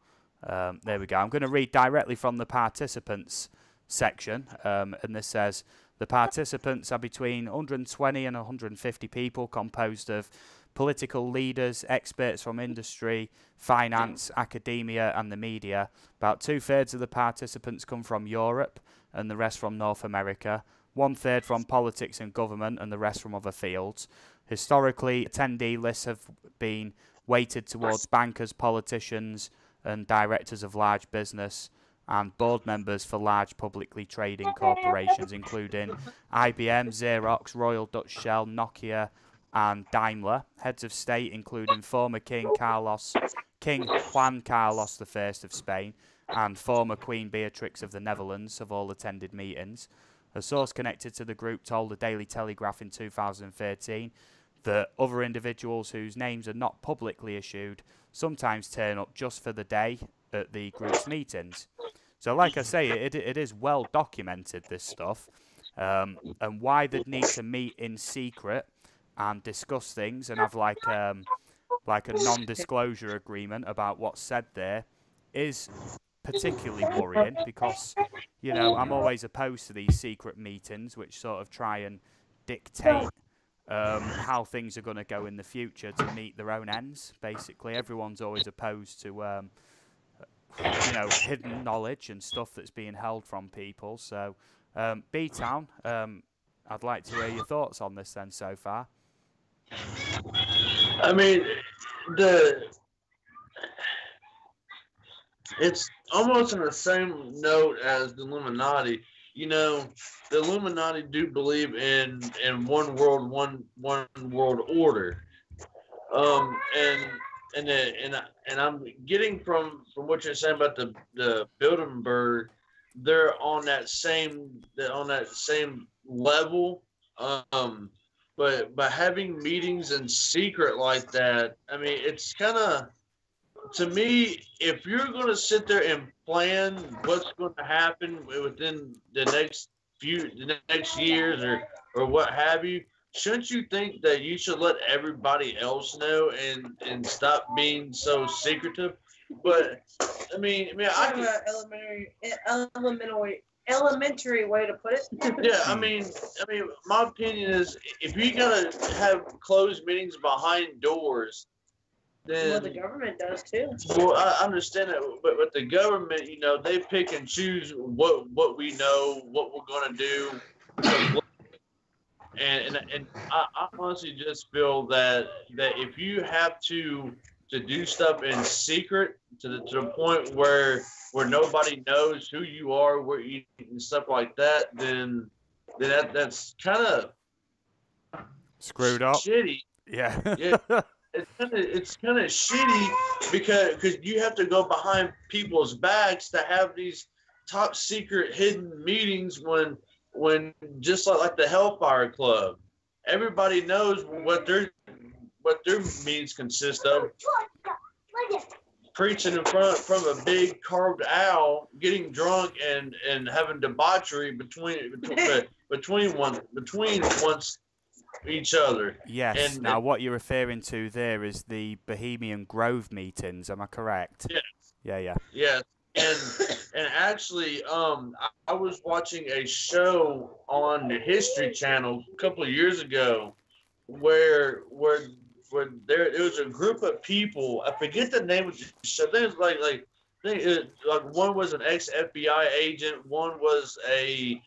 there we go. I'm going to read directly from the participants section, and this says, the participants are between 120 and 150 people, composed of political leaders, experts from industry, finance, academia, and the media. About 2/3 of the participants come from Europe, and the rest from North America. 1/3 from politics and government, and the rest from other fields. Historically, attendee lists have been weighted towards bankers, politicians, and directors of large business, and board members for large publicly trading corporations, including IBM, Xerox, Royal Dutch Shell, Nokia, and Daimler. Heads of state, including former King Juan Carlos I of Spain, and former Queen Beatrix of the Netherlands, have all attended meetings. A source connected to the group told the Daily Telegraph in 2013 that other individuals whose names are not publicly issued sometimes turn up just for the day at the group's meetings. So like I say, it is well documented, this stuff, and why they'd need to meet in secret and discuss things and have like a non-disclosure agreement about what's said there is particularly worrying, because, you know, I'm always opposed to these secret meetings which sort of try and dictate how things are going to go in the future to meet their own ends. Basically, everyone's always opposed to you know, hidden knowledge and stuff that's being held from people. So B-Town, I'd like to hear your thoughts on this then so far. I mean, it's almost on the same note as the Illuminati. You know, the Illuminati do believe in one world, one world order. And I'm getting from what you're saying about the Bilderberg, they're on that same level. But by having meetings in secret like that, I mean, it's kind of, to me, if you're going to sit there and plan what's going to happen within the next years or what have you, shouldn't you think that you should let everybody else know and stop being so secretive? But I mean, I can, elementary way to put it. Yeah, I mean, my opinion is, if you gotta have closed meetings behind doors, then, well, the government does too. Well, I understand that, but the government, you know, they pick and choose what we know, what we're gonna do, and I honestly just feel that if you have to do stuff in secret to the point where nobody knows who you are, where you eat and stuff like that, then that's kind of screwed up. Shitty. Yeah. Yeah. It's kind of shitty because you have to go behind people's backs to have these top secret hidden meetings when just like the Hellfire Club, everybody knows what their meetings consist of. Preaching in front from a big carved owl, getting drunk and having debauchery between each other. Yes. And, now, what you're referring to there is the Bohemian Grove meetings. Am I correct? Yes. Yeah. Yeah. And actually, I was watching a show on the History Channel a couple of years ago where it was a group of people. I forget the name of the show. I think it was like one was an ex FBI agent, one was an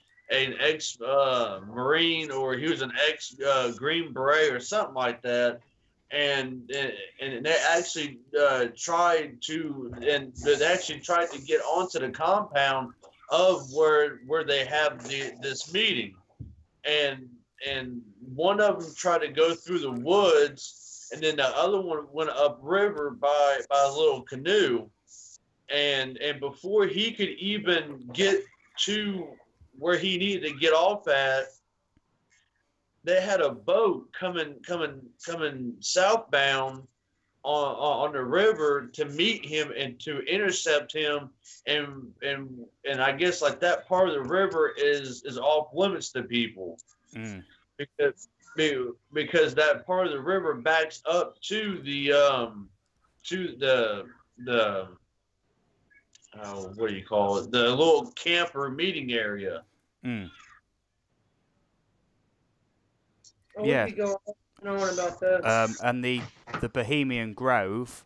ex Marine, or he was an ex Green Beret or something like that. And they actually tried to get onto the compound of where they have this meeting, and one of them tried to go through the woods, and then the other one went upriver by a little canoe, and before he could even get to where he needed to get off at, they had a boat coming southbound on the river to meet him and to intercept him, and I guess like that part of the river is off limits to people, because that part of the river backs up to the what do you call it, the little camper meeting area. Yeah. About that. And the Bohemian Grove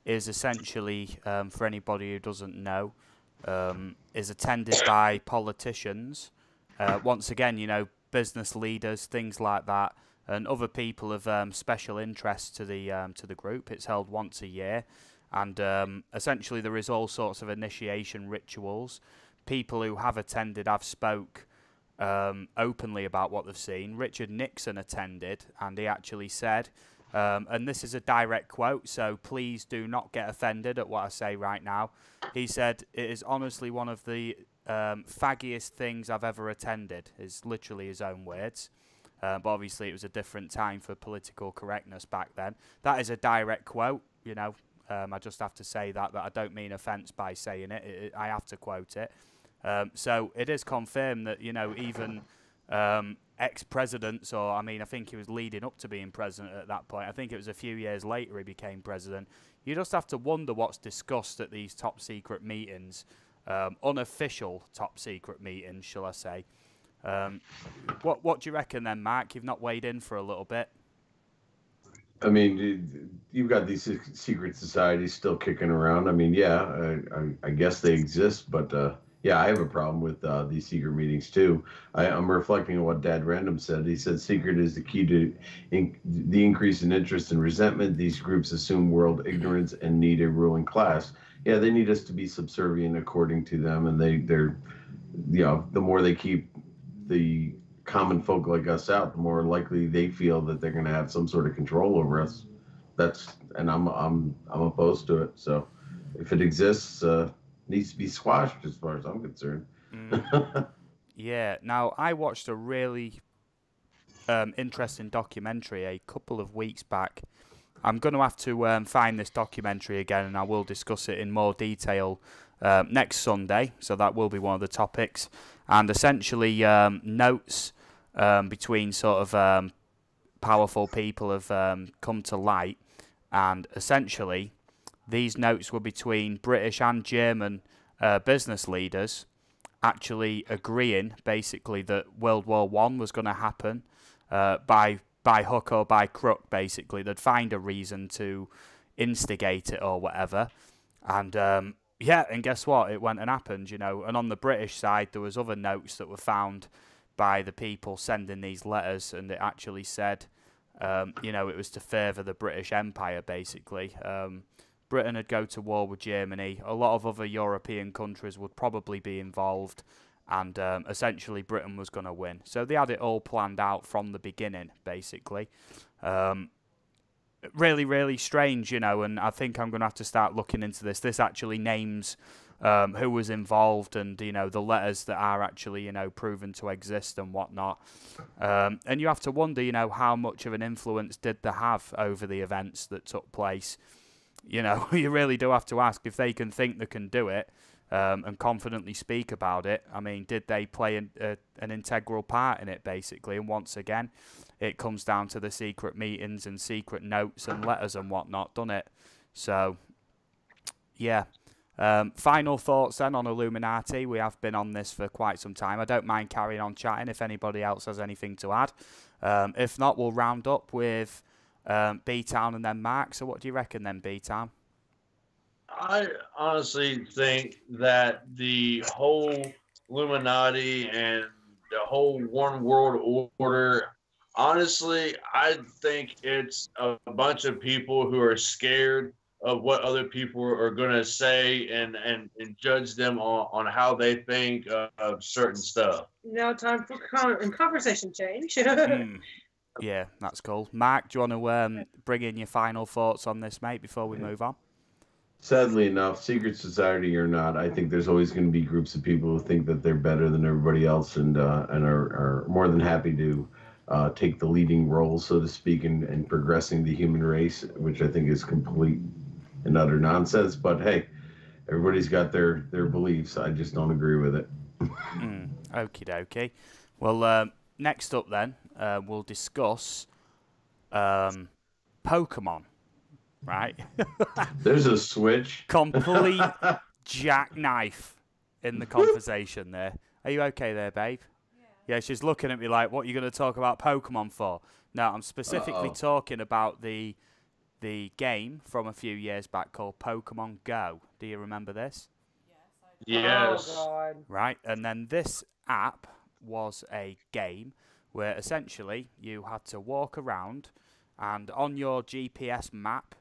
is essentially, for anybody who doesn't know, is attended by politicians. Once again, you know, business leaders, things like that, and other people of special interest to the group. It's held once a year, and essentially there is all sorts of initiation rituals. People who have attended have spoke openly about what they've seen. Richard Nixon attended, and he actually said, and this is a direct quote, so please do not get offended at what I say right now. He said, "It is honestly one of the faggiest things I've ever attended," is literally his own words. But obviously it was a different time for political correctness back then. That is a direct quote, you know. I just have to say that I don't mean offence by saying it. I have to quote it. So it is confirmed that, you know, even ex-presidents, or I mean, I think he was leading up to being president at that point. I think it was a few years later he became president. You just have to wonder what's discussed at these top secret meetings, unofficial top secret meetings, shall I say. What do you reckon then, Mark? You've not weighed in for a little bit. I mean, you've got these secret societies still kicking around. I mean, yeah, I guess they exist, but yeah, I have a problem with these secret meetings too. I'm reflecting on what Dad Random said. He said secret is the key to the increase in interest and resentment. These groups assume world ignorance and need a ruling class. Yeah, they need us to be subservient according to them, and they're, you know, the more they keep the common folk like us out, the more likely they feel that they're going to have some sort of control over us. And I'm opposed to it. So if it exists, needs to be squashed as far as I'm concerned. Yeah. Now, I watched a really interesting documentary a couple of weeks back. I'm going to have to find this documentary again, and I will discuss it in more detail next Sunday. So that will be one of the topics. And essentially, notes between sort of powerful people have come to light. And essentially, these notes were between British and German business leaders actually agreeing, basically, that World War I was going to happen by hook or by crook, basically. They'd find a reason to instigate it or whatever. And yeah, and guess what? It went and happened, you know. And on the British side, there was other notes that were found by the people sending these letters, and it actually said, you know, it was to further the British Empire, basically. Britain would go to war with Germany. A lot of other European countries would probably be involved, and essentially Britain was going to win. So they had it all planned out from the beginning, basically. Really, really strange, you know, and I think I'm going to have to start looking into this. This actually names who was involved and, you know, the letters that are actually, you know, proven to exist and whatnot. And you have to wonder, you know, how much of an influence did they have over the events that took place? You know, you really do have to ask if they can think they can do it and confidently speak about it. I mean, did they play an integral part in it, basically? And once again, it comes down to the secret meetings and secret notes and letters and whatnot, doesn't it? So, yeah. Final thoughts then on Illuminati. We have been on this for quite some time. I don't mind carrying on chatting if anybody else has anything to add. If not, we'll round up with B-Town, and then Mark. So what do you reckon then, B-Town? I honestly think that the whole Illuminati and the whole one world order, honestly, I think it's a bunch of people who are scared of what other people are going to say and judge them on how they think of certain stuff. Now time for conversation change. Yeah, that's cool. Mark, do you want to bring in your final thoughts on this, mate, before we move on? Sadly enough, secret society or not, I think there's always going to be groups of people who think that they're better than everybody else and are more than happy to take the leading role, so to speak, in progressing the human race, which I think is complete and utter nonsense. But hey, everybody's got their beliefs. I just don't agree with it. Okie dokie. Well, next up then, we'll discuss Pokemon. Right? There's a switch. Complete jackknife in the conversation there. Are you okay there, babe? Yeah, she's looking at me like, what are you going to talk about Pokemon for? No, I'm specifically talking about the game from a few years back called Pokemon Go. Do you remember this? Yes. Oh, God. Right, and then this app was a game where essentially you had to walk around, and on your GPS map,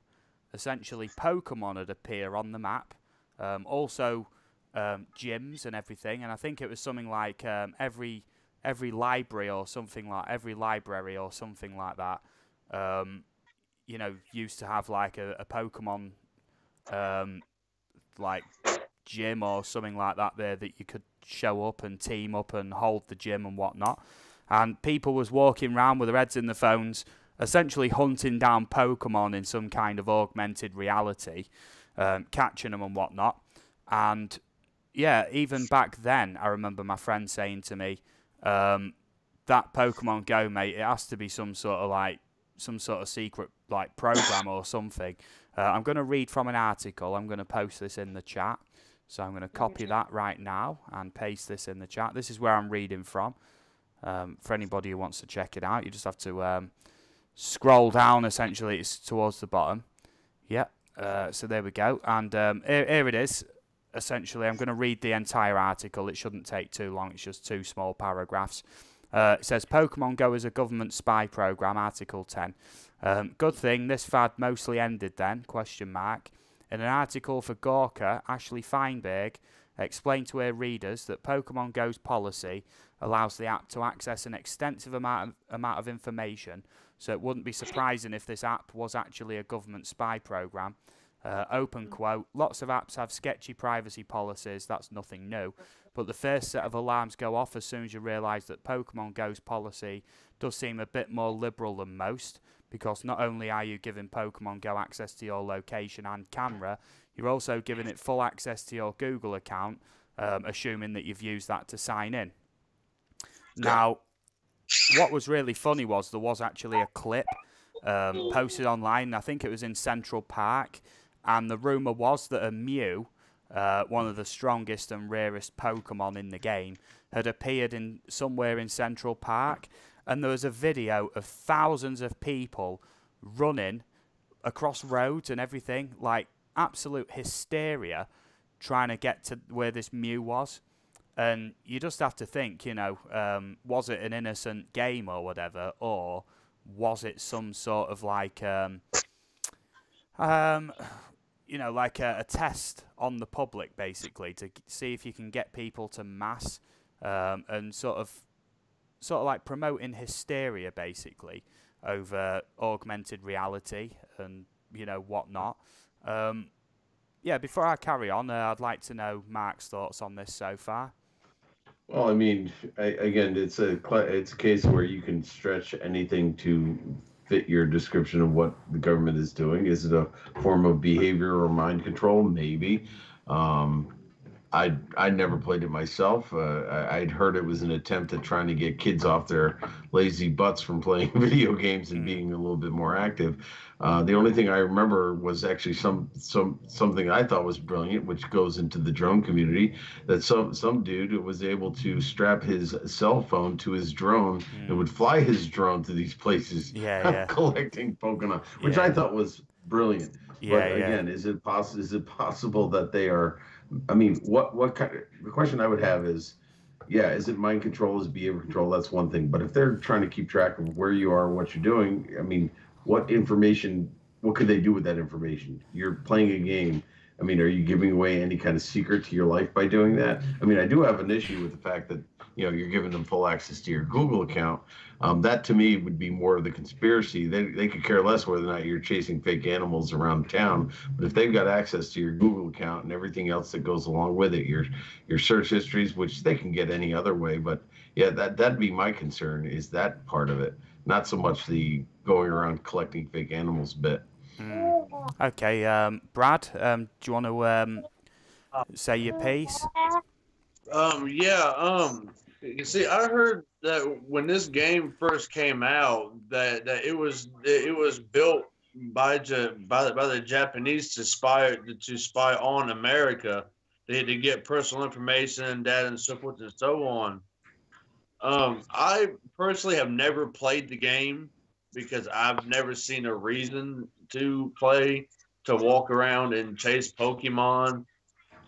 essentially Pokemon would appear on the map. Also gyms and everything, and I think it was something like every library or something like that. You know, used to have like a Pokemon like gym or something like that there that you could show up and team up and hold the gym and whatnot. And people was walking around with their heads in the phones, essentially hunting down Pokemon in some kind of augmented reality, catching them and whatnot. And yeah, even back then, I remember my friend saying to me, that Pokemon Go, mate, it has to be some sort of secret like program or something. I'm going to read from an article. I'm going to post this in the chat. So I'm going to copy that right now and paste this in the chat. This is where I'm reading from. For anybody who wants to check it out, you just have to scroll down, essentially. It's towards the bottom. Yep. So there we go. And here it is. Essentially, I'm going to read the entire article. It shouldn't take too long. It's just 2 small paragraphs. It says, Pokemon Go is a government spy program, Article 10. Good thing this fad mostly ended then, ? In an article for Gawker, Ashley Feinberg explained to her readers that Pokemon Go's policy allows the app to access an extensive amount of information, so it wouldn't be surprising if this app was actually a government spy program. Open quote, lots of apps have sketchy privacy policies, that's nothing new, but the first set of alarms go off as soon as you realise that Pokemon Go's policy does seem a bit more liberal than most, because not only are you giving Pokemon Go access to your location and camera, you're also giving it full access to your Google account, assuming that you've used that to sign in. Now, what was really funny was there was actually a clip posted online, I think it was in Central Park, and the rumour was that a Mew, one of the strongest and rarest Pokemon in the game, had appeared somewhere in Central Park, and there was a video of thousands of people running across roads and everything, like absolute hysteria, trying to get to where this Mew was. And you just have to think, you know, was it an innocent game or whatever, or was it some sort of like, you know, like a test on the public, basically, to see if you can get people to mass and sort of like promoting hysteria, basically, over augmented reality and, you know, whatnot. Yeah, before I carry on, I'd like to know Mark's thoughts on this so far. Well, I mean, again, it's a case where you can stretch anything to fit your description of what the government is doing. Is it a form of behavior or mind control? Maybe. I never played it myself. I'd heard it was an attempt at trying to get kids off their lazy butts from playing video games and being a little bit more active. The only thing I remember was actually something I thought was brilliant, which goes into the drone community. That some dude was able to strap his cell phone to his drone and would fly his drone to these places, collecting Pokemon, which I thought was brilliant. But again, is it possible that they are? I mean, what kind of, the question I would have is, is it mind control, is it behavior control? That's one thing. But if they're trying to keep track of where you are, what you're doing, I mean, what could they do with that information? You're playing a game. I mean, are you giving away any kind of secret to your life by doing that? I mean, I do have an issue with the fact that, you're giving them full access to your Google account. That to me would be more of the conspiracy. They could care less whether or not you're chasing fake animals around town. But if they've got access to your Google account and everything else that goes along with it, your search histories, which they can get any other way. But that'd be my concern, is that part of it, not so much the going around collecting fake animals bit. Okay, Brad, do you want to say your piece? You see, I heard that when this game first came out, that it was built by the Japanese to spy on America. They had to get personal information, data, and so forth and so on. I personally have never played the game because I've never seen a reason to walk around and chase Pokemon.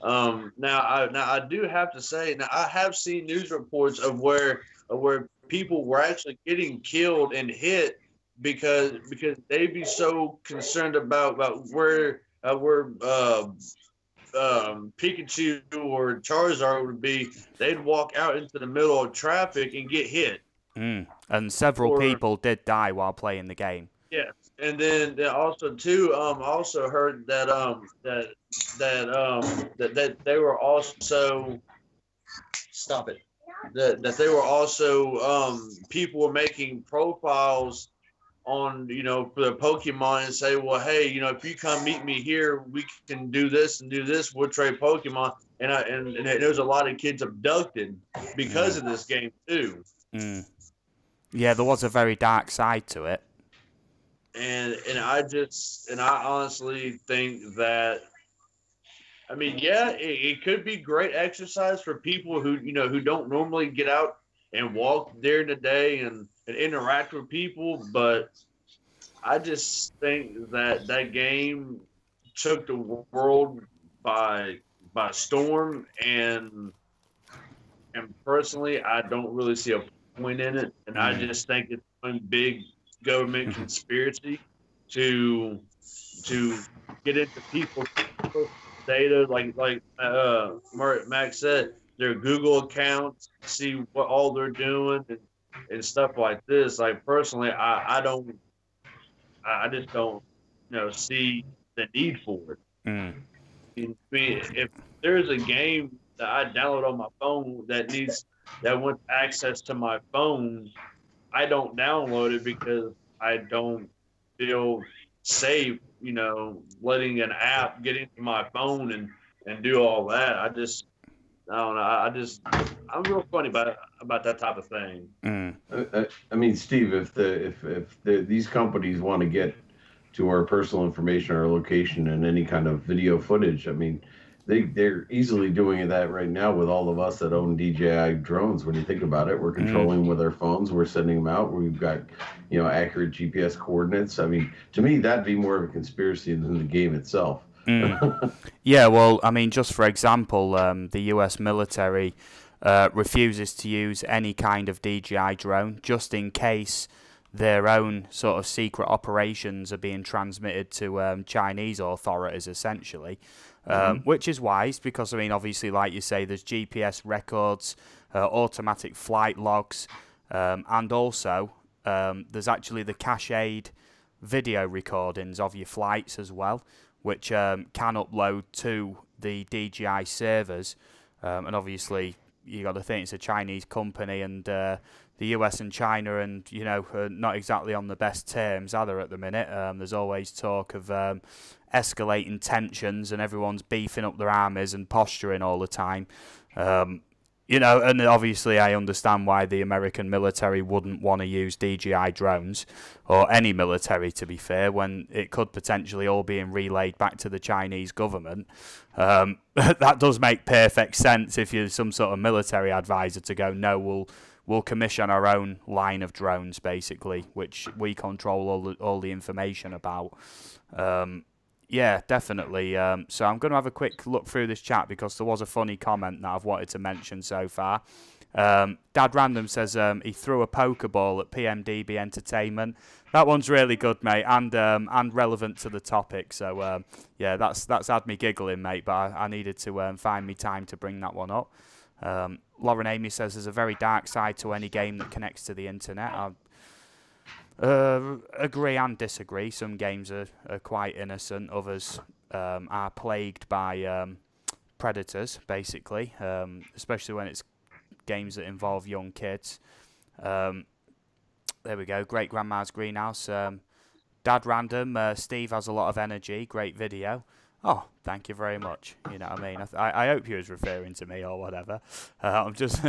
Now I do have to say, I have seen news reports of where people were actually getting killed and hit because they'd be so concerned about where Pikachu or Charizard would be, they'd walk out into the middle of traffic and get hit. And several people did die while playing the game. Yeah, and then also too, also heard that that they were also that they were also people were making profiles on for the Pokemon and say, well, hey, if you come meet me here, we can do this and do this. We'll trade Pokemon, and there's a lot of kids abducted because of this game too. Yeah, there was a very dark side to it. And I honestly think that, I mean, it could be great exercise for people who who don't normally get out and walk during the day and interact with people, but I just think that game took the world by storm, and personally, I don't really see a point in it, and I just think it's one big government conspiracy to get into people's data, like Max said, their Google accounts, see what all they're doing and stuff like this. Like personally, I just don't see the need for it. I mean, if there's a game that I download on my phone that wants access to my phone, I don't download it because I don't feel safe, letting an app get into my phone and do all that. I don't know. I'm real funny about that type of thing. I mean, Steve, if these companies want to get to our personal information, our location, and any kind of video footage, I mean, they're easily doing that right now with all of us that own DJI drones. When you think about it, we're controlling with our phones, we're sending them out. We've got, accurate GPS coordinates. I mean, to me, that'd be more of a conspiracy than the game itself. Yeah, well, I mean, just for example, the US military refuses to use any kind of DJI drone just in case their own sort of secret operations are being transmitted to Chinese authorities, essentially. Which is wise because, I mean, obviously, like you say, there's GPS records, automatic flight logs, and also there's actually the cached video recordings of your flights as well, which can upload to the DJI servers. And obviously, you got to think it's a Chinese company, and the the US and China, and are not exactly on the best terms, are there, at the minute? There's always talk of escalating tensions, and everyone's beefing up their armies and posturing all the time. And obviously I understand why the American military wouldn't want to use DJI drones, or any military to be fair, when it could potentially all be relayed back to the Chinese government. That does make perfect sense if you're some sort of military advisor to go, no, we'll commission our own line of drones, basically, which we control all the information about. Yeah, definitely. So I'm going to have a quick look through this chat because there was a funny comment that I've wanted to mention so far. Dad Random says he threw a Pokeball at PMDB Entertainment. That one's really good, mate, and relevant to the topic. So yeah, that's had me giggling, mate. But I needed to find me time to bring that one up. Lauren Amy says there's a very dark side to any game that connects to the internet. Agree and disagree. Some games are quite innocent. Others are plagued by predators, basically, especially when it's games that involve young kids. There we go. Great Grandma's Greenhouse. Dad Random. Steve has a lot of energy. Great video. Oh, thank you very much. You know what I mean? I hope you was referring to me or whatever. I'm just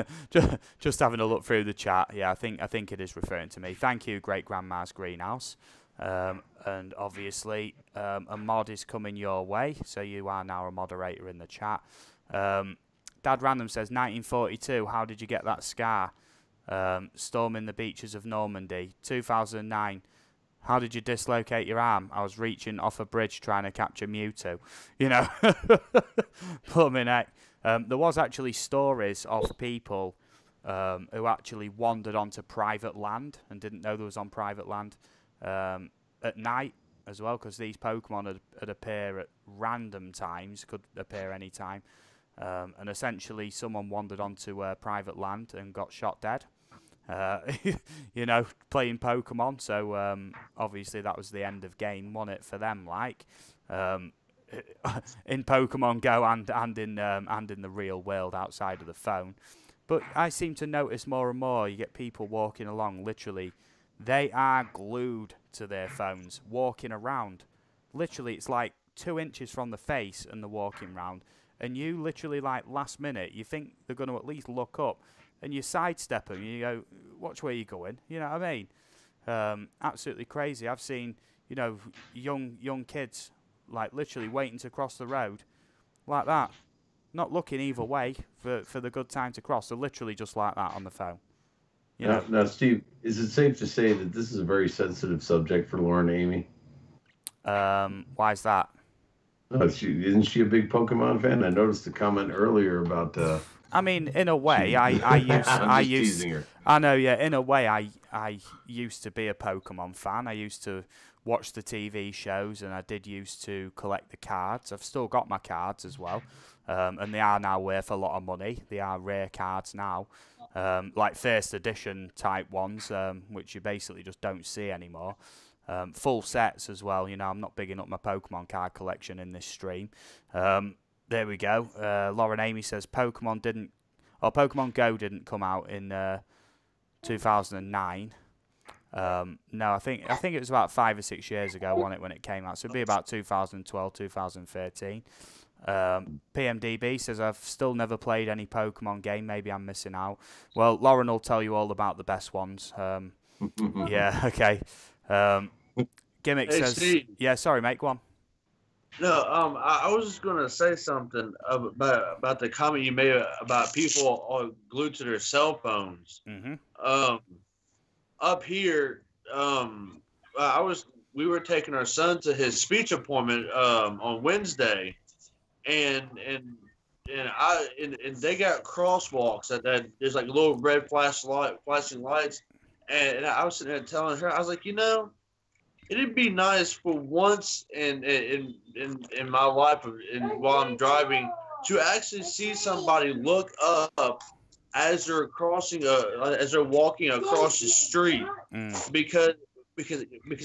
having a look through the chat. Yeah, I think it is referring to me. Thank you, Great Grandma's Greenhouse. And obviously, a mod is coming your way, so you are now a moderator in the chat. Dad Random says 1942. How did you get that scar? Storming the beaches of Normandy. 2009. How did you dislocate your arm? I was reaching off a bridge trying to capture Mewtwo. Plumbing heck. There was actually stories of people who actually wandered onto private land and didn't know they was on private land at night as well, because these Pokemon would appear at random times, could appear any time. And essentially someone wandered onto private land and got shot dead. Playing Pokemon, so obviously that was the end of game, wasn't it, for them, like in Pokemon Go and in the real world outside of the phone. But I seem to notice more and more you get people walking along, literally they are glued to their phones, walking around. Literally it's like 2 inches from the face and they're walking around, and you literally, like, last minute you think they're going to at least look up, and you sidestep them, you go, watch where you're going, you know what I mean? Absolutely crazy. I've seen, young kids, like, literally waiting to cross the road, like that, not looking either way for the good time to cross. They're literally just like that on the phone. Now, Steve, is it safe to say that this is a very sensitive subject for Lauren Amy? Why is that? Isn't she a big Pokemon fan? I noticed a comment earlier about... I mean, in a way, I used. I know, yeah. In a way, I used to be a Pokemon fan. I used to watch the TV shows, and I did used to collect the cards. I've still got my cards as well, and they are now worth a lot of money. They are rare cards now, like first edition type ones, which you basically just don't see anymore. Full sets as well. I'm not bigging up my Pokemon card collection in this stream. There we go. Lauren Amy says Pokemon Go didn't come out in 2009. No, I think it was about 5 or 6 years ago when it came out. So it'd be about 2012, 2013. PMDB says I've still never played any Pokemon game. Maybe I'm missing out. Well, Lauren will tell you all about the best ones. Yeah, okay. Gimmick says, Steve. Yeah, sorry, mate. Go on. No, I was just gonna say something about the comment you made about people all glued to their cell phones. Mm-hmm. Up here, we were taking our son to his speech appointment on Wednesday, and they got crosswalks that there's like little red flashing lights, and I was sitting there telling her, I was like, it'd be nice for once in my life, while I'm driving, to actually see somebody look up as they're walking across the street, because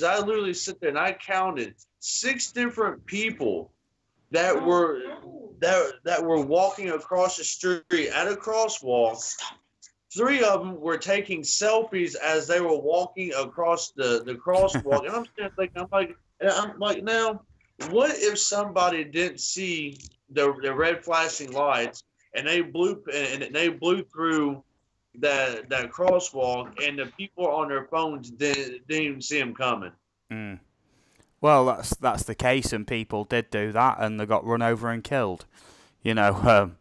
I literally sit there and I counted 6 different people that were walking across the street at a crosswalk, 3 of them were taking selfies as they were walking across the crosswalk, and I'm still thinking, I'm like, now, what if somebody didn't see the red flashing lights and they blew through that crosswalk, and the people on their phones didn't even see them coming? Mm. Well, that's the case, and people did do that, and they got run over and killed. You know,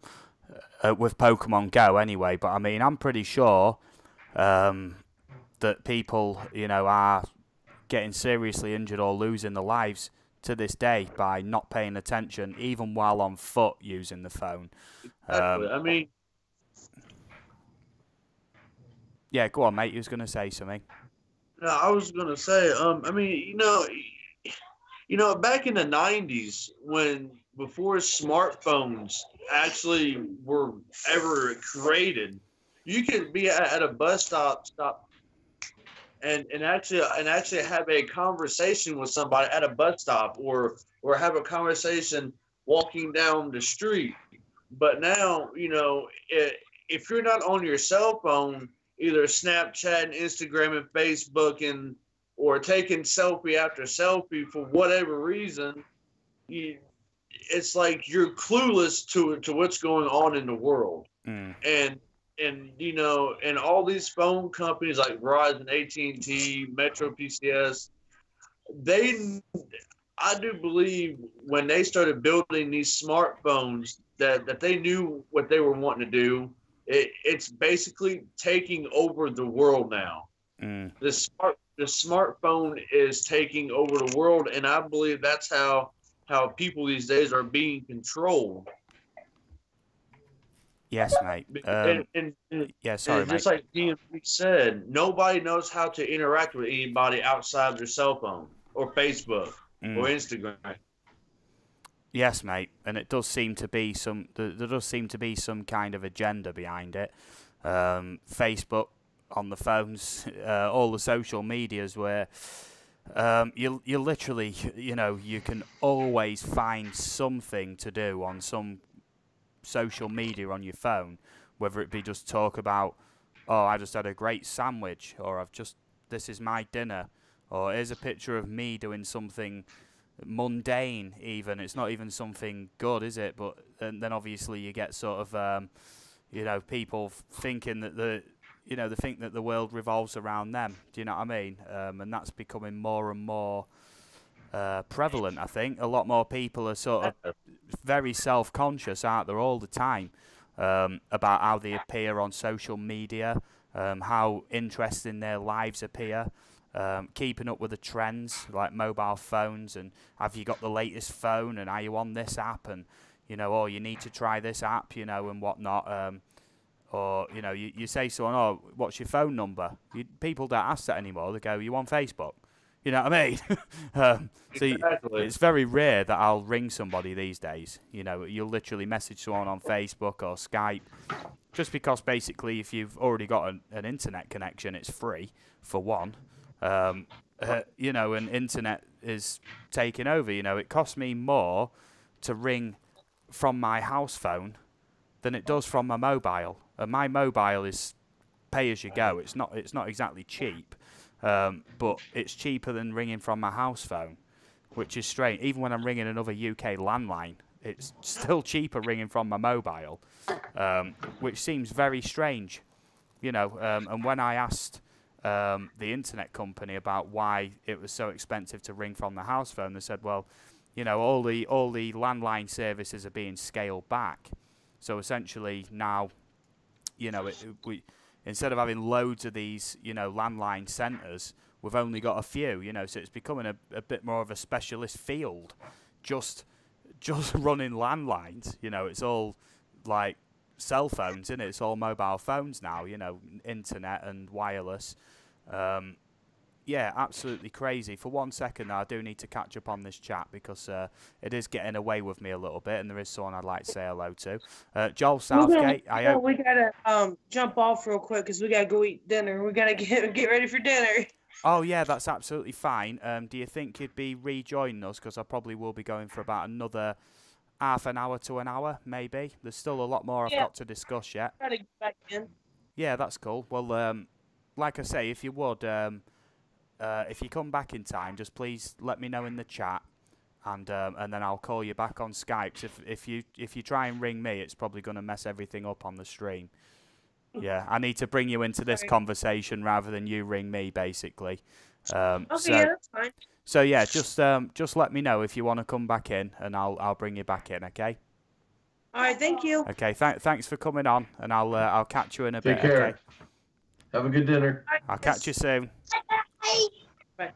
with Pokemon Go anyway. But I mean, I'm pretty sure that people, you know, are getting seriously injured or losing their lives to this day by not paying attention, even while on foot using the phone. Exactly. I mean, yeah, go on, mate. You was going to say something. no, I was gonna say, I mean, back in the '90s, before smartphones actually were ever created, you could be at a bus stop and actually have a conversation with somebody at a bus stop, or have a conversation walking down the street. But now, if you're not on your cell phone, either Snapchat, Instagram, and Facebook, or taking selfie after selfie for whatever reason, it's like you're clueless to what's going on in the world. And all these phone companies like Verizon, AT&T, Metro, PCS, I do believe when they started building these smartphones that they knew what they were wanting to do. It's basically taking over the world now. The smartphone is taking over the world, and I believe that's how people these days are being controlled. Yes, mate. Yeah, sorry, mate. Just like DMV said, nobody knows how to interact with anybody outside their cell phone or Facebook or Instagram. Yes, mate. And it does seem to be there does seem to be some kind of agenda behind it. Facebook on the phones, all the social medias where you literally, you can always find something to do on some social media on your phone, whether it be just talk about, oh, I just had a great sandwich, or this is my dinner, or here's a picture of me doing something mundane. Even it's not even something good, is it? But then obviously you get sort of people thinking that they think that the world revolves around them. Do you know what I mean? And that's becoming more and more prevalent. I think a lot more people are sort of very self-conscious, aren't they, all the time, about how they appear on social media, how interesting their lives appear, keeping up with the trends like mobile phones, and have you got the latest phone, and are you on this app, and oh, you need to try this app, and whatnot. Or you say to someone, oh, what's your phone number? People don't ask that anymore. They go, you on Facebook? You know what I mean? Exactly. It's very rare that I'll ring somebody these days. You'll literally message someone on Facebook or Skype, just because basically if you've already got an internet connection, it's free, for one. And internet is taking over. It costs me more to ring from my house phone than it does from my mobile. And my mobile is pay as you go. It's not exactly cheap. But it's cheaper than ringing from my house phone, which is strange. Even when I'm ringing another UK landline, it's still cheaper ringing from my mobile, which seems very strange, And when I asked the internet company about why it was so expensive to ring from the house phone, they said, well, all the landline services are being scaled back. So essentially now, instead of having loads of these, landline centres, we've only got a few, so it's becoming a bit more of a specialist field, just running landlines. It's all like cell phones, isn't it? It's all mobile phones now, internet and wireless. Yeah, absolutely crazy. For 1 second, I do need to catch up on this chat because it is getting away with me a little bit, and there is someone I'd like to say hello to. Joel Southgate, we gotta jump off real quick because we gotta go eat dinner. We gotta get ready for dinner. Oh yeah, that's absolutely fine. Do you think you'd be rejoining us? Because I probably will be going for about another half an hour to an hour, maybe. There's still a lot more I've got to discuss yet. Try to get back in. Yeah, that's cool. Well, like I say, if you would, if you come back in time, just please let me know in the chat, and then I'll call you back on Skype. 'Cause if you try and ring me, it's probably going to mess everything up on the stream. Yeah, I need to bring you into this conversation rather than you ring me, basically. Okay, yeah, that's fine. So yeah, just let me know if you want to come back in, and I'll bring you back in. Okay. All right, thank you. Okay, thanks for coming on, and I'll catch you in a bit. Take care. Okay. Have a good dinner. I'll catch you soon. Bye.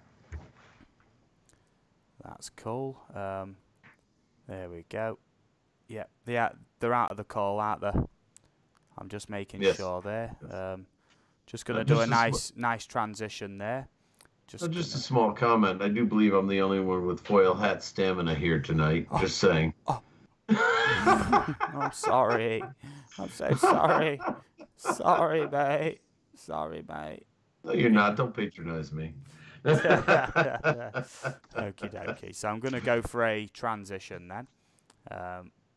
That's cool. There we go. Yeah, they're out of the call, aren't they? I'm just making sure there. Just gonna do a nice transition there. Just a small comment. I do believe I'm the only one with foil hat stamina here tonight. Oh. Just saying. Oh. I'm sorry. I'm so sorry. Sorry, mate. Sorry, mate. No, you're not. Don't patronize me. Okie dokie. So I'm going to go for a transition then.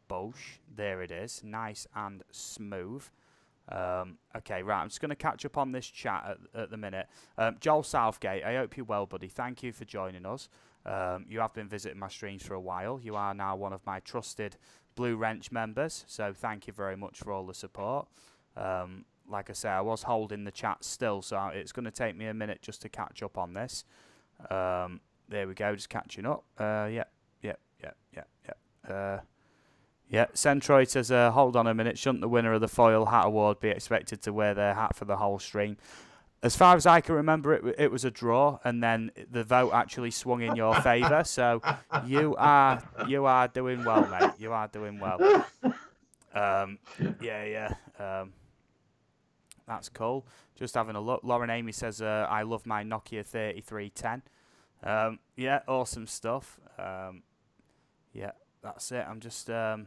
Bosh. There it is. Nice and smooth. Okay, right. I'm just going to catch up on this chat at the minute. Joel Southgate, I hope you're well, buddy. Thank you for joining us. You have been visiting my streams for a while. You are now one of my trusted Blue Wrench members, so thank you very much for all the support. Like I say, I was holding the chat still, so it's going to take me a minute just to catch up on this. There we go, just catching up. Yeah. Centroid says, hold on a minute, shouldn't the winner of the Foil Hat Award be expected to wear their hat for the whole stream? As far as I can remember, it was a draw, and then the vote actually swung in your favour. So you are doing well, mate. You are doing well. That's cool. Just having a look. Lauren Amy says, I love my Nokia 3310. Yeah, awesome stuff. Yeah, that's it. I'm just... yeah,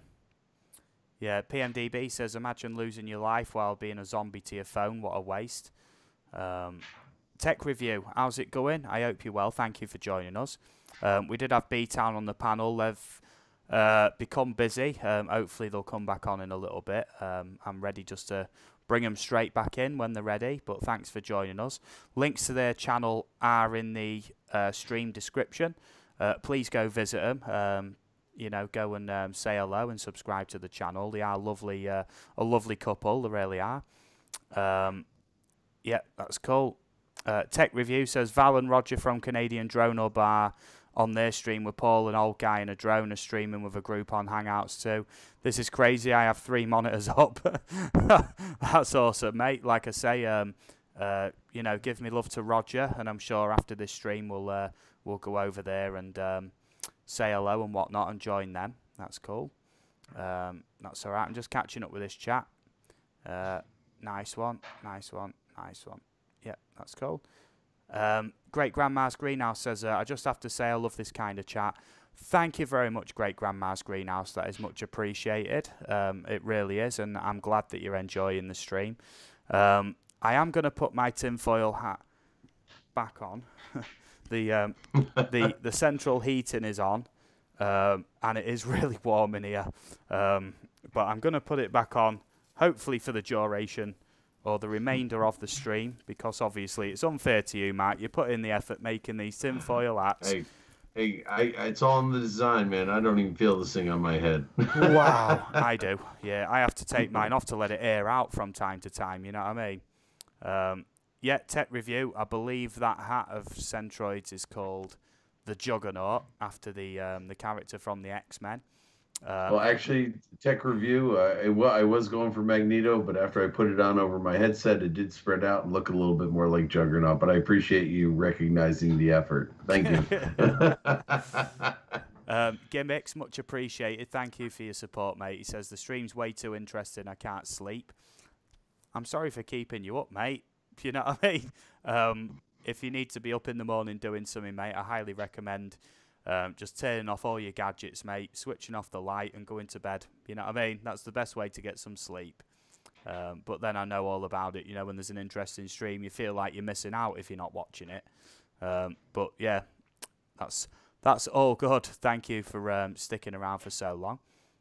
PMDB says, imagine losing your life while being a zombie to your phone. What a waste. Tech Review, how's it going? I hope you're well. Thank you for joining us. We did have B-Town on the panel. They've become busy. Hopefully they'll come back on in a little bit. I'm ready just to bring them straight back in when they're ready, but thanks for joining us. Links to their channel are in the stream description. Please go visit them. You know, go and say hello and subscribe to the channel. They are lovely, a lovely couple. They really are. Yeah, that's cool. Tech Review says, Val and Roger from Canadian Drone Hub are on their stream with Paul, an old guy and a drone, are streaming with a group on Hangouts too. This is crazy. I have 3 monitors up. That's awesome, mate. Like I say, you know, give me love to Roger, and I'm sure after this stream we'll go over there and say hello and whatnot and join them. That's cool. That's all right. I'm just catching up with this chat. Nice one. Nice one. Nice one. Yeah, that's cool. Great Grandma's Greenhouse says, I just have to say I love this kind of chat. Thank you very much, Great Grandma's Greenhouse. That is much appreciated. It really is, and I'm glad that you're enjoying the stream. I am going to put my tinfoil hat back on. The central heating is on, and it is really warm in here. But I'm going to put it back on, hopefully for the duration or the remainder of the stream, because obviously it's unfair to you, Matt. You put in the effort making these tinfoil hats. Hey, it's all in the design, man. I don't even feel this thing on my head. Wow, I do. Yeah, I have to take mine off to let it air out from time to time, you know what I mean? Yeah, Tech Review, I believe that hat of Centroid's is called the Juggernaut, after the character from the X-Men. Well, actually, Tech Review, I was going for Magneto, but after I put it on over my headset, it did spread out and look a little bit more like Juggernaut, but I appreciate you recognizing the effort. Thank you. Gimmicks, much appreciated. Thank you for your support, mate. He says, the stream's way too interesting. I can't sleep. I'm sorry for keeping you up, mate. You know what I mean? If you need to be up in the morning doing something, mate, I highly recommend just turning off all your gadgets, mate, switching off the light and going to bed. You know what I mean? That's the best way to get some sleep. But then I know all about it. You know, when there's an interesting stream, you feel like you're missing out if you're not watching it. But yeah, that's all good. Thank you for sticking around for so long.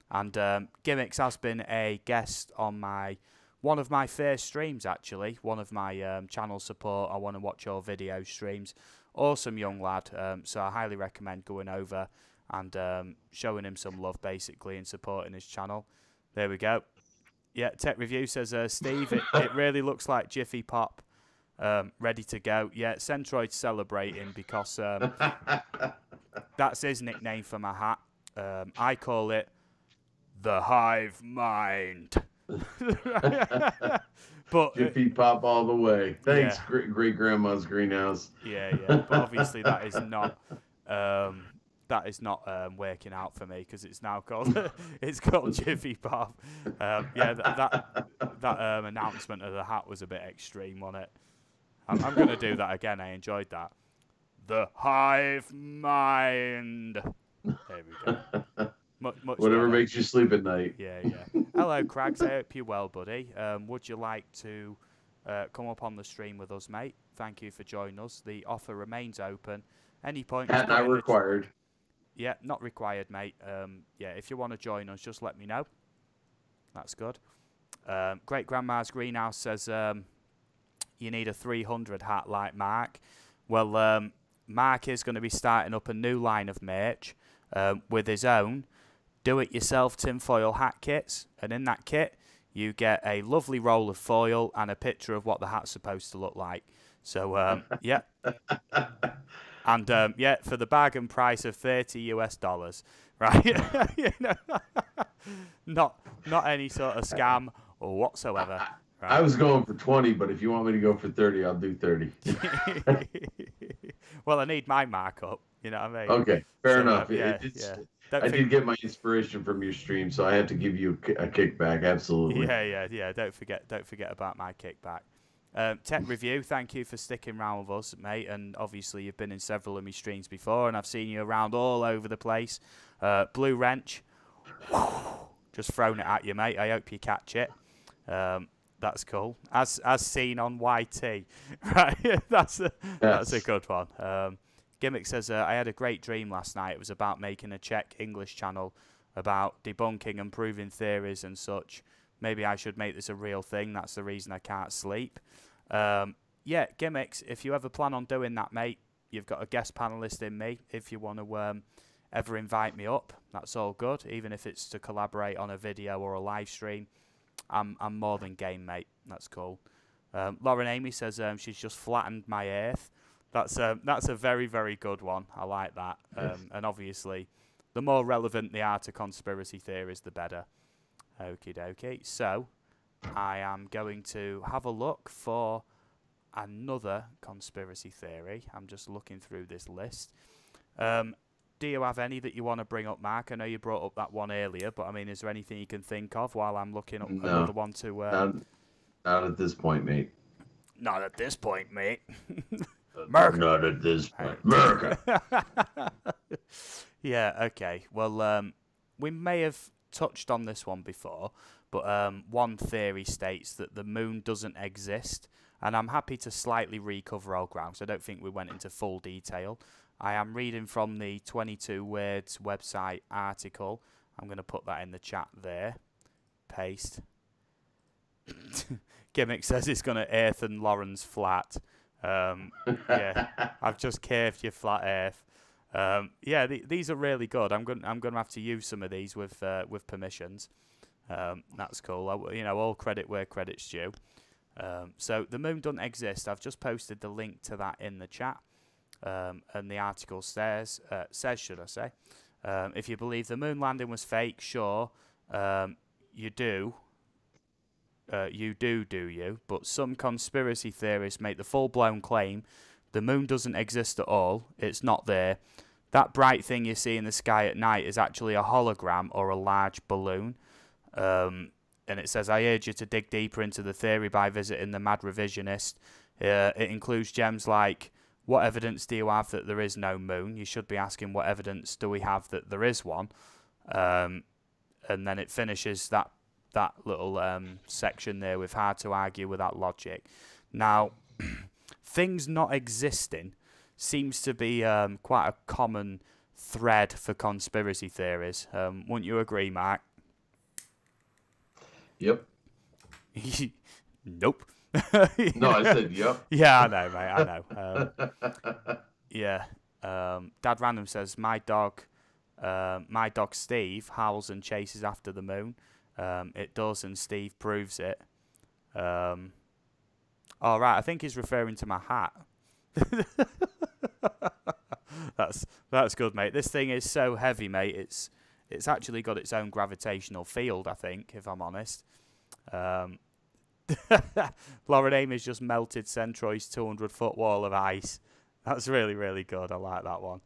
And Gimmicks has been a guest on my one of my first streams, actually. One of my channel support. I want to watch your video streams. Awesome young lad. So I highly recommend going over and showing him some love, basically, and supporting his channel. There we go. Yeah, Tech Review says, Steve, it really looks like Jiffy Pop ready to go. Yeah, Centroid's celebrating because that's his nickname for my hat. I call it the Hive Mind. But Jiffy Pop all the way. Thanks, yeah. Great Grandma's greenhouse. Yeah. But obviously that is not working out for me because it's now called Jiffy Pop. That announcement of the hat was a bit extreme, wasn't it? I'm going to do that again. I enjoyed that. The Hive Mind. There we go. Much Whatever better. Makes you sleep at night. Yeah. Hello, Crags. I hope you're well, buddy. Would you like to come up on the stream with us, mate? Thank you for joining us. The offer remains open. Any point. Hat not required. Yeah, not required, mate. If you want to join us, just let me know. That's good. Great Grandma's Greenhouse says you need a 300 hat like Mark. Well, Mark is going to be starting up a new line of merch with his own do-it-yourself tinfoil hat kits. And in that kit, you get a lovely roll of foil and a picture of what the hat's supposed to look like. So, yeah. And, for the bargain price of $30 US, right? Not any sort of scam or whatsoever. Right? I was going for 20, but if you want me to go for 30, I'll do 30. Well, I need my markup. You know what I mean? Okay, fair enough. I did get my inspiration from your stream, so I had to give you a kickback. Absolutely. Yeah. Don't forget about my kickback. Tech Review, thank you for sticking around with us, mate. And obviously, you've been in several of my streams before, and I've seen you around all over the place. Blue Wrench, just thrown it at you, mate. I hope you catch it. That's cool. As seen on YT, right? That's a good one. Gimmick says, I had a great dream last night. It was about making a Czech English channel about debunking and proving theories and such. Maybe I should make this a real thing. That's the reason I can't sleep. Gimmicks, if you ever plan on doing that, mate, you've got a guest panelist in me. If you want to ever invite me up, that's all good. Even if it's to collaborate on a video or a live stream, I'm more than game, mate. That's cool. Lauren Amy says she's just flattened my earth. That's a very, very good one. I like that. And obviously, the more relevant they are to conspiracy theories, the better. Okie dokie. So, I am going to have a look for another conspiracy theory. I'm just looking through this list. Do you have any that you want to bring up, Mark? I know you brought up that one earlier, but I mean, is there anything you can think of while I'm looking up another one to... Not at this point, mate. Not at this point, mate. America. Not at this point. America. Yeah, okay. Well, we may have touched on this one before, but one theory states that the moon doesn't exist, and I'm happy to slightly recover old ground, so I don't think we went into full detail. I am reading from the 22 Words website article. I'm going to put that in the chat there. Paste. Gimmick says it's going to earthen Lauren's flat. Yeah, I've just curved your flat earth. These are really good. I'm going to have to use some of these with permissions. That's cool. All credit where credit's due. So the moon doesn't exist. I've just posted the link to that in the chat. And the article says, if you believe the moon landing was fake, sure, you do. You do, but some conspiracy theorists make the full-blown claim the moon doesn't exist at all, it's not there. That bright thing you see in the sky at night is actually a hologram or a large balloon. And it says, I urge you to dig deeper into the theory by visiting the Mad Revisionist. It includes gems like, what evidence do you have that there is no moon? You should be asking, what evidence do we have that there is one? And then it finishes that little section there with hard to argue with that logic. Now, things not existing seems to be quite a common thread for conspiracy theories. Wouldn't you agree, Mark? Yep. Nope. No, I said yep. Yeah, I know, mate. I know. Yeah. Dad Random says my dog Steve howls and chases after the moon. It does, and Steve proves it. All right, I think he's referring to my hat. That's good, mate. This thing is so heavy, mate. It's actually got its own gravitational field, I think, if I'm honest. Lauren Amy's just melted Centroid's 200-foot wall of ice. That's really, really good. I like that one.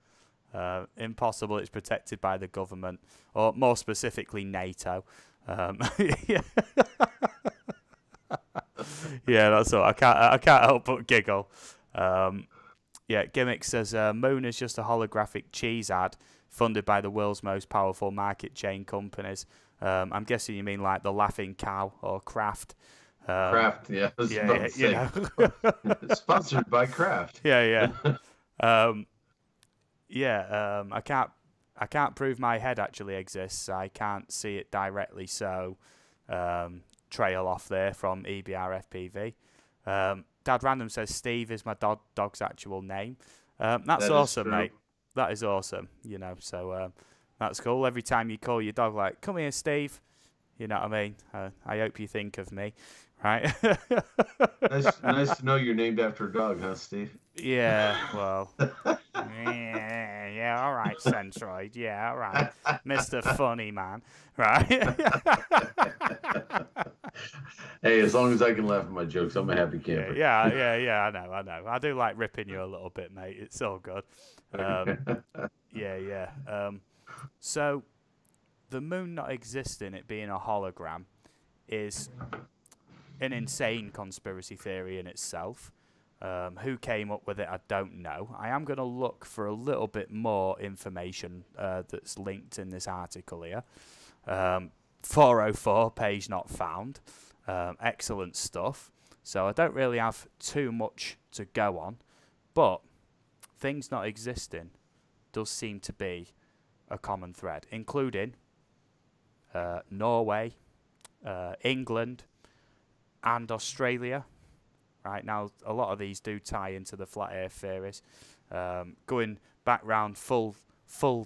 Impossible. It's protected by the government, or more specifically, NATO. Yeah. Yeah, that's all. I can't help but giggle. Yeah, Gimmick says Moon is just a holographic cheese ad funded by the world's most powerful market chain companies. I'm guessing you mean like the Laughing Cow or Kraft. Kraft, yeah. Sponsored by Kraft. Yeah. I can't prove my head actually exists. I can't see it directly, so trail off there from EBRFPV. Dad Random says Steve is my dog's actual name. That's awesome, mate. That is awesome. So that's cool. Every time you call your dog, like, come here, Steve. You know what I mean? I hope you think of me, right? Nice to know you're named after a dog, huh, Steve? Yeah, well. Yeah, all right, Centroid. Yeah, all right. Mr. Funny Man, right? Hey, as long as I can laugh at my jokes, I'm a happy camper. Yeah, I know. I do like ripping you a little bit, mate. It's all good. Yeah. So, the moon not existing, it being a hologram, is an insane conspiracy theory in itself. Who came up with it, I don't know. I am going to look for a little bit more information that's linked in this article here. 404, page not found. Excellent stuff. So I don't really have too much to go on, but things not existing does seem to be a common thread, including Norway, England, and Australia. Right now, a lot of these do tie into the flat earth theories. Going back round full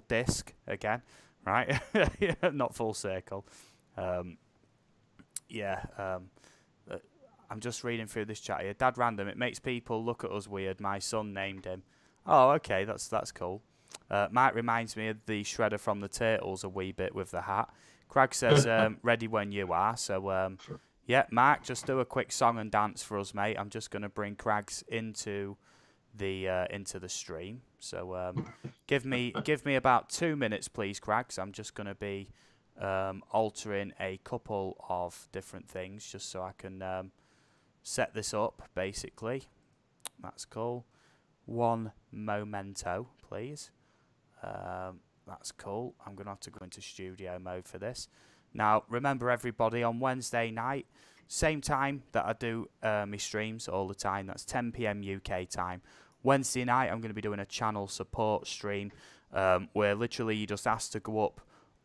disc again, right? Not full circle. I'm just reading through this chat here. Dad Random, it makes people look at us weird. My son named him. Oh, okay, that's cool. Mike reminds me of the shredder from the Turtles a wee bit with the hat. Crag says, ready when you are. So, yeah, Mark, just do a quick song and dance for us, mate. I'm just going to bring Crags into the stream. So give me about 2 minutes, please, Crags. I'm just going to be altering a couple of different things just so I can set this up, basically. That's cool. One momento, please. That's cool. I'm going to have to go into studio mode for this. Now, remember everybody, on Wednesday night, same time that I do my streams all the time, that's 10 PM UK time. Wednesday night, I'm going to be doing a channel support stream where literally you just ask to go up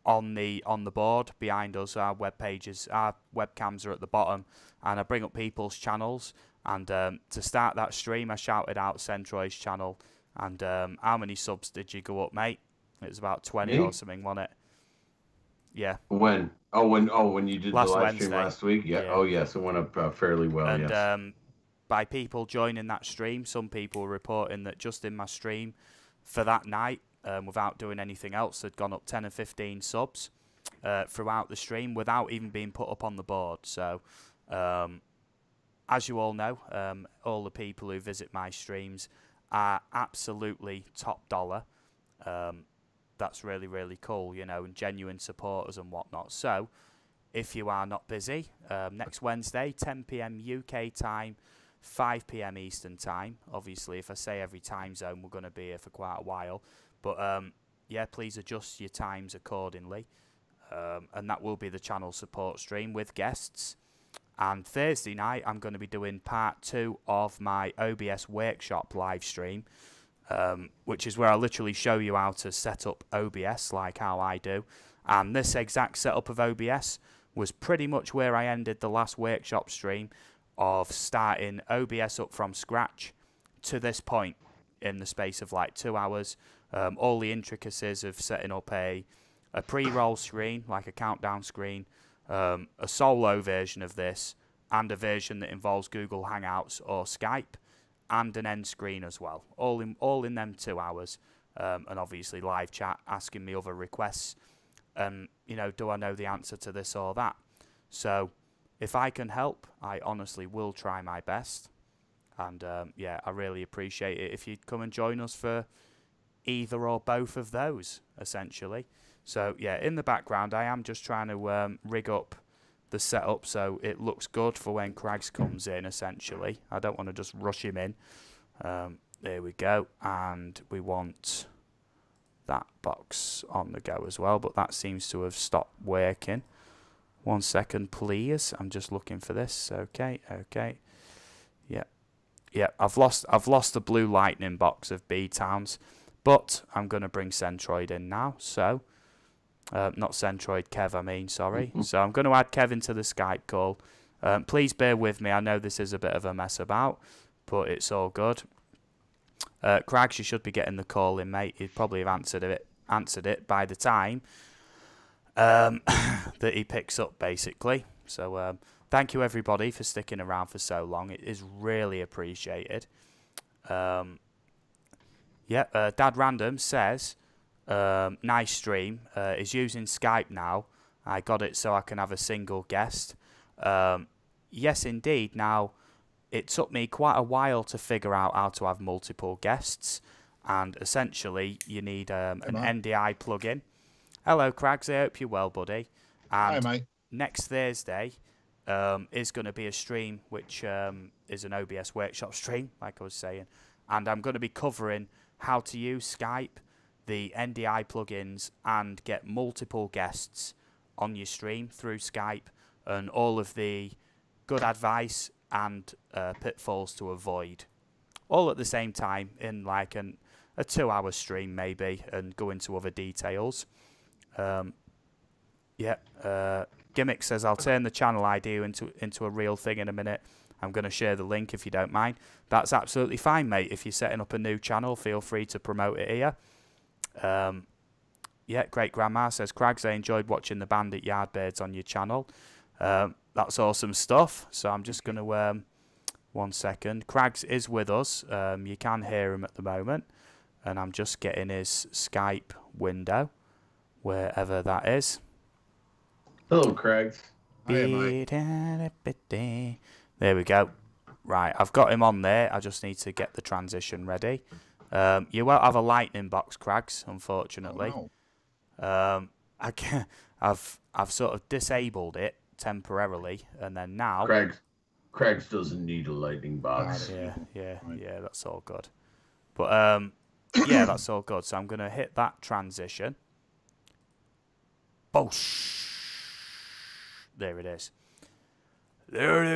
on the board behind us. Our web pages, our webcams are at the bottom, and I bring up people's channels. And to start that stream, I shouted out Centroid's channel. And how many subs did you go up, mate? It was about 20 or something, wasn't it? Yeah. When? When you did the live stream last week? Yeah. Yeah. Oh, yes. It went up fairly well, and, yes. By people joining that stream, some people were reporting that just in my stream for that night, without doing anything else, had gone up 10 or 15 subs throughout the stream without even being put up on the board. So, as you all know, all the people who visit my streams are absolutely top dollar. That's really, really cool, and genuine supporters and whatnot. So, if you are not busy, next Wednesday, 10 PM UK time, 5 PM Eastern time. Obviously, if I say every time zone, we're going to be here for quite a while. But, yeah, please adjust your times accordingly. And that will be the channel support stream with guests. And Thursday night, I'm going to be doing part 2 of my OBS workshop live stream. Which is where I literally show you how to set up OBS like how I do. And this exact setup of OBS was pretty much where I ended the last workshop stream of starting OBS up from scratch to this point in the space of like 2 hours. All the intricacies of setting up a pre-roll screen, like a countdown screen, a solo version of this, and a version that involves Google Hangouts or Skype, and an end screen as well. All in them 2 hours. And obviously live chat, asking me other requests. You know, do I know the answer to this or that? So if I can help, I honestly will try my best. And yeah, I really appreciate it if you'd come and join us for either or both of those, essentially. So yeah, in the background, I am just trying to rig up the setup so it looks good for when Craigs comes in, essentially. I don't want to just rush him in. There we go. And we want that box on the go as well, but that seems to have stopped working. 1 second, please. I'm just looking for this. Okay, okay. Yeah. Yeah, I've lost the blue lightning box of B-Towns, but I'm going to bring Centroid in now. So, not Centroid, Kev, I mean, sorry. So I'm going to add Kev into the Skype call. Please bear with me. I know this is a bit of a mess about, but it's all good. Craigs, you should be getting the call in, mate. He'd probably have answered it by the time that he picks up, basically. So thank you, everybody, for sticking around for so long. It is really appreciated. Yeah, Dad Random says, nice stream. Is using Skype now. I got it so I can have a single guest. Yes, indeed. Now, it took me quite a while to figure out how to have multiple guests, and essentially you need an NDI plugin. Hello, Craigs. I hope you're well, buddy. And hi, mate. Next Thursday is going to be a stream which is an OBS workshop stream, like I was saying, and I'm going to be covering how to use Skype, the NDI plugins, and get multiple guests on your stream through Skype, and all of the good advice and pitfalls to avoid, all at the same time in like a 2-hour stream maybe, and go into other details. Yeah, Gimmick says, I'll turn the channel ID into a real thing in a minute. I'm going to share the link if you don't mind. That's absolutely fine, mate. If you're setting up a new channel, feel free to promote it here. Yeah, Great Grandma says, Craigs, I enjoyed watching the Bandit Yardbirds on your channel. That's awesome stuff. So I'm just going to, 1 second. Craigs is with us. You can hear him at the moment. And I'm just getting his Skype window, wherever that is. Hello, Craigs. Hi, There we go. Right, I've got him on there. I just need to get the transition ready. You won't have a lightning box, Craigs, unfortunately. Oh, no. I've sort of disabled it temporarily, and then now. Craigs doesn't need a lightning box. Yeah, that's all good. But yeah, that's all good. So I'm gonna hit that transition. Boosh. There it is. There it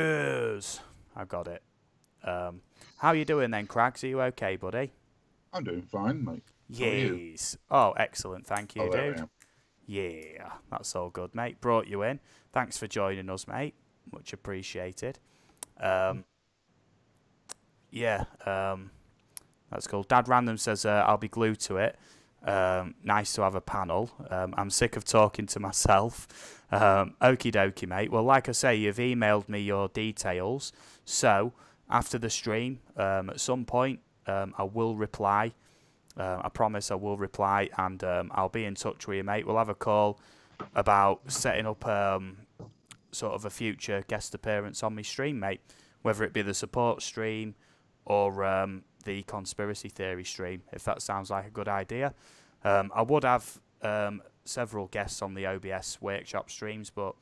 is. I got it. How you doing then, Craigs? Are you okay, buddy? I'm doing fine, mate. Yes. Oh, excellent. Thank you, there dude. Yeah, that's all good, mate. Brought you in. Thanks for joining us, mate. Much appreciated. Yeah, that's cool. Dad Random says, I'll be glued to it. Nice to have a panel. I'm sick of talking to myself. Okie dokie, mate. Well, like I say, you've emailed me your details. So, after the stream, at some point, I will reply. I promise I will reply, and I'll be in touch with you, mate. We'll have a call about setting up sort of a future guest appearance on my stream, mate. Whether it be the support stream or the conspiracy theory stream, if that sounds like a good idea. I would have several guests on the OBS workshop streams, but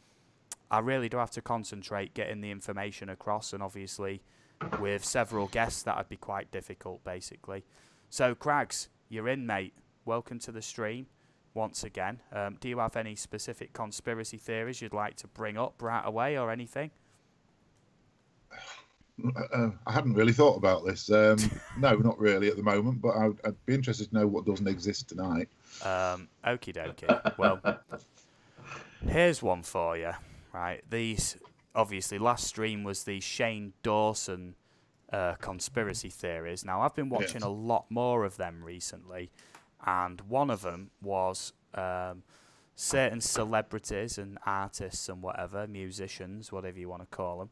I really do have to concentrate getting the information across, and obviously with several guests that'd be quite difficult, basically. So Craigs, you're in, mate. Welcome to the stream once again. Do you have any specific conspiracy theories you'd like to bring up right away or anything? I hadn't really thought about this. No, not really at the moment, but I'd be interested to know what doesn't exist tonight. Okie dokie. Well, here's one for you. right? These, obviously, last stream was the Shane Dawson conspiracy theories. Now, I've been watching a lot more of them recently, and one of them was certain celebrities and artists and whatever, musicians, whatever you want to call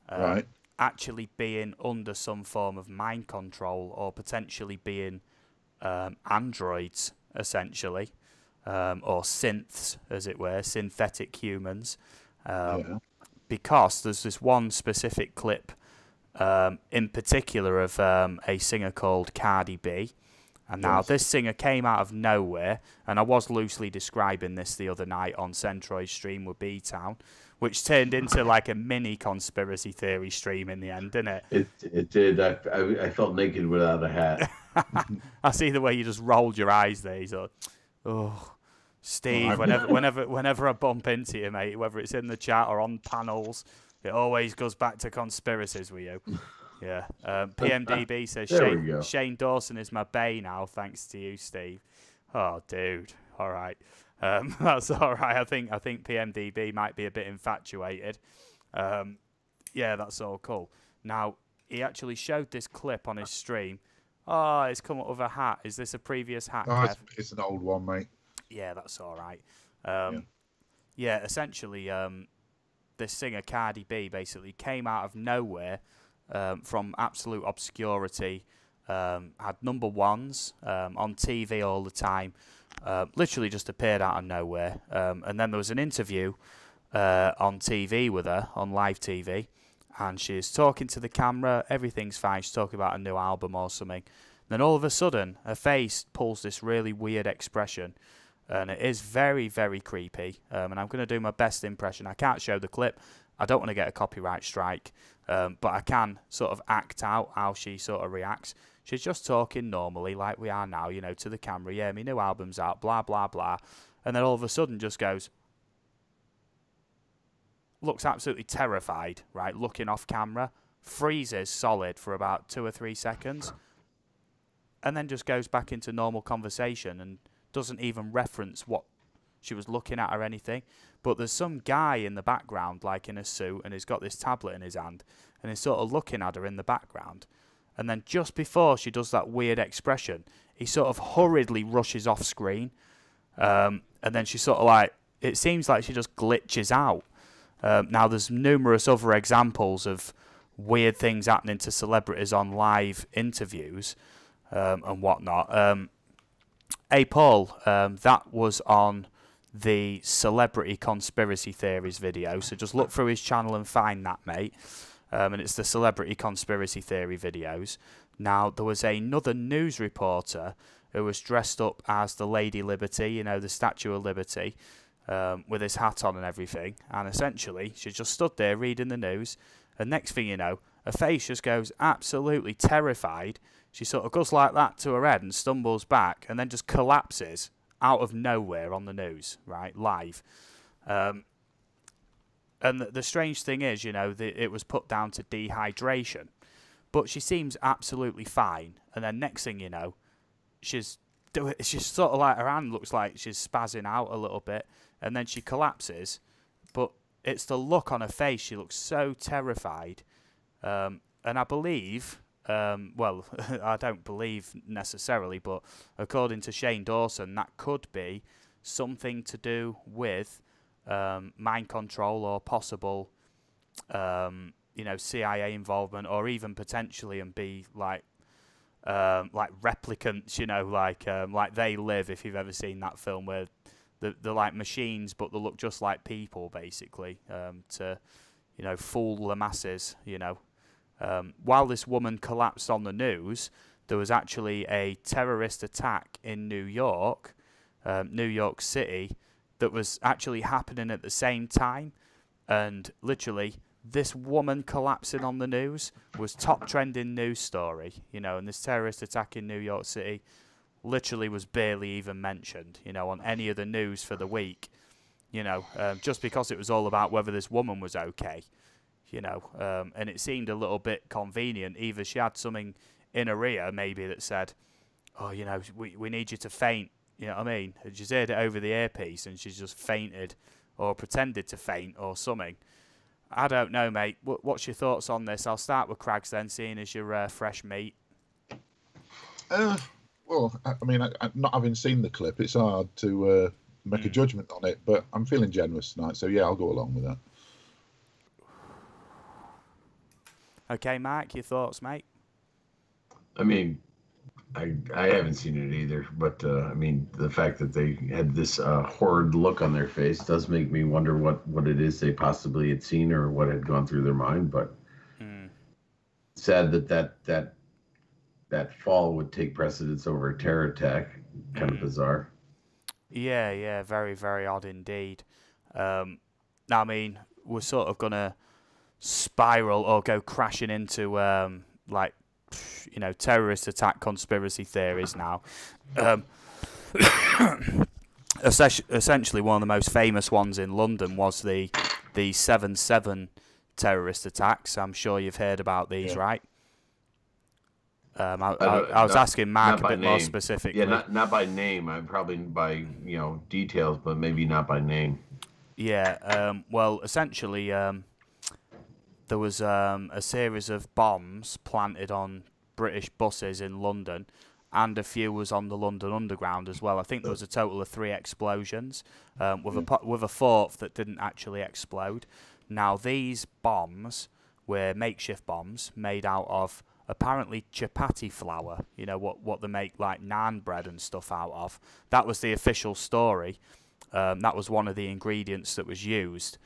them, actually being under some form of mind control or potentially being androids, essentially, or synths, as it were, synthetic humans. Because there's this one specific clip in particular of a singer called Cardi B. And now this singer came out of nowhere, and I was loosely describing this the other night on Centroid stream with B-Town, which turned into like a mini conspiracy theory stream in the end, didn't it? It did. I felt naked without a hat. I see the way you just rolled your eyes there. He's like, oh, Steve, whenever I bump into you, mate, whether it's in the chat or on panels, it always goes back to conspiracies with you. Yeah. PMDB says Shane Dawson is my bae now, thanks to you, Steve. Oh, dude. All right. That's all right. I think PMDB might be a bit infatuated. Yeah, that's all cool. Now, he actually showed this clip on his stream. Oh, it's come up with a hat. Is this a previous hat, Kev? It's an old one, mate. Yeah, that's all right. Yeah, essentially, this singer Cardi B basically came out of nowhere from absolute obscurity, had number ones on TV all the time, literally just appeared out of nowhere. And then there was an interview on TV with her, on live TV, and she's talking to the camera, everything's fine, she's talking about a new album or something. Then all of a sudden, her face pulls this really weird expression, and it is very, very creepy, and I'm going to do my best impression. I can't show the clip, I don't want to get a copyright strike, but I can sort of act out how she sort of reacts. She's just talking normally, like we are now, you know, to the camera. Yeah, my new album's out, blah, blah, blah. And then all of a sudden just goes, looks absolutely terrified, right, looking off camera, freezes solid for about 2 or 3 seconds, and then just goes back into normal conversation and doesn't even reference what she was looking at or anything. But there's some guy in the background, like in a suit, and he's got this tablet in his hand, and he's sort of looking at her in the background. And then just before she does that weird expression, he sort of hurriedly rushes off screen. And then she sort of like, it seems like she just glitches out. Now, there's numerous other examples of weird things happening to celebrities on live interviews and whatnot. Hey, Paul, that was on the Celebrity Conspiracy Theories video, so just look through his channel and find that, mate. And it's the Celebrity Conspiracy Theory videos. Now, there was another news reporter who was dressed up as the Lady Liberty, you know, the Statue of Liberty, with his hat on and everything, and essentially she just stood there reading the news, and next thing you know, her face just goes absolutely terrified. She sort of goes like that to her head and stumbles back, and then just collapses out of nowhere on the news, right, live. And the strange thing is, you know, it was put down to dehydration, but she seems absolutely fine, and then next thing you know, she's sort of like, her hand looks like she's spazzing out a little bit, and then she collapses, but it's the look on her face. She looks so terrified, and I believe, well, I don't believe necessarily, but according to Shane Dawson, that could be something to do with mind control or possible, you know, CIA involvement, or even potentially and be like replicants, you know, like They Live, if you've ever seen that film, where they're like machines, but they look just like people, basically, to, you know, fool the masses, you know. While this woman collapsed on the news, there was actually a terrorist attack in New York City, that was actually happening at the same time, and literally this woman collapsing on the news was top trending news story, you know, and this terrorist attack in New York City literally was barely even mentioned, you know, on any of the news for the week, you know, just because it was all about whether this woman was okay, you know, and it seemed a little bit convenient. Either she had something in her ear maybe that said, oh, you know, we need you to faint, you know what I mean? And she's heard it over the earpiece and she's just fainted, or pretended to faint or something. I don't know, mate. What's your thoughts on this? I'll start with Craigs then, seeing as you're fresh meat. Well, I mean, not having seen the clip, it's hard to make a judgment on it, but I'm feeling generous tonight, so yeah, I'll go along with that. Okay, Mark, your thoughts, mate? I mean, I haven't seen it either, but I mean, the fact that they had this horrid look on their face does make me wonder what it is they possibly had seen or what had gone through their mind. But sad that fall would take precedence over a terror attack. Kind of bizarre. Yeah, very, very odd indeed. Now, I mean, we're sort of gonna spiral or go crashing into like, you know, terrorist attack conspiracy theories now. Essentially, one of the most famous ones in London was the 7/7 terrorist attacks. I'm sure you've heard about these, right? I was asking Mark a bit more specifically. Yeah, not by name. I'm probably by details, but maybe not by name. Yeah. Well, essentially, there was a series of bombs planted on British buses in London, and a few was on the London Underground as well. I think there was a total of 3 explosions, with a 4th that didn't actually explode. Now, these bombs were makeshift bombs made out of apparently chapati flour, you know, what they make like naan bread and stuff out of. That was the official story. That was one of the ingredients that was used.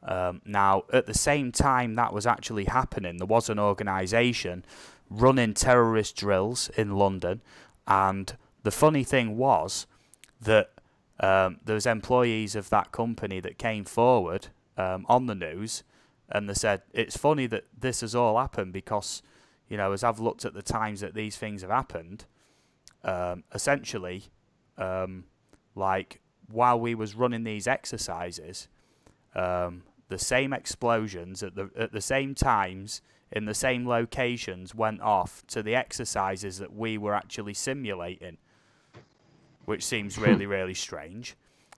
Now, at the same time that was actually happening, there was an organisation running terrorist drills in London, and the funny thing was that there was employees of that company that came forward on the news, and they said, it's funny that this has all happened because, you know, as I've looked at the times that these things have happened, essentially, like, while we was running these exercises, the same explosions at the same times in the same locations went off to the exercises that we were actually simulating, which seems really, really strange.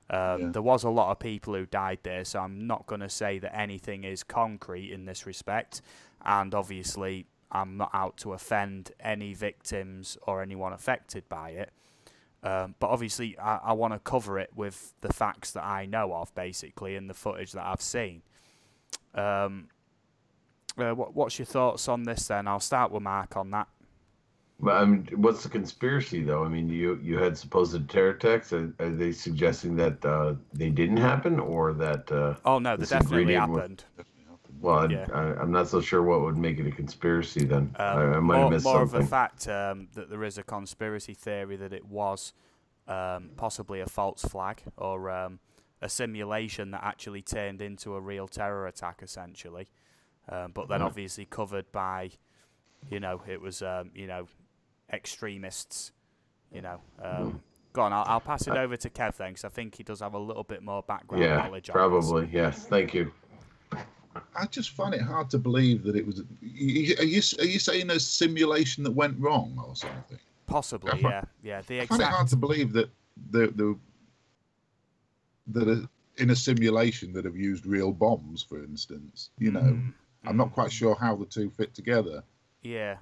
There was a lot of people who died there, so I'm not going to say that anything is concrete in this respect, and obviously I'm not out to offend any victims or anyone affected by it. But obviously, I want to cover it with the facts that I know of, basically, and the footage that I've seen. What's your thoughts on this, then? I'll start with Mark on that. But I mean, what's the conspiracy, though? I mean, you had supposed terror attacks. Are they suggesting that they didn't happen, or that? Oh no, they definitely happened. Well, yeah. I'm not so sure what would make it a conspiracy then. I might have missed more something. Of a fact that there is a conspiracy theory that it was possibly a false flag or a simulation that actually turned into a real terror attack, essentially. But then obviously covered by, you know, it was, you know, extremists, you know. Go on, I'll pass it over to Kev then, because I think he does have a little bit more background knowledge on probably, this. yes. Thank you. I just find it hard to believe that it was. Are you saying a simulation that went wrong or something? Possibly, yeah. I find it hard to believe that that in a simulation that have used real bombs, for instance. You know, I'm not quite sure how the two fit together. Yeah.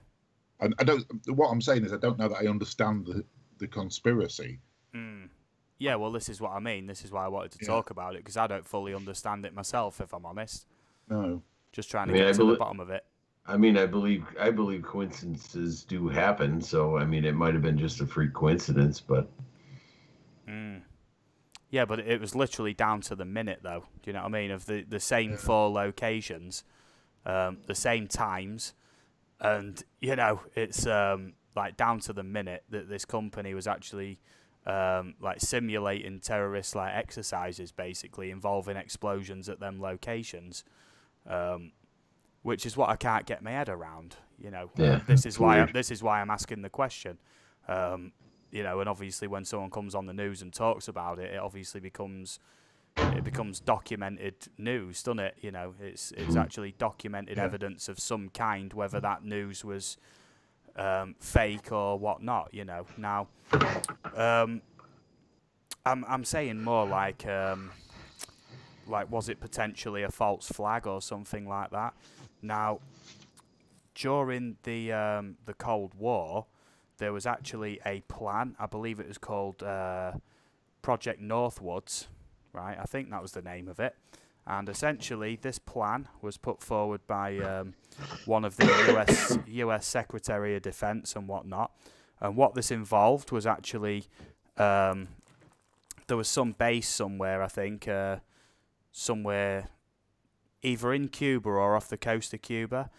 And I don't. What I'm saying is, I don't know that I understand the conspiracy. Yeah, well, this is what I mean. This is why I wanted to talk about it, because I don't fully understand it myself, if I'm honest. No. Just trying to get to the bottom of it. I mean, I believe coincidences do happen. So, I mean, it might have been just a freak coincidence, but. Yeah, but it was literally down to the minute, though. Do you know what I mean? Of the same 4 locations, the same times, and you know, it's like down to the minute that this company was actually like simulating terrorist like exercises, basically involving explosions at them locations, which is what I can't get my head around. You know, this is why I'm asking the question. You know, and obviously when someone comes on the news and talks about it, it obviously becomes documented news, doesn't it? You know, it's actually documented evidence of some kind, whether that news was fake or whatnot. You know, now I'm saying more like like, was it potentially a false flag or something like that? Now, during the Cold War, there was actually a plan. I believe it was called Project Northwoods, right? I think that was the name of it. And essentially, this plan was put forward by one of the US Secretary of Defense and whatnot. And what this involved was actually there was some base somewhere, I think, somewhere either in Cuba or off the coast of Cuba.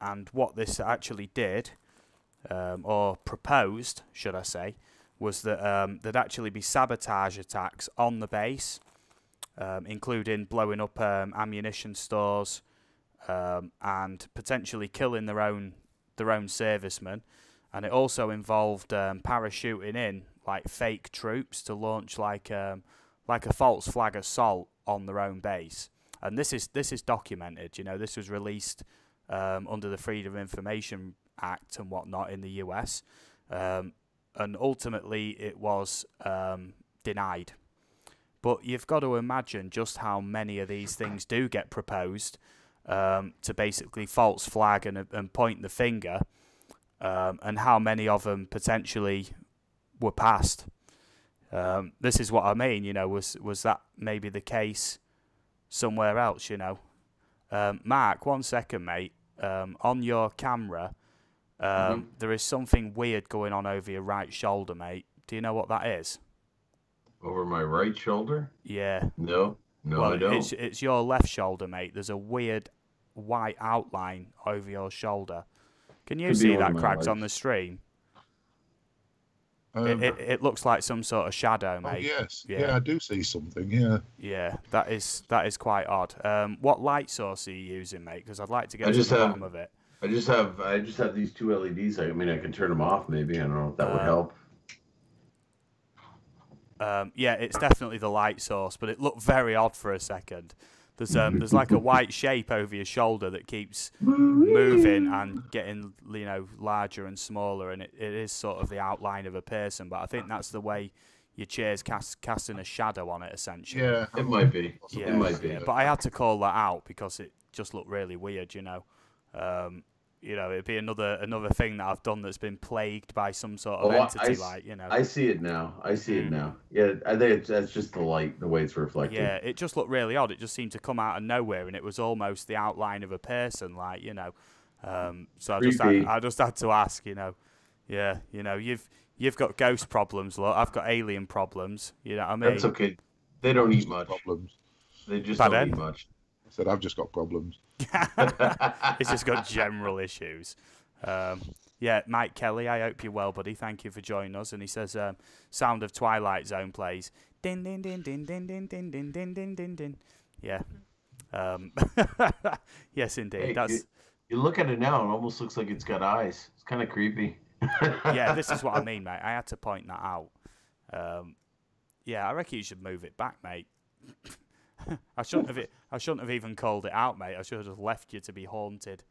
And what this actually did, or proposed, should I say, was that there'd actually be sabotage attacks on the base, including blowing up ammunition stores and potentially killing their own servicemen. And it also involved parachuting in like fake troops to launch like a false flag assault on their own base. And this is documented. You know, this was released under the Freedom of Information Act and whatnot in the US, and ultimately it was denied. But you've got to imagine just how many of these things do get proposed to basically false flag and point the finger, and how many of them potentially were passed. This is what I mean, you know, was that maybe the case somewhere else, you know? Mark, 1 second, mate. On your camera, there is something weird going on over your right shoulder, mate. Do you know what that is? Over my right shoulder? Yeah. No, Well, I don't. it's your left shoulder, mate. There's a weird white outline over your shoulder. Can you see that cracked on the stream? It looks like some sort of shadow, mate. Oh, yes. Yeah, I do see something. Yeah. Yeah, that is quite odd. What light source are you using, mate? Because I'd like to get to the bottom of it. I just have these two LEDs. I mean, I can turn them off. Maybe I don't know if that would help. Yeah, it's definitely the light source, but it looked very odd for a second. There's like a white shape over your shoulder that keeps moving and getting, you know, larger and smaller, and it is sort of the outline of a person. But I think that's the way your chair's casting a shadow on it, essentially. Yeah, it might be. Yeah, it might be. Yeah. But I had to call that out because it just looked really weird, you know. You know, it'd be another thing that I've done that's been plagued by some sort of entity, like, you know. I see it now. Yeah, I think that's just the light, the way it's reflected. Yeah, it just looked really odd. It just seemed to come out of nowhere, and it was almost the outline of a person, like, you know. So I just had to ask, you know. Yeah, you know, you've got ghost problems, look. I've got alien problems. You know what I mean? That's okay. They don't eat much. Problems. They just don't eat much. I said I've just got problems. It's just got general issues. Yeah, Mike Kelly, I hope you're well, buddy. Thank you for joining us. And he says, "Sound of Twilight Zone plays." Din din din din din din din din din din din din. Yeah. Yes, indeed. Hey, you look at it now, it almost looks like it's got eyes. It's kind of creepy. Yeah, this is what I mean, mate. I had to point that out. Yeah, I reckon you should move it back, mate. I shouldn't have even called it out, mate. I should have just left you to be haunted.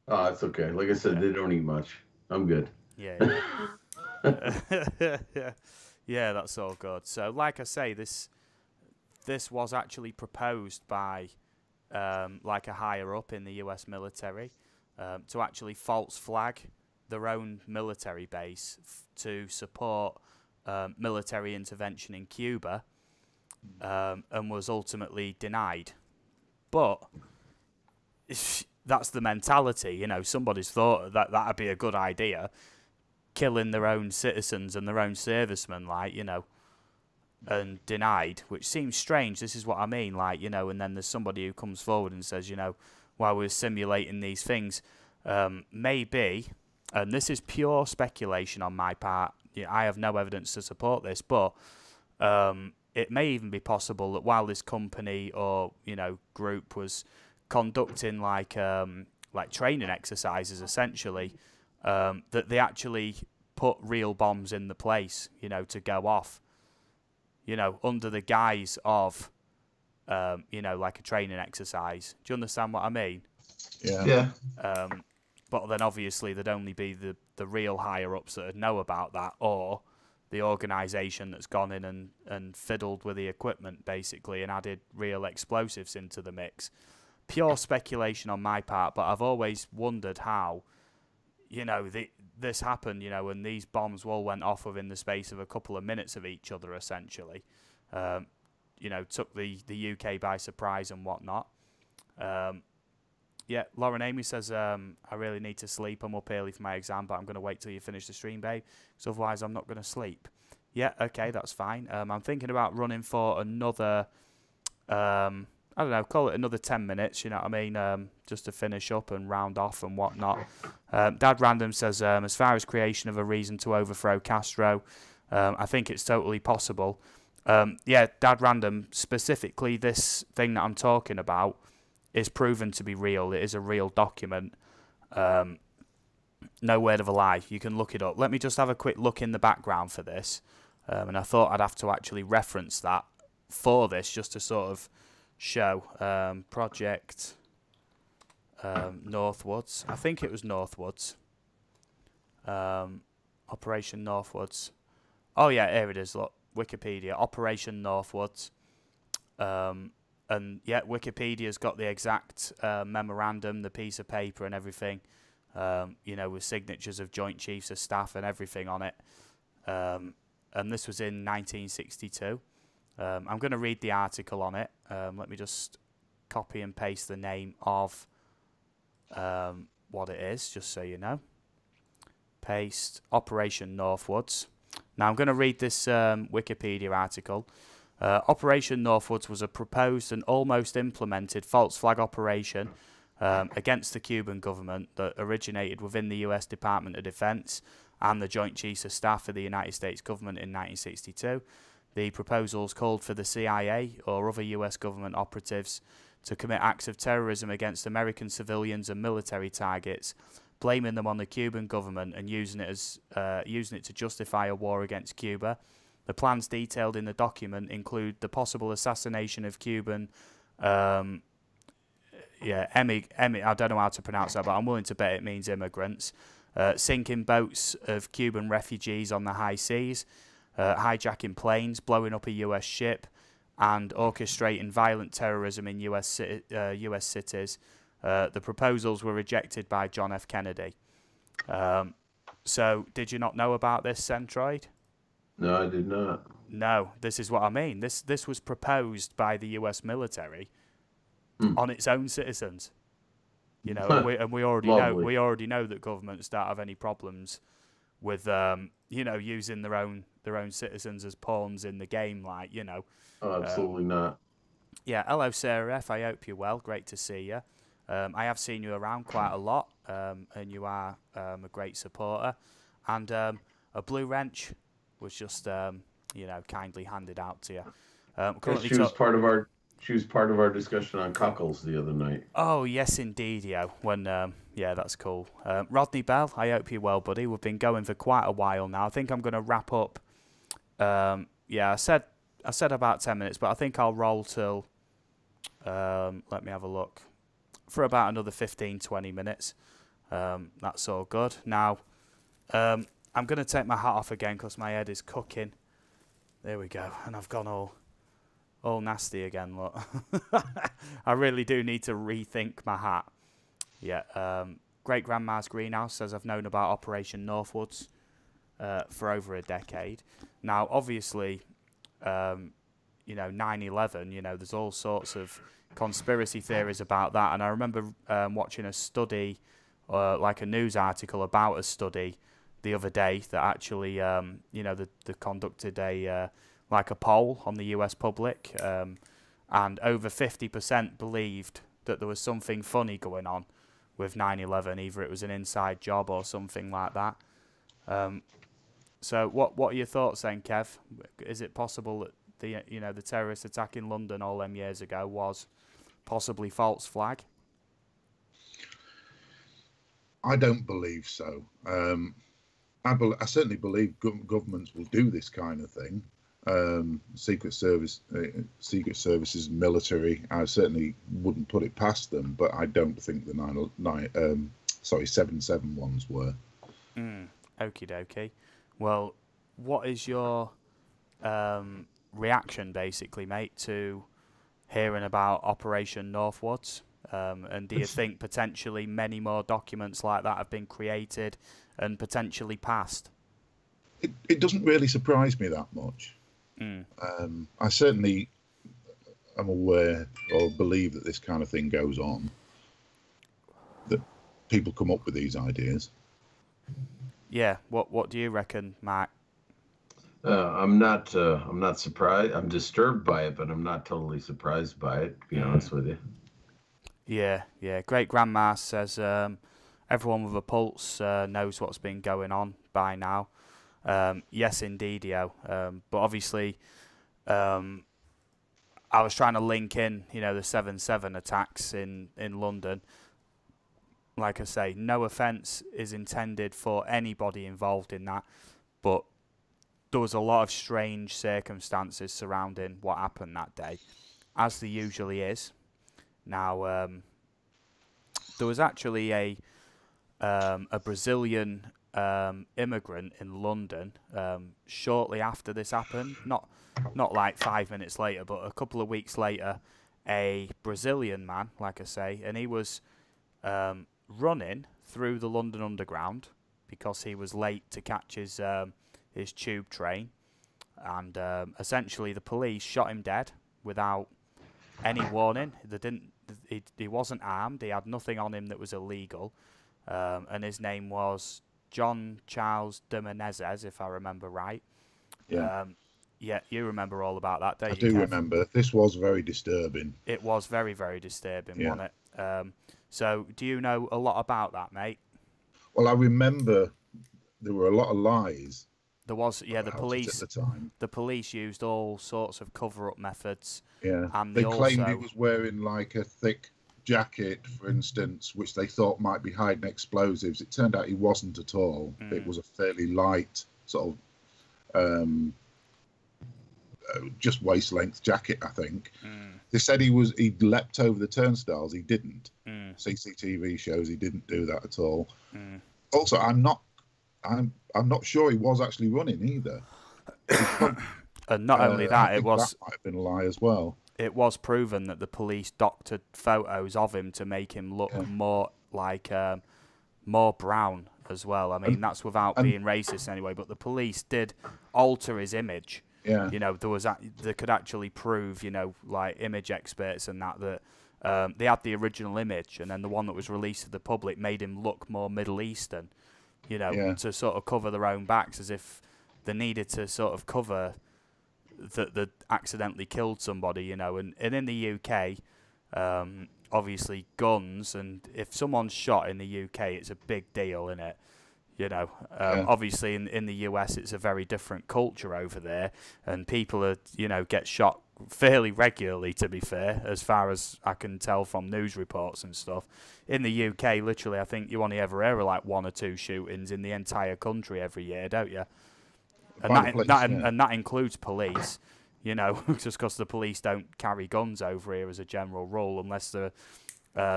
Oh, it's okay. Like I said, they don't eat much. I'm good. Yeah. Yeah, that's all good. So, like I say, this was actually proposed by like a higher up in the US military to actually false flag their own military base to support military intervention in Cuba. And was ultimately denied. But that's the mentality, you know. Somebody's thought that that'd be a good idea, killing their own citizens and their own servicemen, like, you know, and denied, which seems strange. This is what I mean, like, you know. And then there's somebody who comes forward and says, you know, while we're simulating these things, maybe, and this is pure speculation on my part. You know, I have no evidence to support this, but it may even be possible that while this company or, you know, group was conducting like training exercises, essentially, that they actually put real bombs in the place, you know, to go off, you know, under the guise of, you know, like a training exercise. Do you understand what I mean? Yeah. But then obviously there'd only be the real higher ups that would know about that, or the organisation that's gone in and fiddled with the equipment, basically, and added real explosives into the mix. Pure speculation on my part, but I've always wondered how, you know, this happened, you know, and these bombs all went off within the space of a couple of minutes of each other, essentially. You know, took the UK by surprise and whatnot. Yeah, Lauren Amy says, I really need to sleep. I'm up early for my exam, but I'm going to wait till you finish the stream, babe, because otherwise I'm not going to sleep. Yeah, okay, that's fine. I'm thinking about running for another, I don't know, call it another 10 minutes, you know what I mean, just to finish up and round off and whatnot. Dad Random says, as far as creation of a reason to overthrow Castro, I think it's totally possible. Yeah, Dad Random, specifically this thing that I'm talking about is proven to be real. It is a real document. No word of a lie. You can look it up. Let me just have a quick look in the background for this. And I thought I'd have to actually reference that for this, just to sort of show. Project Northwoods. I think it was Northwoods. Operation Northwoods. Oh yeah, here it is. Look, Wikipedia. Operation Northwoods. And yeah, Wikipedia's got the exact memorandum, the piece of paper and everything. You know, with signatures of Joint Chiefs of Staff and everything on it. And this was in 1962. I'm going to read the article on it. Let me just copy and paste the name of what it is, just so you know. Paste Operation Northwoods. Now I'm going to read this Wikipedia article. Operation Northwoods was a proposed and almost implemented false flag operation against the Cuban government that originated within the US Department of Defense and the Joint Chiefs of Staff of the United States government in 1962. The proposals called for the CIA or other US government operatives to commit acts of terrorism against American civilians and military targets, blaming them on the Cuban government and using it to justify a war against Cuba. The plans detailed in the document include the possible assassination of Cuban, I don't know how to pronounce that, but I'm willing to bet it means immigrants, sinking boats of Cuban refugees on the high seas, hijacking planes, blowing up a US ship, and orchestrating violent terrorism in US cities. The proposals were rejected by John F. Kennedy. So, did you not know about this, Centroid? No, I did not. No, this is what I mean. This was proposed by the US military on its own citizens. You know, and we already know that governments don't have any problems with you know, using their own citizens as pawns in the game, like, you know. Oh, absolutely not. Yeah, hello Sarah F. I hope you're well. Great to see you. I have seen you around quite a lot, and you are a great supporter. And a blue wrench was just you know, kindly handed out to you. She was part of our discussion on cockles the other night. Oh yes, indeed, yeah. When yeah, that's cool. Rodney Bell, I hope you're well, buddy. We've been going for quite a while now. I think I'm going to wrap up. Yeah, I said about 10 minutes, but I think I'll roll till. Let me have a look. For about another 15-20 minutes. That's all good. Now, I'm going to take my hat off again because my head is cooking. There we go. And I've gone all nasty again, look. I really do need to rethink my hat. Yeah. Great Grandma's Greenhouse says, I've known about Operation Northwoods for over a decade. Now, obviously, you know, 9/11, you know, there's all sorts of conspiracy theories about that. And I remember watching a study, like a news article about a study the other day that actually, you know, they conducted like a poll on the US public, and over 50% believed that there was something funny going on with 9/11, either it was an inside job or something like that. So what are your thoughts then, Kev? Is it possible that the terrorist attack in London all them years ago was possibly false flag? I don't believe so. I certainly believe governments will do this kind of thing. Secret services, military. I certainly wouldn't put it past them, but I don't think the 7/7 ones were. Okie dokie. Well, what is your reaction, basically, mate, to hearing about Operation Northwoods? And do you think potentially many more documents like that have been created and potentially passed? It doesn't really surprise me that much. I certainly am aware or believe that this kind of thing goes on, that people come up with these ideas. Yeah. What do you reckon, Mark? I'm not surprised. I'm disturbed by it, but I'm not totally surprised by it, to be honest with you. Yeah. Great Grandma says everyone with a pulse knows what's been going on by now. Yes, indeed, yo. But obviously, I was trying to link in, the 7/7 attacks in London. Like I say, no offence is intended for anybody involved in that, but there was a lot of strange circumstances surrounding what happened that day, as there usually is. Now, there was actually a Brazilian immigrant in London shortly after this happened. Not like 5 minutes later, but a couple of weeks later, a Brazilian man, like I say, and he was running through the London Underground because he was late to catch his tube train, and essentially the police shot him dead without any warning. He wasn't armed. He had nothing on him that was illegal, and his name was John Charles de Menezes, if I remember right. Yeah. Yeah, you remember all about that, don't you? I do remember. This was very disturbing. It was very, very disturbing, Yeah. wasn't it? So, do you know a lot about that, mate? Well, I remember there were a lot of lies. There was, yeah. The about it police at the time. The police used all sorts of cover-up methods. Yeah. And they claimed also, he was wearing like a thick jacket, for instance, which they thought might be hiding explosives. It turned out he wasn't at all. It was a fairly light sort of just waist-length jacket, I think. They said he'd leapt over the turnstiles. He didn't. CCTV shows he didn't do that at all. Also, I'm not sure he was actually running either. And not only that, that might have been a lie as well. It was proven that the police doctored photos of him to make him look more like more brown as well. I mean, that's without being racist anyway. But the police did alter his image. Yeah. They could actually prove, like image experts and that they had the original image, and then the one that was released to the public made him look more Middle Eastern, to sort of cover their own backs, as if they needed to sort of cover that they accidentally killed somebody, And in the UK, obviously guns, and if someone's shot in the UK, it's a big deal, innit? Obviously in the US it's a very different culture over there, and people are get shot fairly regularly, to be fair, as far as I can tell from news reports and stuff. In the UK, literally, I think you only ever hear of like 1 or 2 shootings in the entire country every year, don't you? And that includes police, just because the police don't carry guns over here as a general rule, unless they're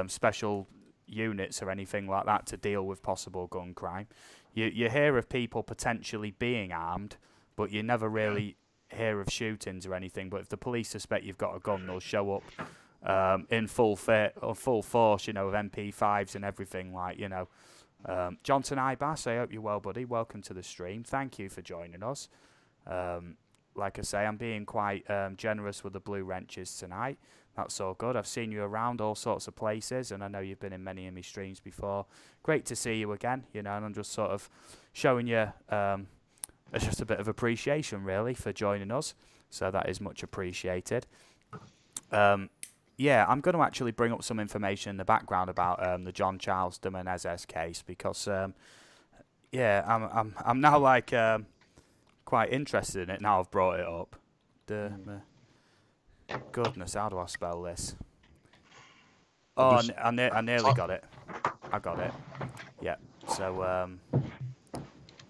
special units or anything like that to deal with possible gun crime. You hear of people potentially being armed, but you never really hear of shootings or anything. But if the police suspect you've got a gun, they'll show up in full force, with MP5s and everything, Johnson Ibas, I hope you're well, buddy. Welcome to the stream. Thank you for joining us. Like I say, I'm being quite generous with the blue wrenches tonight. That's all good. I've seen you around all sorts of places, and I know you've been in many of my streams before. Great to see you again, and I'm just sort of showing you just a bit of appreciation, really, for joining us. So that is much appreciated. Yeah, I'm going to actually bring up some information in the background about the John Charles de Menezes case, because I'm now quite interested in it now I've brought it up. Goodness, how do I spell this? Oh, I nearly got it. I got it. Yeah. So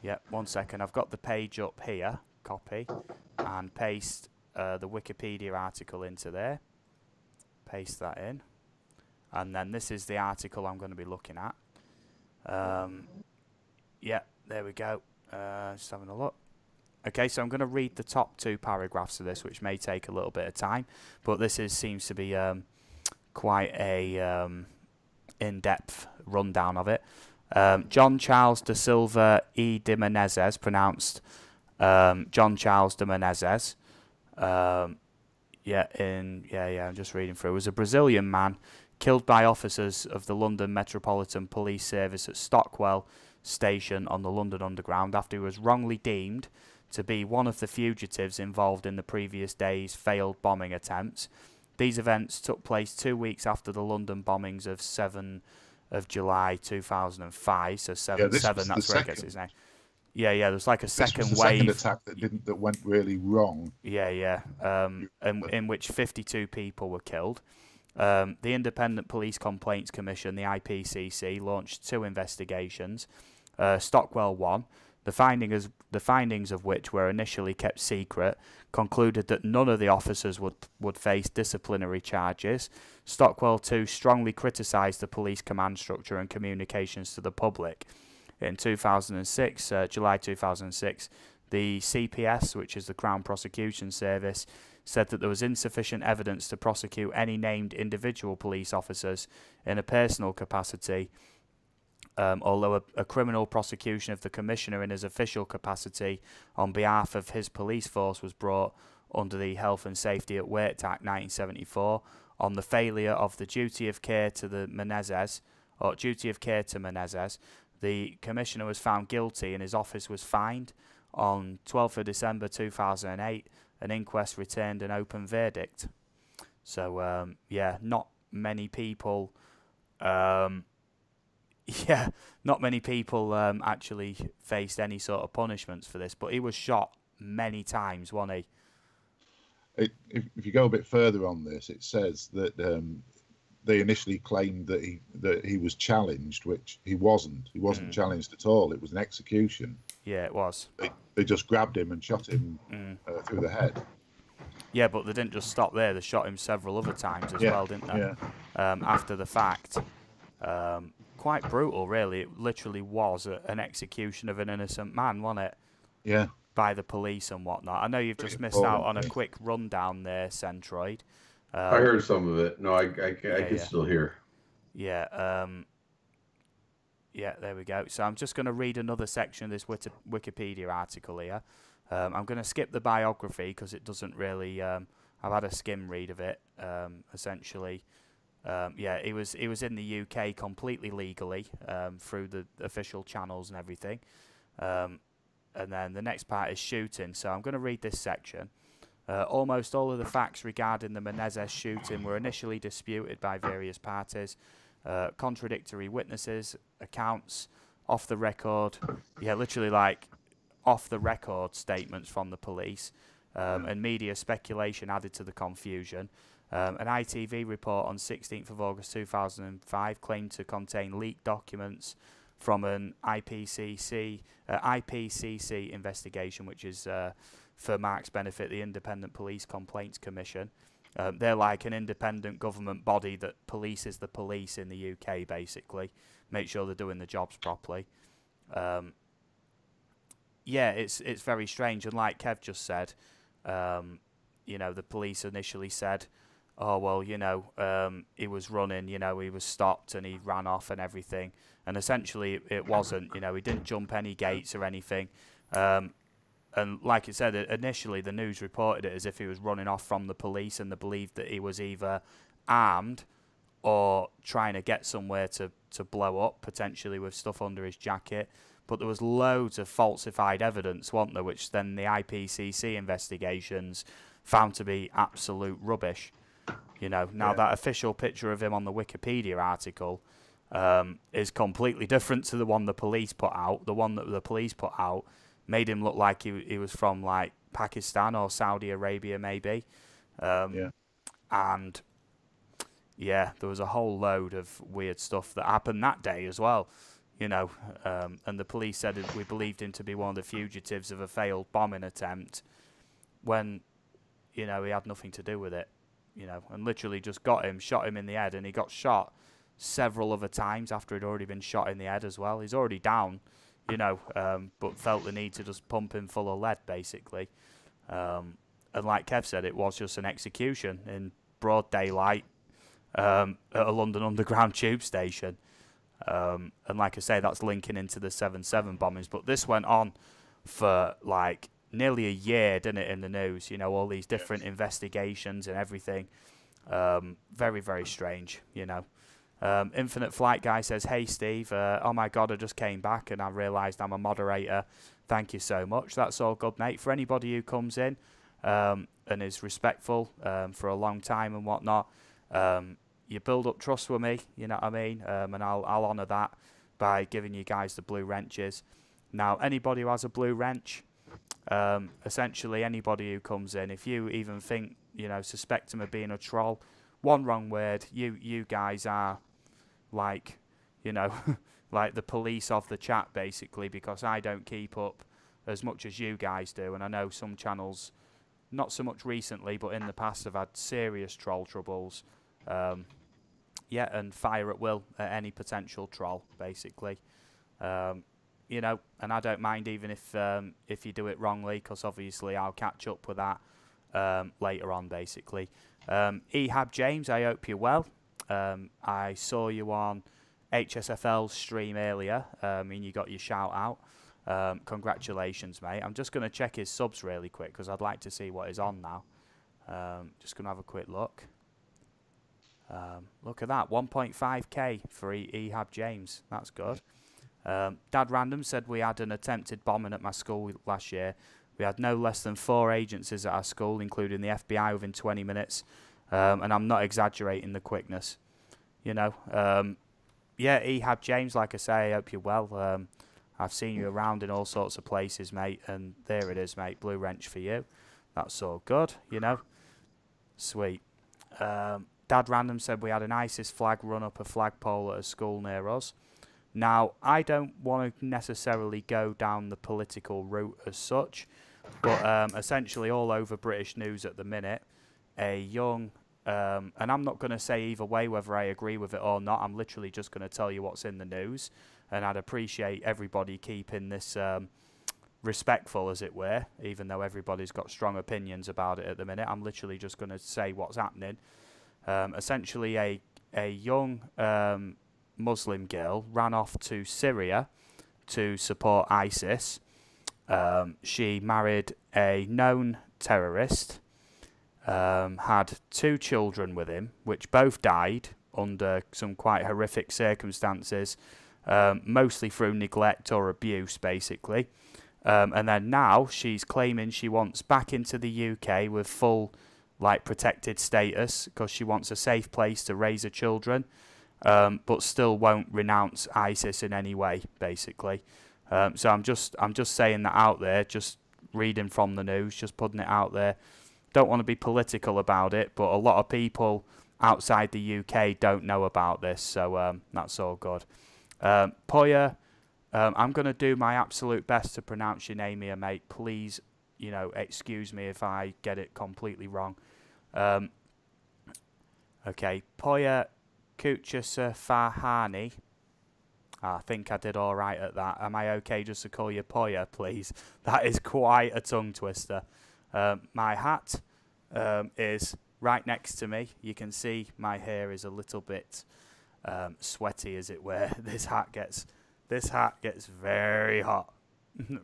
yeah, 1 second. I've got the page up here. Copy and paste the Wikipedia article into there. Paste that in, and then this is the article I'm going to be looking at. Yeah, there we go. Just having a look. Okay, so I'm going to read the top 2 paragraphs of this, which may take a little bit of time, but this seems to be quite a in-depth rundown of it. John Charles de Silva y de Menezes, pronounced John Charles de Menezes. I'm just reading through. Was a Brazilian man killed by officers of the London Metropolitan Police Service at Stockwell Station on the London Underground after he was wrongly deemed to be one of the fugitives involved in the previous day's failed bombing attempts. These events took place 2 weeks after the London bombings of 7 of July 2005. So 7/7, that's where it gets its name. Yeah, there was like a second wave. Second attack that went really wrong. In which 52 people were killed. The Independent Police Complaints Commission, the IPCC, launched 2 investigations. Stockwell 1. The findings of which were initially kept secret, concluded that none of the officers would face disciplinary charges. Stockwell 2 strongly criticised the police command structure and communications to the public. In 2006, July 2006, the CPS, which is the Crown Prosecution Service, said that there was insufficient evidence to prosecute any named individual police officers in a personal capacity, although a criminal prosecution of the Commissioner in his official capacity on behalf of his police force was brought under the Health and Safety at Work Act 1974 on the failure of the duty of care to Menezes. The Commissioner was found guilty and his office was fined. On 12th of December 2008, an inquest returned an open verdict. So, not many people... actually faced any sort of punishments for this, but he was shot many times, wasn't he? If you go a bit further on this, it says that they initially claimed that he was challenged, which he wasn't. He wasn't challenged at all. It was an execution. Yeah, it was. They just grabbed him and shot him through the head. Yeah, but they didn't just stop there. They shot him several other times as well, didn't they? Yeah. After the fact. Quite brutal, really. It literally was an execution of an innocent man, wasn't it? Yeah. By the police and whatnot. I know you've just missed out on a quick rundown there, Centroid. I heard some of it. No, I can still hear. Yeah. There we go. So I'm just going to read another section of this Wikipedia article here. I'm going to skip the biography because it doesn't really... I've had a skim read of it, essentially. He was in the UK completely legally through the official channels and everything. And then the next part is shooting. So I'm going to read this section. Almost all of the facts regarding the Menezes shooting were initially disputed by various parties. Contradictory witnesses, accounts, off the record, literally like off the record statements from the police, and media speculation added to the confusion. An ITV report on 16th of August 2005 claimed to contain leaked documents from an IPCC investigation, which is, for Mark's benefit, the Independent Police Complaints Commission. They're like an independent government body that polices the police in the UK, basically. Make sure they're doing the jobs properly. It's very strange. And like Kev just said, the police initially said, oh, well, he was running, he was stopped and he ran off and everything. And essentially it wasn't, he didn't jump any gates or anything. And like it said, initially the news reported it as if he was running off from the police and they believed that he was either armed or trying to get somewhere to blow up, potentially with stuff under his jacket. But there was loads of falsified evidence, wasn't there, which then the IPCC investigations found to be absolute rubbish. That official picture of him on the Wikipedia article is completely different to the one the police put out. The one that the police put out made him look like he was from like Pakistan or Saudi Arabia, maybe. And there was a whole load of weird stuff that happened that day as well. And the police said we believed him to be one of the fugitives of a failed bombing attempt when, he had nothing to do with it. And literally just shot him in the head, and he got shot several other times after he'd already been shot in the head as well. He's already down. you know, but felt the need to just pump him full of lead, basically. And like Kev said, it was just an execution in broad daylight at a London Underground tube station. And like I say, that's linking into the 7/7 bombings. But this went on for like nearly a year, didn't it, in the news? You know, all these different investigations and everything. Very, very strange, you know. Infinite Flight Guy says, hey, Steve, oh my God, I just came back and I realised I'm a moderator. Thank you so much. That's all good, mate. For anybody who comes in and is respectful for a long time and whatnot, you build up trust with me, you know what I mean? And I'll honour that by giving you guys the blue wrenches. Now, anybody who has a blue wrench, essentially anybody who comes in, if you even think, you know, suspect him of being a troll, one wrong word, you guys are like, you know, like the police of the chat, basically, because I don't keep up as much as you guys do. And I know some channels, not so much recently, but in the past have had serious troll troubles. Yeah, and fire at will at any potential troll, basically. You know, and I don't mind even if you do it wrongly, because obviously I'll catch up with that later on, basically. Ehab James, I hope you're well. I saw you on HSFL's stream earlier, and you got your shout out. Congratulations, mate. I'm just going to check his subs really quick, because I'd like to see what is on now. Just going to have a quick look. Look at that, 1.5k for Ehab James. That's good. Dad Random said we had an attempted bombing at my school last year. We had no less than 4 agencies at our school, including the FBI, within 20 minutes. And I'm not exaggerating the quickness. You know, yeah, Ehab James, like I say, I hope you're well. I've seen you around in all sorts of places, mate. And there it is, mate, blue wrench for you. That's all good, you know. Sweet. Dad Random said we had an ISIS flag run up a flagpole at a school near us. Now, I don't want to necessarily go down the political route as such, but essentially all over British news at the minute, a young, and I'm not going to say either way whether I agree with it or not, I'm literally just going to tell you what's in the news, and I'd appreciate everybody keeping this respectful, as it were, even though everybody's got strong opinions about it at the minute. I'm literally just going to say what's happening. Essentially, a young Muslim girl ran off to Syria to support ISIS. She married a known terrorist, had 2 children with him, which both died under some quite horrific circumstances, mostly through neglect or abuse, basically. And then now she's claiming she wants back into the UK with full, like, protected status, because she wants a safe place to raise her children. But still won't renounce ISIS in any way, basically. So I'm just saying that out there, just reading from the news, just putting it out there. Don't want to be political about it, but a lot of people outside the UK don't know about this, so that's all good. Poya, I'm going to do my absolute best to pronounce your name here, mate. Please, you know, excuse me if I get it completely wrong. Okay, Poya Kuchasafahani. I think I did all right at that. Am I okay just to call you Poya, please? That is quite a tongue twister. My hat is right next to me. You can see my hair is a little bit sweaty, as it were. This hat gets very hot,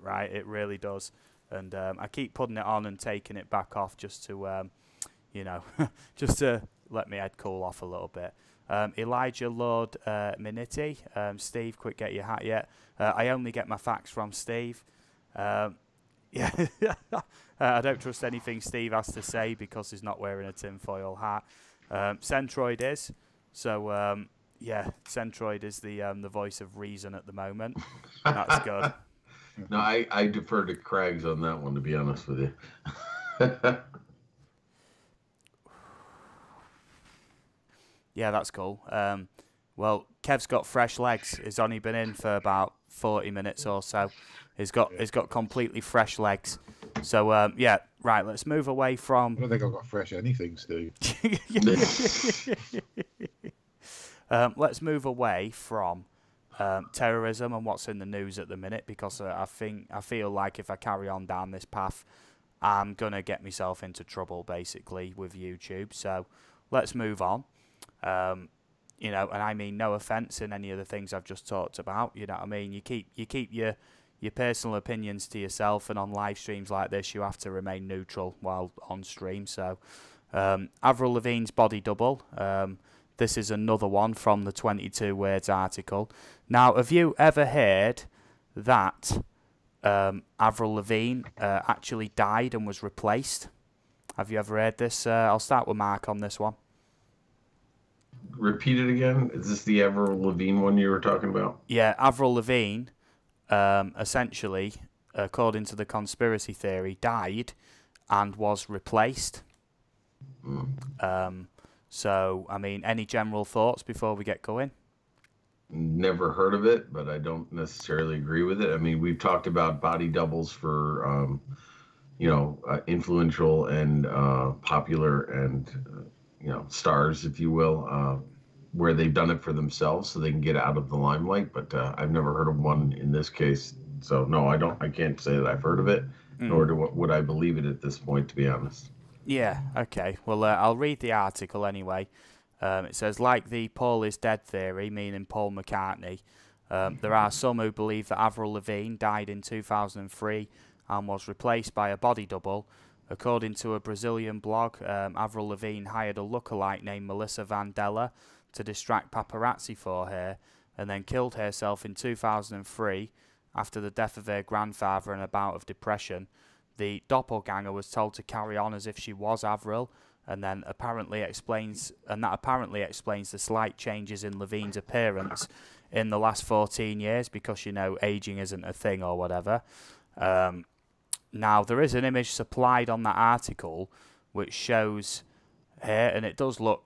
right? It really does. And I keep putting it on and taking it back off just to, you know, just to let my head cool off a little bit. Elijah Lord Miniti. Steve, quick, get your hat yet. I only get my facts from Steve. Yeah, I don't trust anything Steve has to say because he's not wearing a tinfoil hat. Centroid is. So, yeah, Centroid is the voice of reason at the moment. That's good. No, I defer to Craigs on that one, to be honest with you. Yeah, that's cool. Well, Kev's got fresh legs. He's only been in for about 40 minutes or so. He's got completely fresh legs. So, yeah, right, let's move away from... I don't think I've got fresh anything, Steve. Let's move away from terrorism and what's in the news at the minute, because I feel like if I carry on down this path, I'm going to get myself into trouble, basically, with YouTube. So let's move on. You know, and I mean no offence in any of the things I've just talked about. You know what I mean? You keep your personal opinions to yourself, and on live streams like this, you have to remain neutral while on stream. So, Avril Lavigne's body double. This is another one from the 22 Words article. Now, have you ever heard that Avril Lavigne actually died and was replaced? Have you ever heard this? I'll start with Mark on this one. Repeat it again. Is this the Avril Lavigne one you were talking about? Yeah, Avril Lavigne, essentially, according to the conspiracy theory, died and was replaced. So, I mean, any general thoughts before we get going? Never heard of it, but I don't necessarily agree with it. I mean, we've talked about body doubles for, you know, influential and popular and, you know, stars, if you will, where they've done it for themselves so they can get out of the limelight. But I've never heard of one in this case. So, no, I can't say that I've heard of it, nor would I believe it at this point, to be honest. Yeah, okay. Well, I'll read the article anyway. It says, like the Paul is dead theory, meaning Paul McCartney, there are some who believe that Avril Lavigne died in 2003 and was replaced by a body double. According to a Brazilian blog, Avril Lavigne hired a lookalike named Melissa Vandella to distract paparazzi for her, and then killed herself in 2003 after the death of her grandfather and a bout of depression. The doppelganger was told to carry on as if she was Avril, and then that apparently explains the slight changes in Lavigne's appearance in the last 14 years, because, you know, aging isn't a thing or whatever. Now, there is an image supplied on that article which shows her, and it does look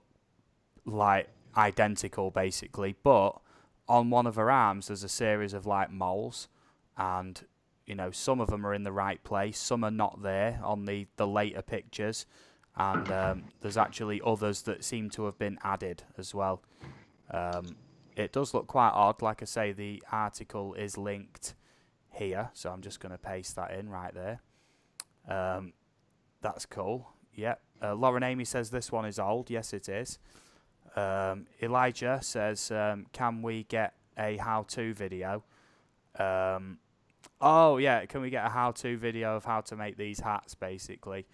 like identical, basically, but on one of her arms there's a series of, like, moles, and, you know, some of them are in the right place, some are not there on the later pictures, and there's actually others that seem to have been added as well. It does look quite odd. Like I say, the article is linked here, so I'm just going to paste that in right there. That's cool. Yep. Lauren Amy says this one is old. Yes, it is. Elijah says, can we get a how-to video? Oh, yeah, can we get a how-to video of how to make these hats, basically?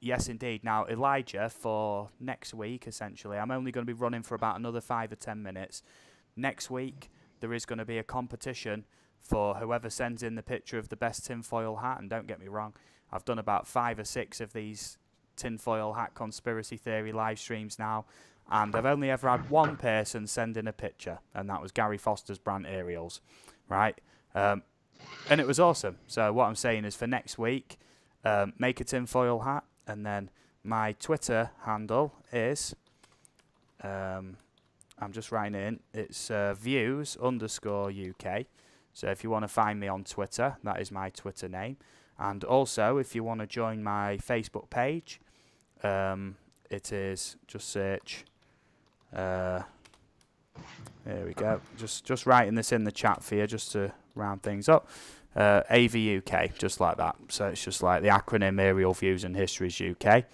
Yes, indeed. Now, Elijah, for next week, essentially, I'm only going to be running for about another 5 or 10 minutes. Next week, there is going to be a competition for whoever sends in the picture of the best tinfoil hat. And don't get me wrong, I've done about 5 or 6 of these tinfoil hat conspiracy theory live streams now, and I've only ever had one person send in a picture, and that was Gary Foster's Brant Aerials, right? And it was awesome. So what I'm saying is, for next week, make a tinfoil hat, and then my Twitter handle is, I'm just writing it in, it's views_UK. So if you want to find me on Twitter, that is my Twitter name. And also, if you want to join my Facebook page, it is, just search, there we go, just writing this in the chat for you, just to round things up. AVUK, just like that. So it's just like the acronym Aerial Views and Histories UK.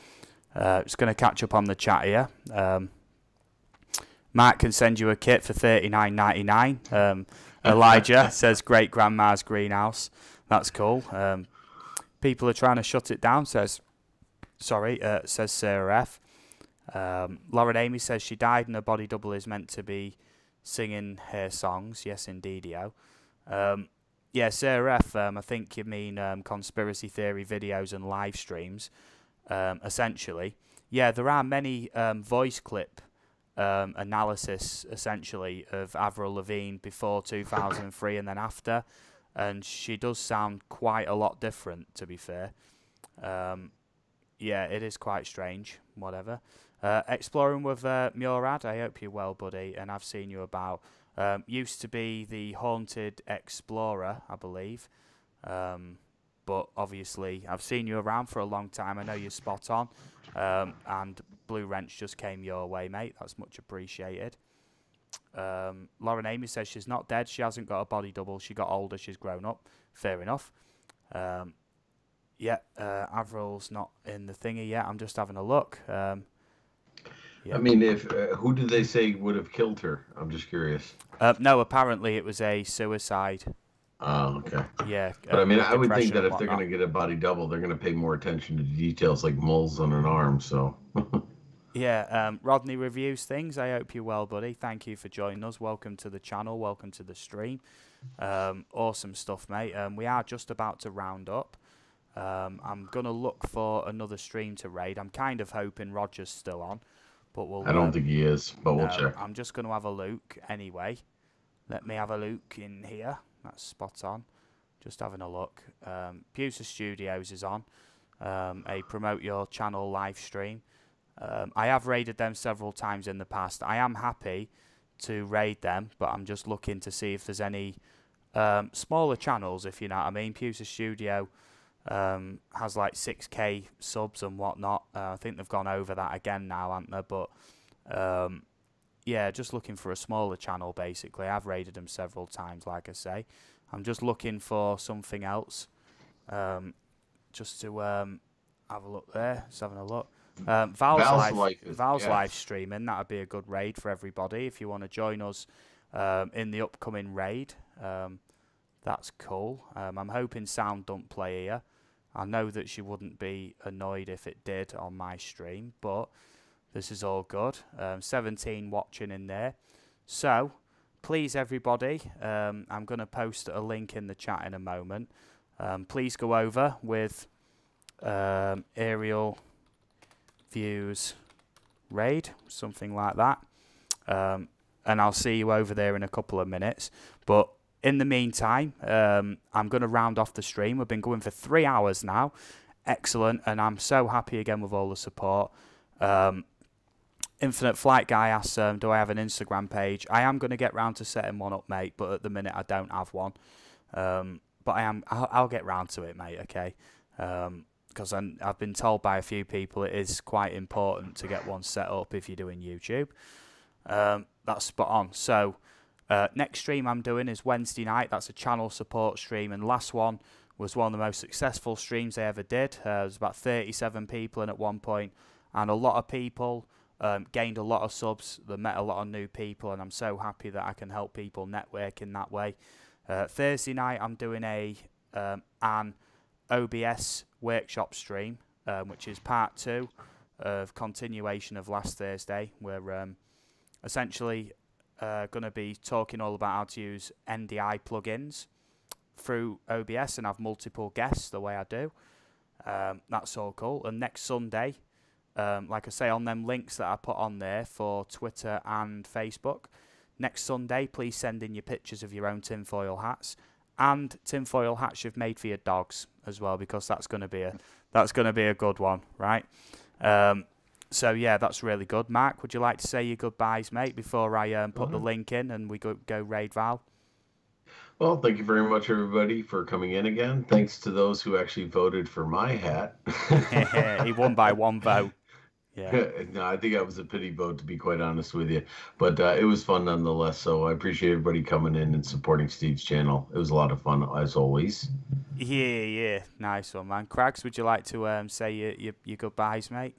It's going to catch up on the chat here. Mark can send you a kit for $39.99. Elijah says Great Grandma's Greenhouse. That's cool. People are trying to shut it down, says Sarah F. Lauren Amy says she died and her body double is meant to be singing her songs. Yes, indeedio. Yeah, Sarah F., I think you mean conspiracy theory videos and live streams, essentially. Yeah, there are many voice clip analysis, essentially, of Avril Lavigne before 2003 and then after, and she does sound quite a lot different, to be fair. Yeah, it is quite strange, whatever. Exploring with Murad, I hope you're well, buddy, and I've seen you about. Used to be the Haunted Explorer, I believe. But obviously, I've seen you around for a long time. I know you're spot on. And Blue Wrench just came your way, mate. That's much appreciated. Lauren Amy says she's not dead. She hasn't got a body double. She got older. She's grown up. Fair enough. Yeah, Avril's not in the thingy yet. I'm just having a look. Yeah. I mean, if who did they say would have killed her? I'm just curious. No, apparently it was a suicide. Oh, okay. Yeah. But I mean, I would think depression that and if they're going to whatnot. get a body double, they're going to pay more attention to details like moles on an arm. So. Yeah, Rodney reviews things. I hope you're well, buddy. Thank you for joining us. Welcome to the channel. Welcome to the stream. Awesome stuff, mate. We are just about to round up. I'm going to look for another stream to raid. I'm kind of hoping Roger's still on, but we'll. I don't think he is, but we'll no, check. I'm just going to have a look anyway. Let me have a look in here. That's spot on. Just having a look. Pusa Studios is on. A promote your channel live stream. I have raided them several times in the past. I am happy to raid them, but I'm just looking to see if there's any smaller channels, if you know what I mean. Pusa Studio has like 6k subs and whatnot. I think they've gone over that again now, haven't they? But yeah, just looking for a smaller channel, basically. I've raided them several times, like I say. I'm just looking for something else. Just to have a look there. Just having a look. Val's live streaming. That'd be a good raid for everybody. If you want to join us in the upcoming raid, that's cool. I'm hoping sound don't play here. I know that she wouldn't be annoyed if it did on my stream, but this is all good. 17 watching in there. So, please everybody, I'm going to post a link in the chat in a moment. Please go over with aerial views raid, something like that. And I'll see you over there in a couple of minutes. But in the meantime, I'm going to round off the stream. We've been going for 3 hours now. Excellent. And I'm so happy again with all the support. Infinite Flight Guy asks, do I have an Instagram page? I am going to get round to setting one up, mate, but at the minute I don't have one. But I'll get round to it, mate, okay? Because I've been told by a few people it is quite important to get one set up if you're doing YouTube. That's spot on. So, next stream I'm doing is Wednesday night. That's a channel support stream. And last one was one of the most successful streams I ever did. There was about 37 people in at one point. And a lot of people gained a lot of subs. They met a lot of new people. And I'm so happy that I can help people network in that way. Thursday night I'm doing an OBS workshop stream, which is part 2 of continuation of last Thursday. We're essentially going to be talking all about how to use NDI plugins through OBS and have multiple guests the way I do. That's all cool. And next Sunday, like I say, on them links that I put on there for Twitter and Facebook, next Sunday, please send in your pictures of your own tinfoil hats and tinfoil hats you've made for your dogs as well, because that's going to be a good one, right? So yeah, that's really good. Mark, would you like to say your goodbyes, mate, before I put the link in and we go raid Val? Well, thank you very much, everybody, for coming in again. Thanks to those who actually voted for my hat. He won by 1 vote. Yeah. No, I think that was a pity vote, to be quite honest with you. But it was fun nonetheless. So I appreciate everybody coming in and supporting Steve's channel. It was a lot of fun, as always. Yeah. Nice one, man. Craigs, would you like to say your goodbyes, mate?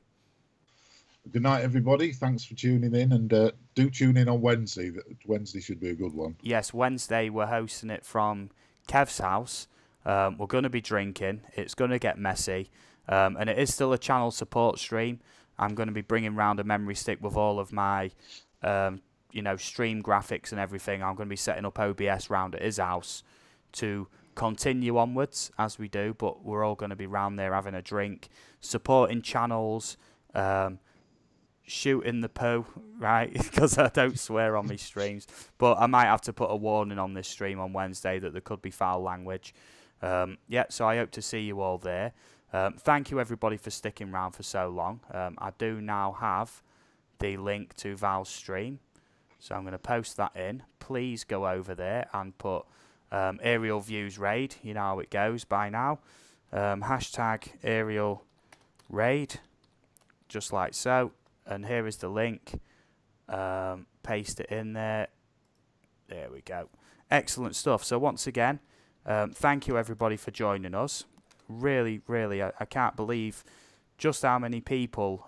Good night, everybody. Thanks for tuning in. And do tune in on Wednesday. Wednesday should be a good one. Yes, Wednesday we're hosting it from Kev's house. We're going to be drinking. It's going to get messy. And it is still a channel support stream. I'm going to be bringing round a memory stick with all of my, stream graphics and everything. I'm going to be setting up OBS round at his house to continue onwards as we do. But we're all going to be round there having a drink, supporting channels, shooting the poo, right? Because I don't swear on my streams. But I might have to put a warning on this stream on Wednesday that there could be foul language. So I hope to see you all there. Thank you, everybody, for sticking around for so long. I do now have the link to Val's stream, so I'm going to post that in. Please go over there and put Aerial Views Raid. You know how it goes by now. Hashtag Aerial Raid, just like so. And here is the link. Paste it in there. There we go. Excellent stuff. So once again, thank you everybody for joining us. Really, really, I can't believe just how many people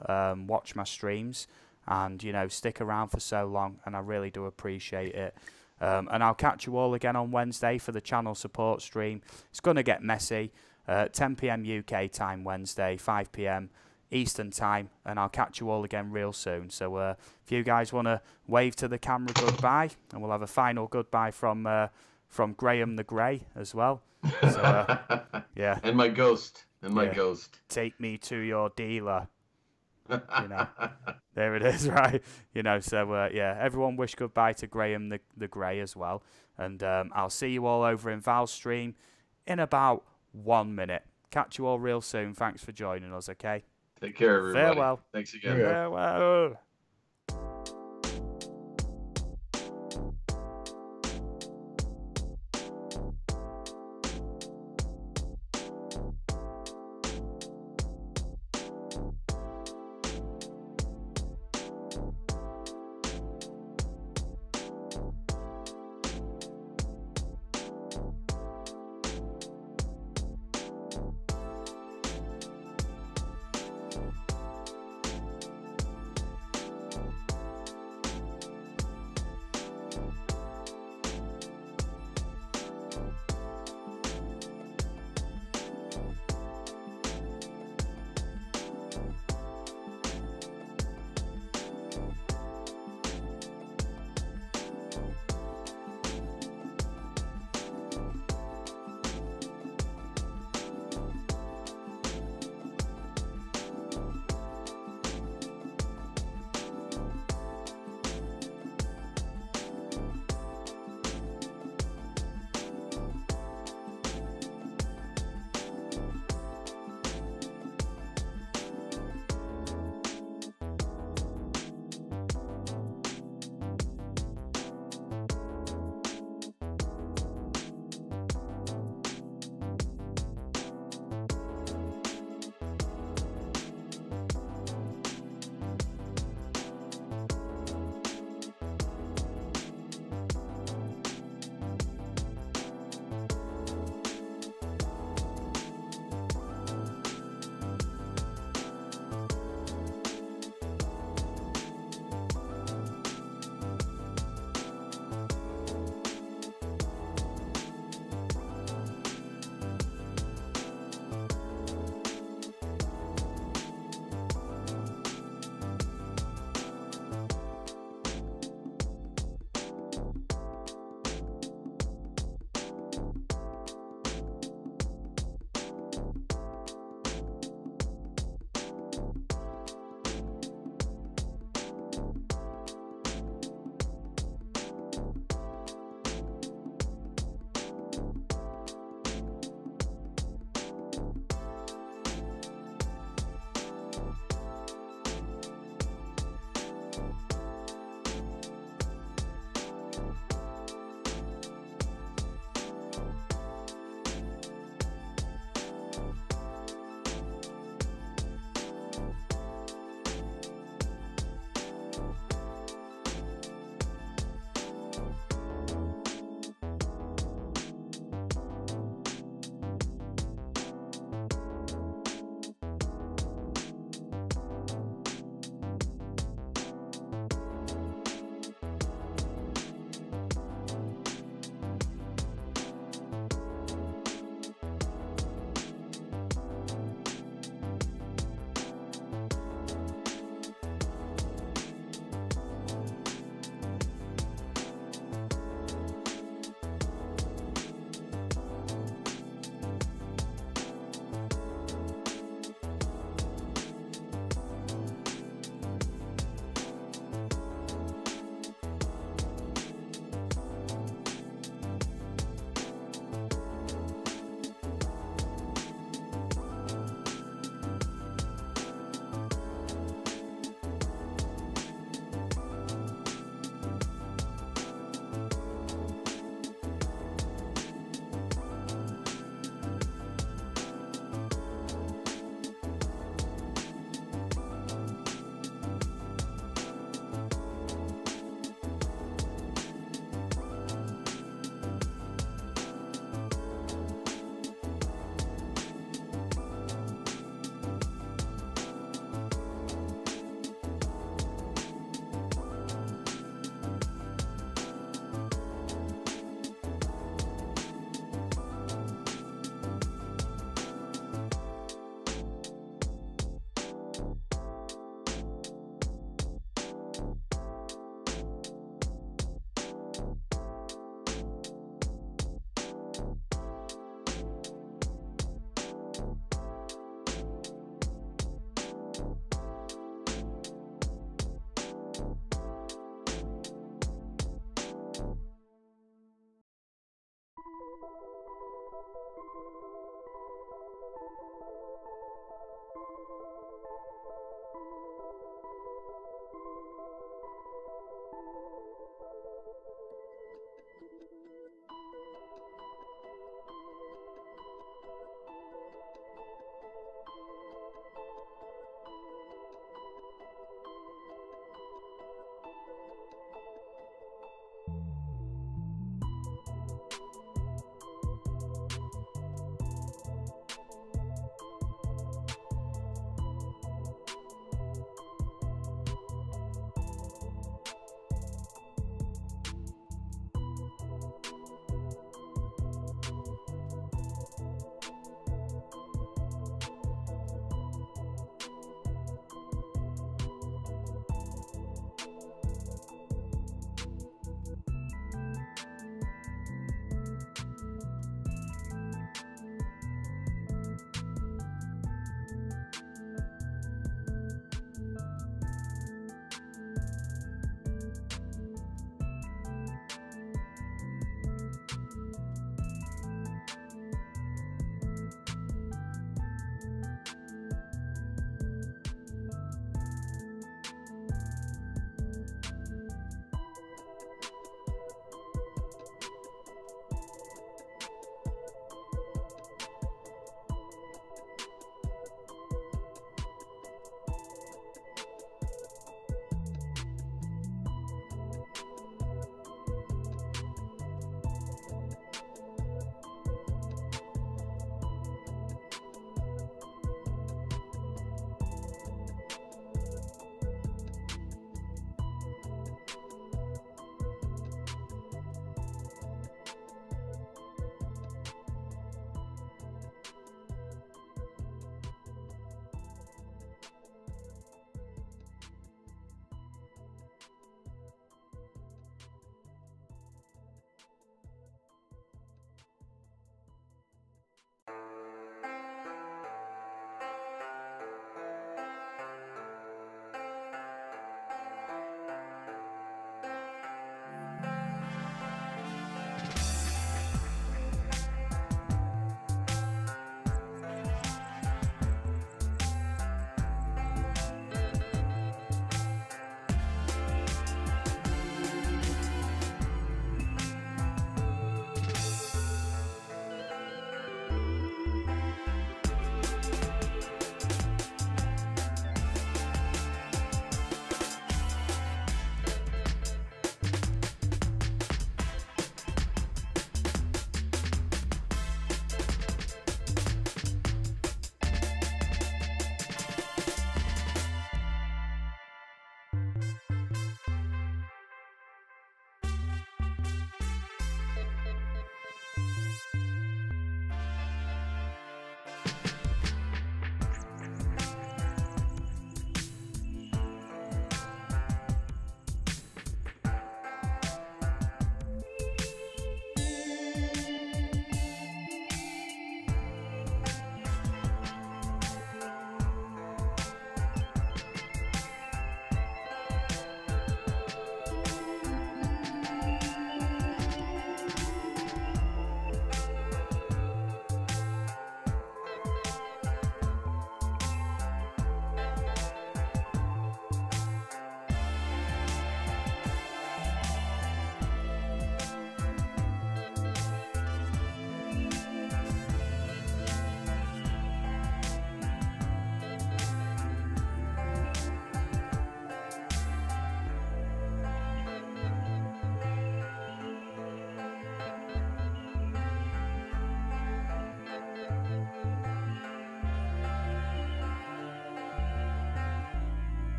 watch my streams and, you know, stick around for so long, and I really do appreciate it. And I'll catch you all again on Wednesday for the channel support stream. It's going to get messy. 10 PM UK time Wednesday, 5 PM Eastern time, and I'll catch you all again real soon. So if you guys want to wave to the camera goodbye, and we'll have a final goodbye from Graham the Grey as well. So yeah. And my ghost. And my ghost. Take me to your dealer. You know, there it is, right? You know, so yeah, everyone wish goodbye to Graham the Grey as well, and I'll see you all over in Val's stream in about 1 minute. Catch you all real soon. Thanks for joining us. Okay. Take care, everybody. Farewell. Thanks again. Farewell.